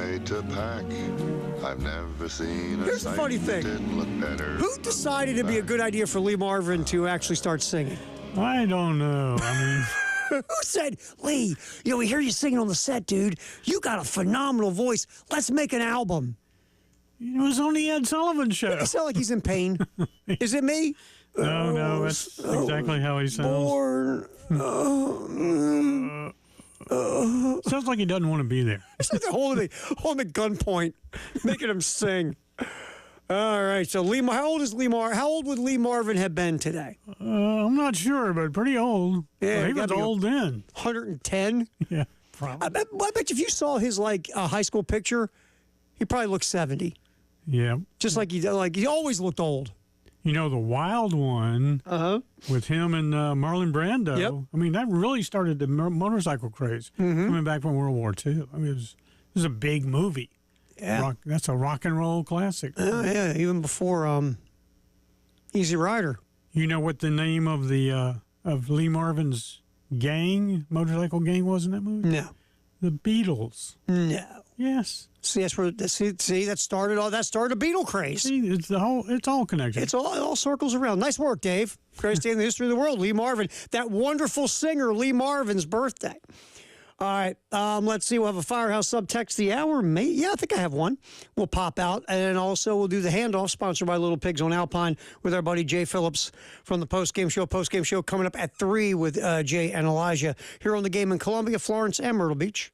I've never seen Here's the funny thing. Who decided it'd be a good idea for Lee Marvin to actually start singing? I don't know. I mean, Who said, Lee, we hear you singing on the set, dude. You got a phenomenal voice. Let's make an album. it was on the Ed Sullivan Show. It sounds like he's in pain. Is it me? No, that's exactly how he sounds. Born. Sounds like he doesn't want to be there. Hold him at gunpoint, making him sing. All right, so how old is Lee Marvin? How old would Lee Marvin have been today? I'm not sure, but pretty old. Yeah, well, he was old then. 110? Yeah, probably. I bet if you saw his high school picture, he probably looked 70. Yeah. Just like he always looked old. The Wild One with him and Marlon Brando. Yep. I mean, that really started the motorcycle craze coming back from World War II. I mean, it was a big movie. Yeah. That's a rock and roll classic. Yeah, even before Easy Rider. You know what the name of the of Lee Marvin's motorcycle gang was in that movie? No. The Beatles. No. Yes. See, that started a Beatle craze. See, it's all connected. It all circles around. Nice work, Dave. Greatest day in the history of the world, Lee Marvin. That wonderful singer, Lee Marvin's birthday. All right, let's see. We'll have a Firehouse subtext the hour. I think I have one. We'll pop out. And also we'll do the handoff, sponsored by Little Pigs on Alpine, with our buddy Jay Phillips from the Postgame Show. Postgame Show coming up at 3 with Jay and Elijah here on the Game in Columbia, Florence, and Myrtle Beach.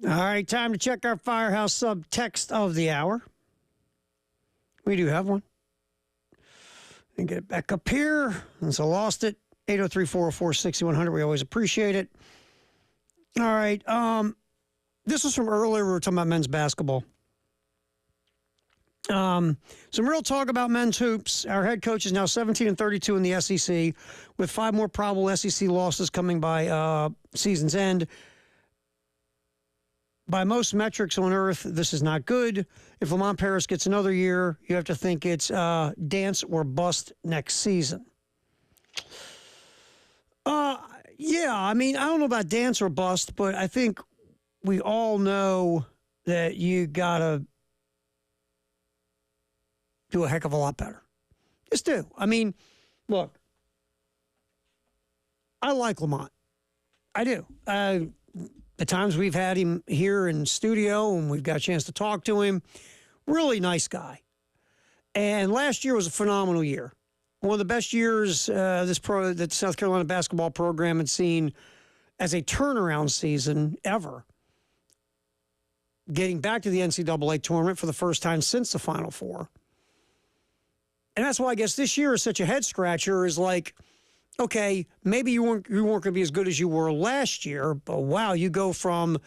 All right, time to check our Firehouse subtext of the hour. We do have one. And get it back up here. And so lost it. 803-404-6100. We always appreciate it. All right. This was from earlier. We were talking about men's basketball. Some real talk about men's hoops. Our head coach is now 17-32 in the SEC, with 5 more probable SEC losses coming by season's end. By most metrics on earth, this is not good. If Lamont Paris gets another year, you have to think it's dance or bust next season. Yeah, I mean, I don't know about dance or bust, but I think we all know that you got to do a heck of a lot better. Just do. I mean, look, I like Lamont. I do. The times we've had him here in studio and we've got a chance to talk to him, really nice guy. And last year was a phenomenal year. One of the best years that the South Carolina basketball program had seen as a turnaround season ever. Getting back to the NCAA tournament for the first time since the Final Four. And that's why I guess this year is such a head scratcher, is like, okay, maybe you weren't going to be as good as you were last year, but wow, you go from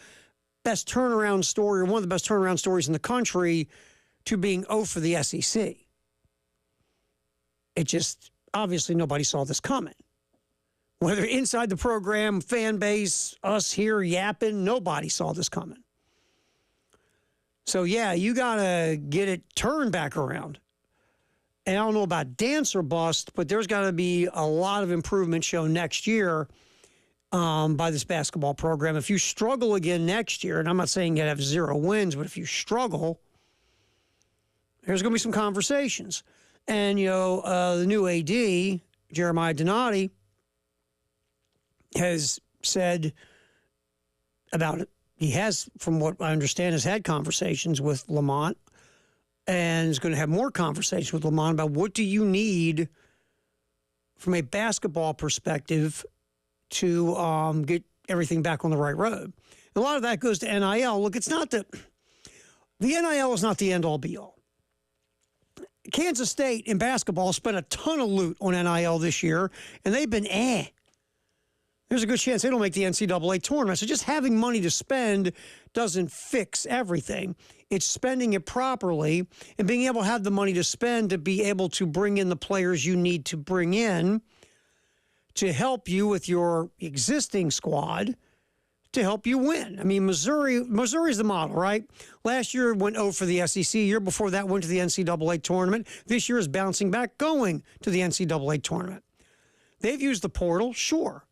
best turnaround story, or one of the best turnaround stories in the country, to being 0 for the SEC. It just, obviously nobody saw this coming. Whether inside the program, fan base, us here yapping, nobody saw this coming. So yeah, you got to get it turned back around. And I don't know about dance or bust, but there's got to be a lot of improvement shown next year by this basketball program. If you struggle again next year, and I'm not saying you have 0 wins, but if you struggle, there's going to be some conversations. And, the new AD, Jeremiah Donati, has said about it. He has, from what I understand, has had conversations with Lamont, and is going to have more conversations with Lamont about what do you need from a basketball perspective to get everything back on the right road. A lot of that goes to NIL. Look, it's not the NIL is not the end-all, be-all. Kansas State in basketball spent a ton of loot on NIL this year, and they've been There's a good chance they don't make the NCAA tournament. So just having money to spend doesn't fix everything. It's spending it properly and being able to have the money to spend to be able to bring in the players you need to bring in to help you with your existing squad to help you win. I mean, Missouri's the model, right? Last year it went 0 for the SEC. Year before that went to the NCAA tournament. This year is bouncing back, going to the NCAA tournament. They've used the portal, sure.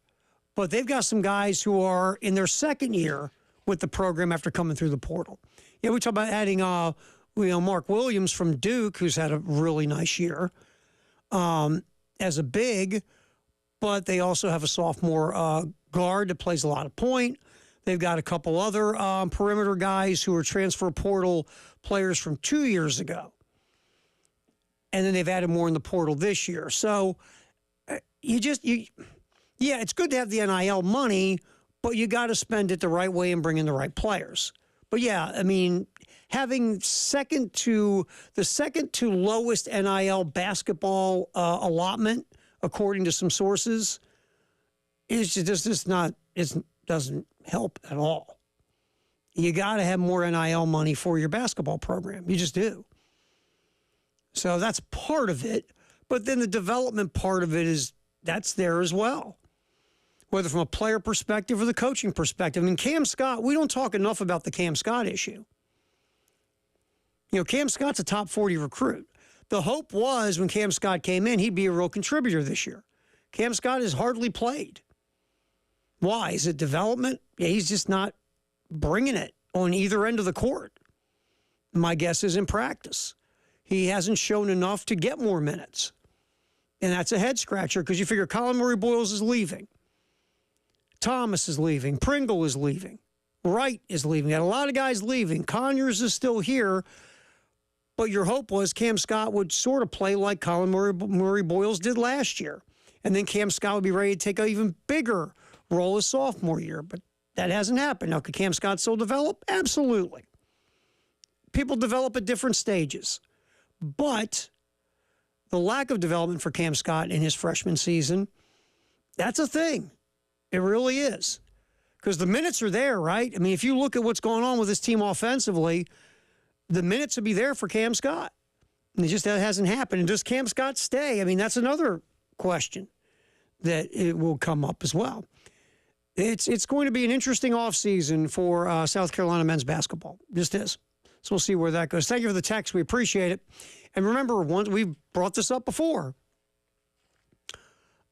But they've got some guys who are in their second year with the program after coming through the portal. Yeah, we talk about adding, Mark Williams from Duke, who's had a really nice year as a big, but they also have a sophomore guard that plays a lot of point. They've got a couple other perimeter guys who are transfer portal players from 2 years ago. And then they've added more in the portal this year. So yeah, it's good to have the NIL money, but you got to spend it the right way and bring in the right players. But yeah, I mean, having the second to lowest NIL basketball allotment, according to some sources, is just not. It doesn't help at all. You got to have more NIL money for your basketball program. You just do. So that's part of it. But then the development part of it that's there as well. Whether from a player perspective or the coaching perspective. I mean, Cam Scott, we don't talk enough about the Cam Scott issue. Cam Scott's a top 40 recruit. The hope was when Cam Scott came in, he'd be a real contributor this year. Cam Scott has hardly played. Why? Is it development? Yeah, he's just not bringing it on either end of the court. My guess is in practice. He hasn't shown enough to get more minutes. And that's a head scratcher because you figure Colin Murray-Boyles is leaving. Thomas is leaving. Pringle is leaving. Wright is leaving. Got a lot of guys leaving. Conyers is still here. But your hope was Cam Scott would sort of play like Colin Murray-Boyles did last year. And then Cam Scott would be ready to take an even bigger role his sophomore year. But That hasn't happened. Now, could Cam Scott still develop? Absolutely. People develop at different stages. But the lack of development for Cam Scott in his freshman season, that's a thing. It really is. Because the minutes are there, right? I mean, if you look at what's going on with this team offensively, the minutes would be there for Cam Scott. And it just hasn't happened. And does Cam Scott stay? I mean, that's another question that it will come up as well. It's going to be an interesting offseason for South Carolina men's basketball. Just is. So we'll see where that goes. Thank you for the text. We appreciate it. And remember, we've brought this up before.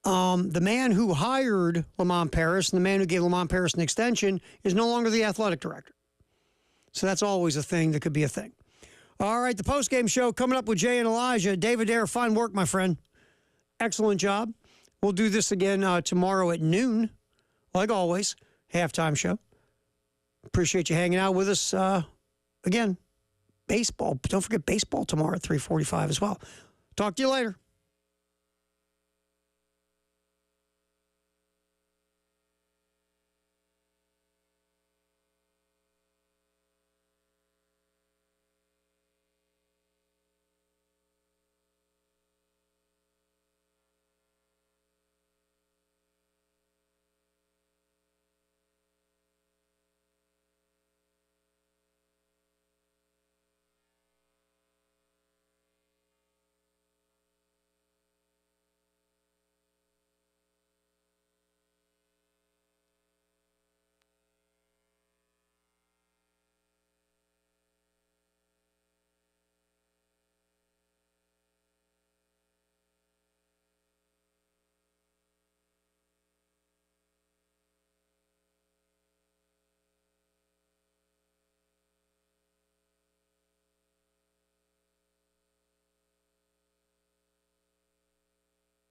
The man who hired Lamont Paris and the man who gave Lamont Paris an extension is no longer the athletic director. So that's always a thing that could be a thing. All right, the postgame show coming up with Jay and Elijah. David Dare, fine work, my friend. Excellent job. We'll do this again tomorrow at noon. Like always, halftime show. Appreciate you hanging out with us. Again, baseball. Don't forget baseball tomorrow at 3:45 as well. Talk to you later.